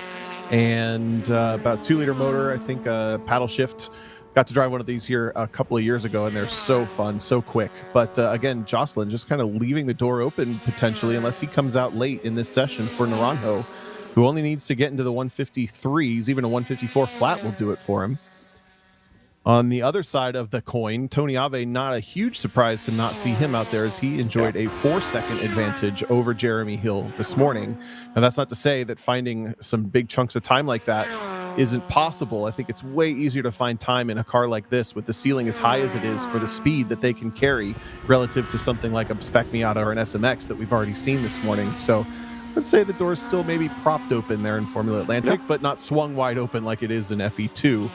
And about 2-liter motor, I think, paddle shift. Got to drive one of these here a couple of years ago, and they're so fun, so quick. But again, Jocelyn just kind of leaving the door open potentially, unless he comes out late in this session for Naranjo, who only needs to get into the 153s. Even a 154 flat will do it for him. On the other side of the coin, Tony Ave, not a huge surprise to not see him out there, as he enjoyed a 4-second advantage over Jeremy Hill this morning. Now, that's not to say that finding some big chunks of time like that isn't possible. I think it's way easier to find time in a car like this, with the ceiling as high as it is, for the speed that they can carry relative to something like a Spec Miata or an SMX that we've already seen this morning. So let's say the door's still maybe propped open there in Formula Atlantic, but not swung wide open like it is in FE2,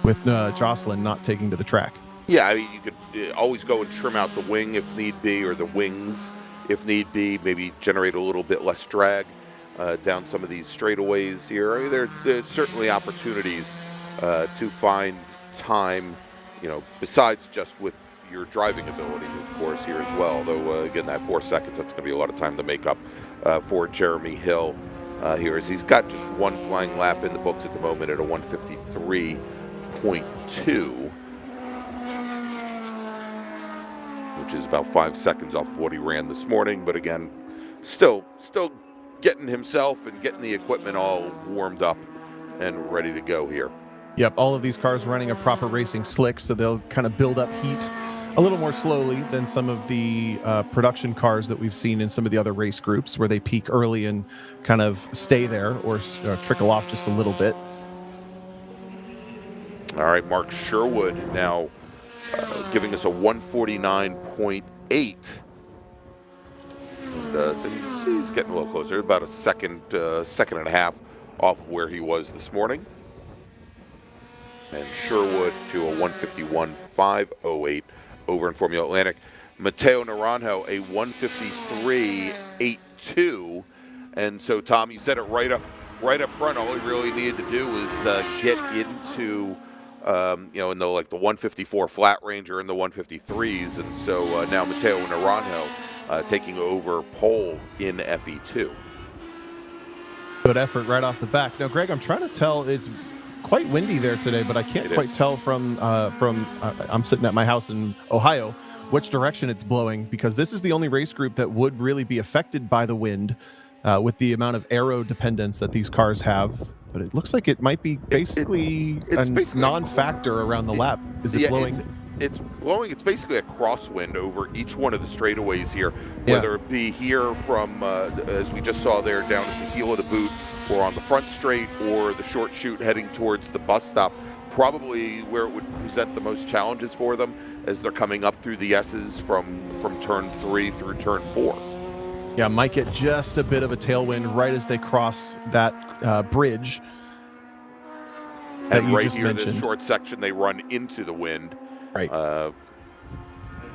with Jocelyn not taking to the track. Yeah, I mean, you could always go and trim out the wing if need be, or the wings if need be, maybe generate a little bit less drag down some of these straightaways here. I mean, there's certainly opportunities to find time, besides just with your driving ability, of course, here as well. Although, again, that 4 seconds, that's going to be a lot of time to make up for Jeremy Hill here, as he's got just one flying lap in the books at the moment at a 153.2, which is about 5 seconds off what he ran this morning. But again, still getting himself and getting the equipment all warmed up and ready to go here. Yep, all of these cars running a proper racing slick, so they'll kind of build up heat a little more slowly than some of the production cars that we've seen in some of the other race groups, where they peak early and kind of stay there or trickle off just a little bit. All right, Mark Sherwood now giving us a 149.8. So he's getting a little closer, about a second and a half off of where he was this morning. And Sherwood to a 151.508 over in Formula Atlantic. Mateo Naranjo, a 153.82. And so, Tom, you said it right up front. All he really needed to do was get into, in the 154 flat range or in the 153s. And so now Matteo Naranjo taking over pole in FE2. Good effort right off the back. Now, Greg, I'm trying to tell. It's quite windy there today, but I can't quite tell from I'm sitting at my house in Ohio which direction it's blowing, because this is the only race group that would really be affected by the wind with the amount of aero dependence that these cars have. But it looks like it might be basically a non-factor around the lap. Is it blowing? It's blowing. It's basically a crosswind over each one of the straightaways here, whether it be here from, as we just saw there, down at the heel of the boot, or on the front straight, or the short chute heading towards the bus stop. Probably where it would present the most challenges for them as they're coming up through the S's from turn 3 through turn 4. Yeah, might get just a bit of a tailwind right as they cross that bridge. And right here, this short section, they run into the wind. Right.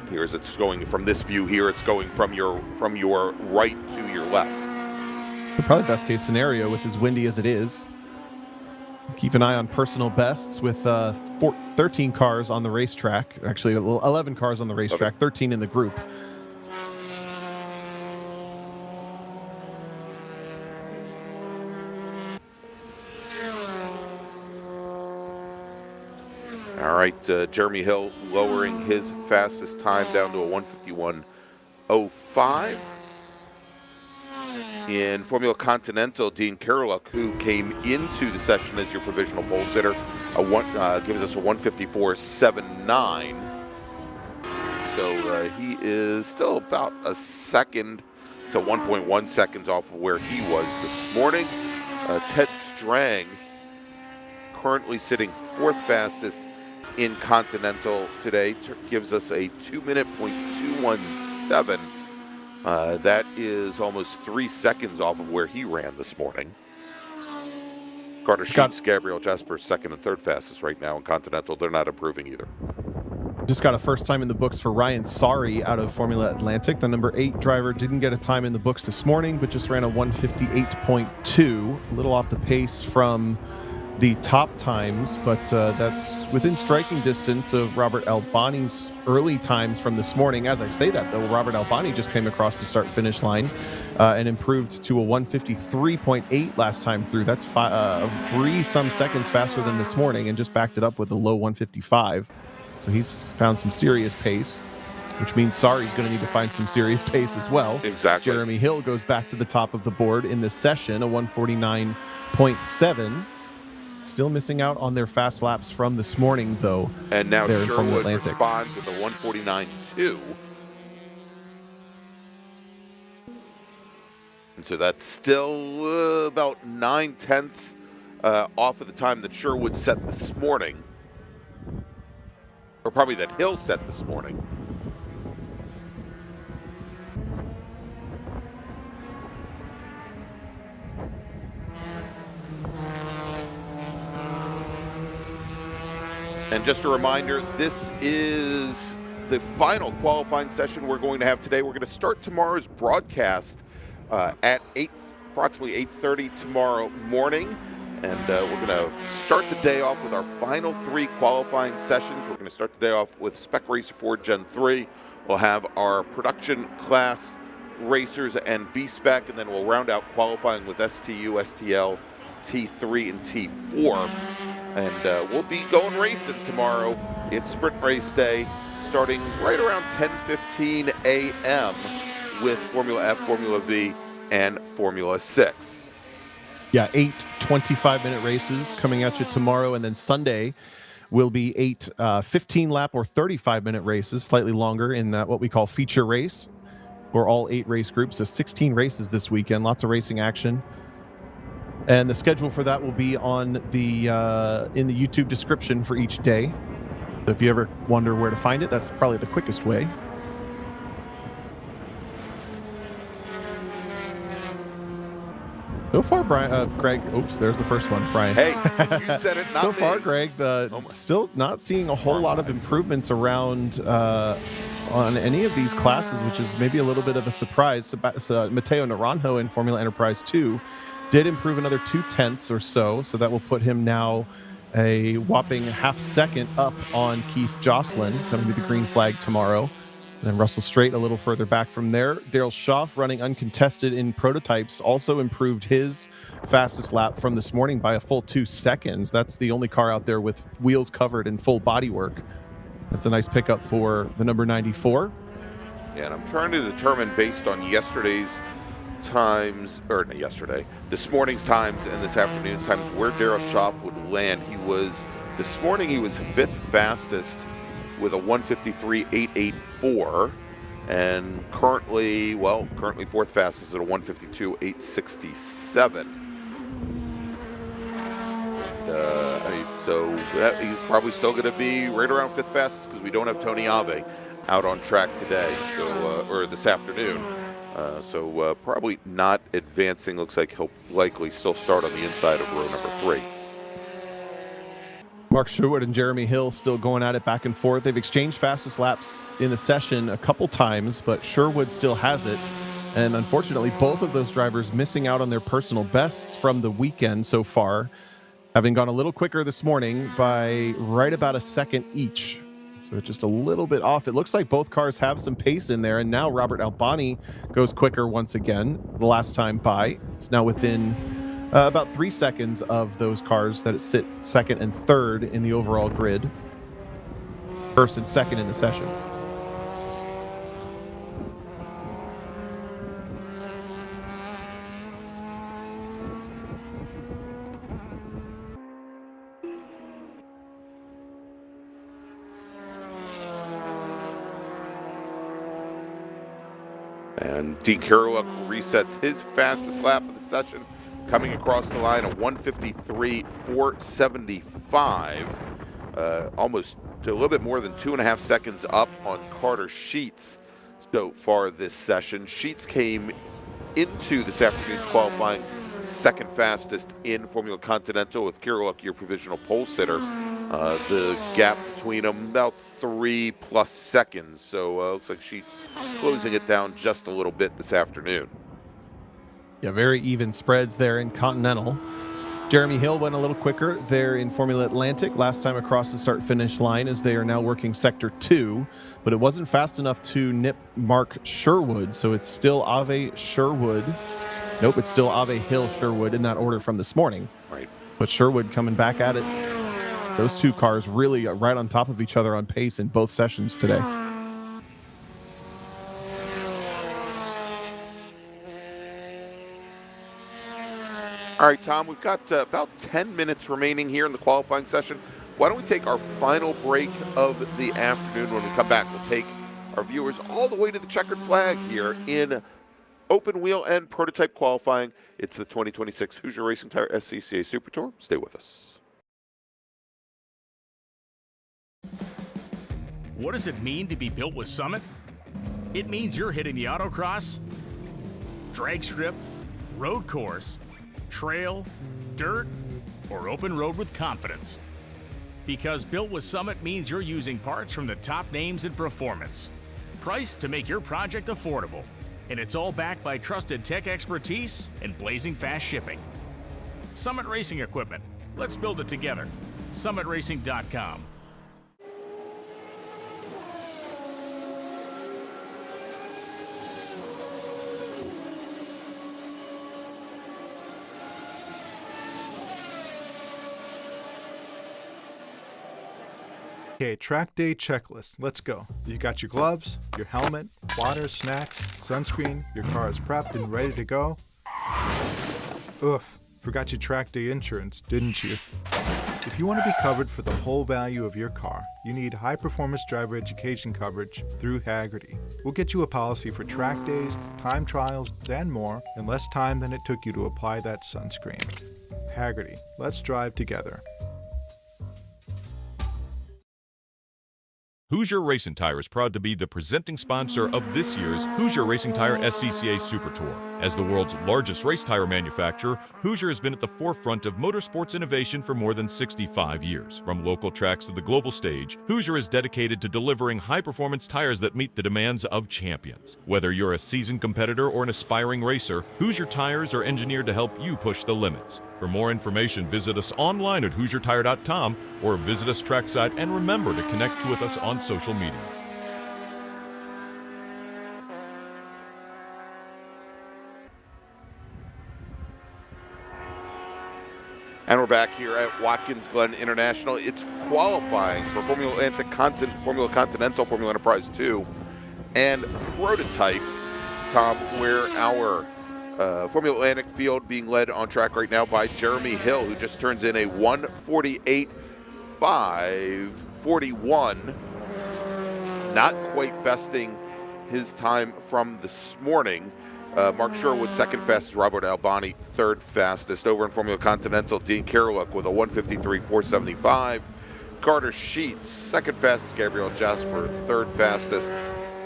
Here's it's going from this view here. It's going from your right to your left. Probably best case scenario with as windy as it is. Keep an eye on personal bests with 13 cars on the racetrack. Actually, 11 cars on the racetrack, 13 in the group. All right, Jeremy Hill lowering his fastest time down to a 151.05. In Formula Continental, Dean Kerluck, who came into the session as your provisional pole sitter, gives us a 154.79. So he is still about a second to 1.1 seconds off of where he was this morning. Ted Strang, currently sitting fourth fastest in Continental today, gives us a 2:02.17. That is almost 3 seconds off of where he ran this morning. Carter Sheets, Gabriel Jasper, second and third fastest right now in Continental. They're not improving either. Just got a first time in the books for Ryan Sari out of Formula Atlantic. The number 8 driver didn't get a time in the books this morning, but just ran a 158.2, a little off the pace from the top times, but that's within striking distance of Robert Albani's early times from this morning. As I say that, though, Robert Albani just came across the start-finish line and improved to a 153.8 last time through. That's 3-some seconds faster than this morning, and just backed it up with a low 155. So he's found some serious pace, which means Sari's going to need to find some serious pace as well. Exactly. Jeremy Hill goes back to the top of the board in this session, a 149.7. Still missing out on their fast laps from this morning, though. And now Sherwood responds with a 149.2. And so that's still about 9/10 off of the time that Sherwood set this morning. Or probably that Hill set this morning. And just a reminder, this is the final qualifying session we're going to have today. We're going to start tomorrow's broadcast at approximately 8:30 tomorrow morning. And we're going to start the day off with our final 3 qualifying sessions. We're going to start the day off with Spec Racer 4 Gen 3. We'll have our production class racers and B-Spec, and then we'll round out qualifying with STU, STL, T3, and T4. And we'll be going racing tomorrow. It's sprint race day, starting right around 10:15 a.m. with Formula F, Formula V, and Formula 6. Yeah, 8 25-minute races coming at you tomorrow, and then Sunday will be 8 15-lap or 35-minute races, slightly longer in that what we call feature race for all 8 race groups. So 16 races this weekend, lots of racing action. And the schedule for that will be on the in the YouTube description for each day. So if you ever wonder where to find it, that's probably the quickest way. So far, Greg, oops, there's the first one, Brian. Hey, you said it, not So me. far, Greg, still not seeing a whole lot of improvements around on any of these classes, which is maybe a little bit of a surprise. Matteo Naranjo in Formula Enterprise 2 did improve another 0.2 or so that will put him now a whopping half second up on Keith Jocelyn, coming to the green flag tomorrow. And then Russell Strait a little further back from there. Daryl Schaff, running uncontested in prototypes, also improved his fastest lap from this morning by a full 2 seconds. That's the only car out there with wheels covered and full bodywork. That's a nice pickup for the number 94. Yeah, and I'm trying to determine based on yesterday's times, or not yesterday, this morning's times and this afternoon's times, where Daryl Schaff would land. This morning he was 5th fastest with a 153.884, and currently 4th fastest at a 152.867. So he's probably still going to be right around 5th fastest because we don't have Tony Ave out on track today, or this afternoon. So probably not advancing. Looks like he'll likely still start on the inside of row number 3. Mark Sherwood and Jeremy Hill still going at it back and forth. They've exchanged fastest laps in the session a couple times, but Sherwood still has it. And unfortunately, both of those drivers missing out on their personal bests from the weekend so far, having gone a little quicker this morning by right about a second each. So just a little bit off. It looks like both cars have some pace in there, and now Robert Albani goes quicker once again. The last time by, it's now within about 3 seconds of those cars that sit second and third in the overall grid. First and second in the session. And Dean Kerouac resets his fastest lap of the session, coming across the line at 153.475, almost a little bit more than 2.5 seconds up on Carter Sheets so far this session. Sheets came into this afternoon's qualifying second fastest in Formula Continental, with Kerouac your provisional pole sitter. The gap between them about 3+ seconds, so looks like Sheets closing it down just a little bit this afternoon. Yeah, very even spreads there in Continental. Jeremy Hill went a little quicker there in Formula Atlantic last time across the start-finish line, as they are now working Sector 2, but it wasn't fast enough to nip Mark Sherwood, so it's still Ave Sherwood. Nope, it's still Ave Hill Sherwood in that order from this morning. Right. But Sherwood coming back at it. Those two cars really right on top of each other on pace in both sessions today. All right, Tom, we've got about 10 minutes remaining here in the qualifying session. Why don't we take our final break of the afternoon? When we come back, we'll take our viewers all the way to the checkered flag here in open wheel and prototype qualifying. It's the 2026 Hoosier Racing Tire SCCA Super Tour. Stay with us. What does it mean to be built with Summit? It means you're hitting the autocross, drag strip, road course, trail, dirt, or open road with confidence. Because built with Summit means you're using parts from the top names in performance, priced to make your project affordable. And it's all backed by trusted tech expertise and blazing fast shipping. Summit Racing Equipment. Let's build it together. SummitRacing.com. Okay, track day checklist. Let's go. You got your gloves, your helmet, water, snacks, sunscreen, your car is prepped and ready to go. Oof, forgot your track day insurance, didn't you? If you want to be covered for the whole value of your car, you need high-performance driver education coverage through Haggerty. We'll get you a policy for track days, time trials, and more in less time than it took you to apply that sunscreen. Haggerty, let's drive together. Hoosier Racing Tire is proud to be the presenting sponsor of this year's Hoosier Racing Tire SCCA Super Tour. As the world's largest race tire manufacturer, Hoosier has been at the forefront of motorsports innovation for more than 65 years. From local tracks to the global stage, Hoosier is dedicated to delivering high-performance tires that meet the demands of champions. Whether you're a seasoned competitor or an aspiring racer, Hoosier tires are engineered to help you push the limits. For more information, visit us online at HoosierTire.com or visit us trackside, and remember to connect with us on social media. And we're back here at Watkins Glen International. It's qualifying for Formula Atlantic, Formula Continental, Formula Enterprise 2, and prototypes, Tom, where our Formula Atlantic field being led on track right now by Jeremy Hill, who just turns in a 1:48.541, not quite besting his time from this morning. Mark Sherwood, second fastest. Robert Albani, third fastest. Over in Formula Continental, Dean Kerlick with a 1:53.475. Carter Sheets, second fastest. Gabriel Jasper, third fastest.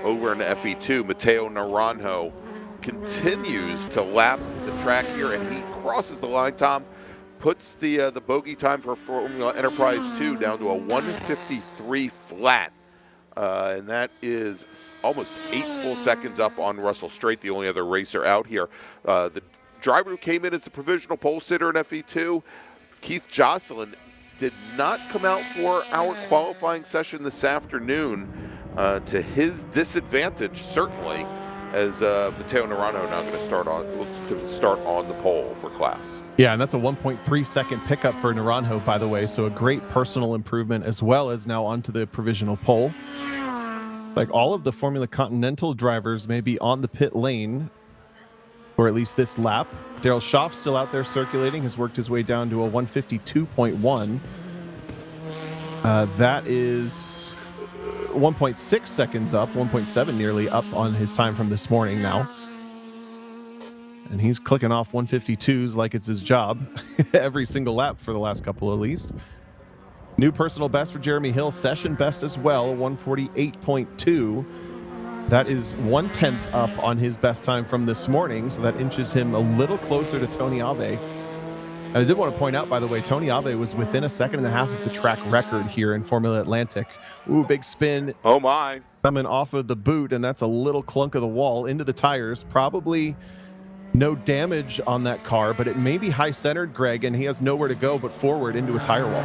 Over in FE2, Matteo Naranjo continues to lap the track here, and he crosses the line, Tom, puts the bogey time for Formula Enterprise 2 down to a 1:53 flat. And that is almost 8 full seconds up on Russell Strait, the only other racer out here. The driver who came in as the provisional pole sitter in FE2, Keith Jocelyn, did not come out for our qualifying session this afternoon, to his disadvantage, certainly, as Matteo Naranjo now going to start on the pole for class. Yeah, and that's a 1.3 second pickup for Naranjo, by the way, so a great personal improvement, as well as now onto the provisional pole. Like all of the Formula Continental drivers may be on the pit lane, or at least this lap. Daryl Schaaf still out there circulating, has worked his way down to a 1:52.1. That is 1.6 seconds up, 1.7 nearly up on his time from this morning now. And he's clicking off 152s like it's his job every single lap for the last couple at least. New personal best for Jeremy Hill, session best as well, 1:48.2. That is 1/10 up on his best time from this morning, so that inches him a little closer to Tony Ave. And I did want to point out, by the way, Tony Ave was within a second and a half of the track record here in Formula Atlantic. Ooh, big spin. Oh my. Coming off of the boot, and that's a little clunk of the wall into the tires. Probably no damage on that car, but it may be high-centered, Greg, and he has nowhere to go but forward into a tire wall.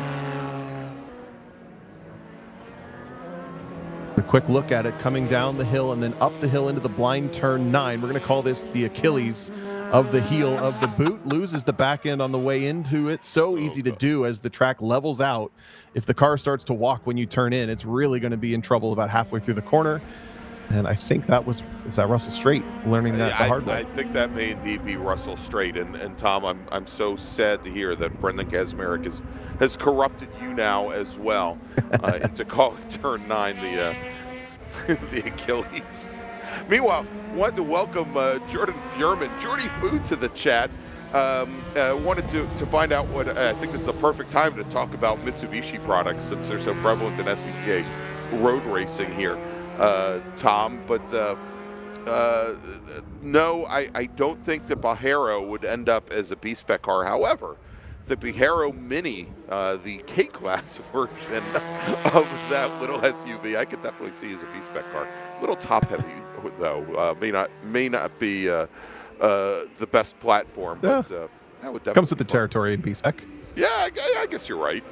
A quick look at it coming down the hill and then up the hill into the blind turn 9. We're going to call this the Achilles of the heel of the boot. Loses the back end on the way into it. So easy to do as the track levels out. If the car starts to walk when you turn in, it's really going to be in trouble about halfway through the corner. And I think that is that Russell Strait learning that the hard way. I think that may indeed be Russell Strait. And Tom, I'm so sad to hear that Brendan Kazmarek has corrupted you now as well into calling turn 9 the Achilles. Meanwhile, wanted to welcome Jordan Furman, Jordy Food, to the chat. Wanted to find out what I think this is the perfect time to talk about Mitsubishi products since they're so prevalent in SCCA road racing here. Tom, but no, I don't think the Pajero would end up as a B-Spec car. However, the Pajero Mini, the K-Class version of that little SUV, I could definitely see as a B-Spec car. A little top-heavy, though. May not be the best platform, but that would definitely comes with the territory in B-Spec. Yeah, I guess you're right.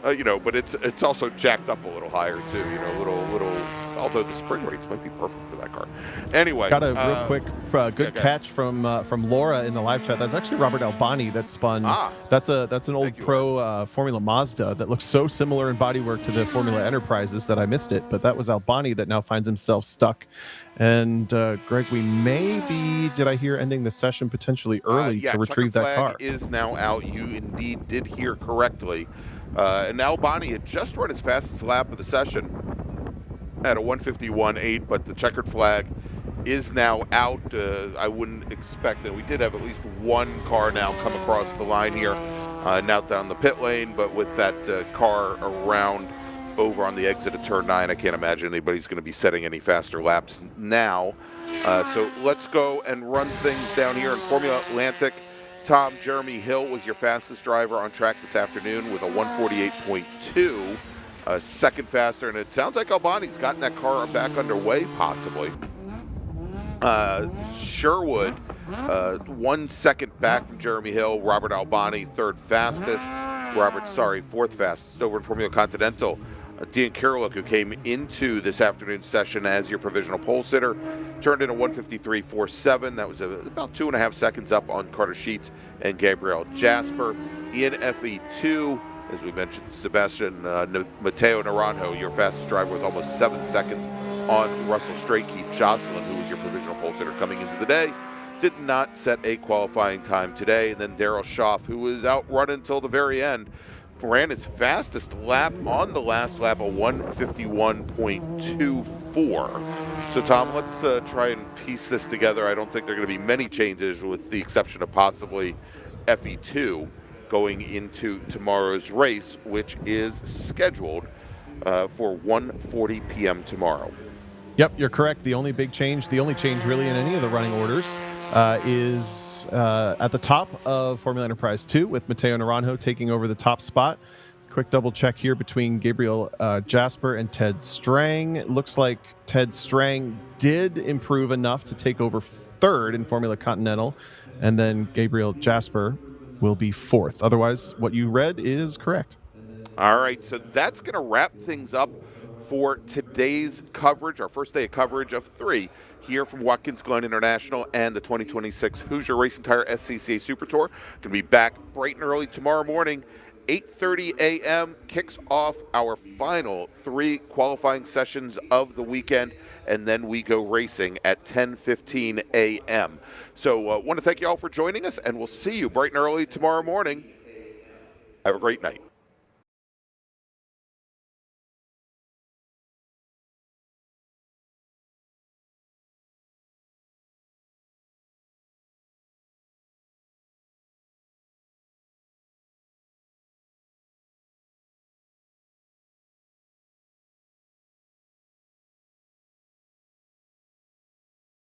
But it's also jacked up a little higher too. Little. Although the spring rates might be perfect for that car. Anyway, got a real quick good catch from Laura in the live chat. That's actually Robert Albani that spun. That's an old pro Formula Mazda that looks so similar in bodywork to the Formula Enterprises that I missed it. But that was Albani that now finds himself stuck. And Greg, we may be, did I hear, ending the session potentially early to retrieve that car? Is now out. You indeed did hear correctly. And Albani had just run his fastest lap of the session at a 1:51.8, but the checkered flag is now out. I wouldn't expect that. We did have at least one car now come across the line here, now down the pit lane, but with that car around over on the exit of turn 9. I can't imagine anybody's going to be setting any faster laps now. So let's go and run things down here in Formula Atlantic. Tom, Jeremy Hill was your fastest driver on track this afternoon with a 148.2. Second faster, and it sounds like Albani's gotten that car back underway, possibly. Sherwood, 1 second back from Jeremy Hill. Robert Albani, fourth fastest over in Formula Continental. Dean Kiriluk, who came into this afternoon session as your provisional pole sitter, turned in a 153.47. That was about 2.5 seconds up on Carter Sheets and Gabriel Jasper. In FE2, as we mentioned, Sebastian Mateo Naranjo, your fastest driver with almost 7 seconds on Russell Straight. Keith Jocelyn, who was your provisional pole sitter coming into the day, did not set a qualifying time today. And then Daryl Schaff, who was out running until the very end, ran his fastest lap on the last lap, a 151.24. So, Tom, let's try and piece this together. I don't think there are going to be many changes, with the exception of possibly FE2 going into tomorrow's race, which is scheduled for 1:40 p.m. tomorrow. Yep, you're correct. The only change really in any of the running orders is at the top of Formula Enterprise 2 with Mateo Naranjo taking over the top spot. Quick double check here between Gabriel Jasper and Ted Strang. It looks like Ted Strang did improve enough to take over third in Formula Continental, and then Gabriel Jasper will be fourth. Otherwise, what you read is correct. All right, so that's going to wrap things up for today's coverage, our first day of coverage of 3 here from Watkins Glen International and the 2026 Hoosier Racing Tire SCCA Super Tour. Going to be back bright and early tomorrow morning. 8:30 a.m. kicks off our final 3 qualifying sessions of the weekend, and then we go racing at 10:15 a.m. So want to thank you all for joining us, and we'll see you bright and early tomorrow morning. Have a great night.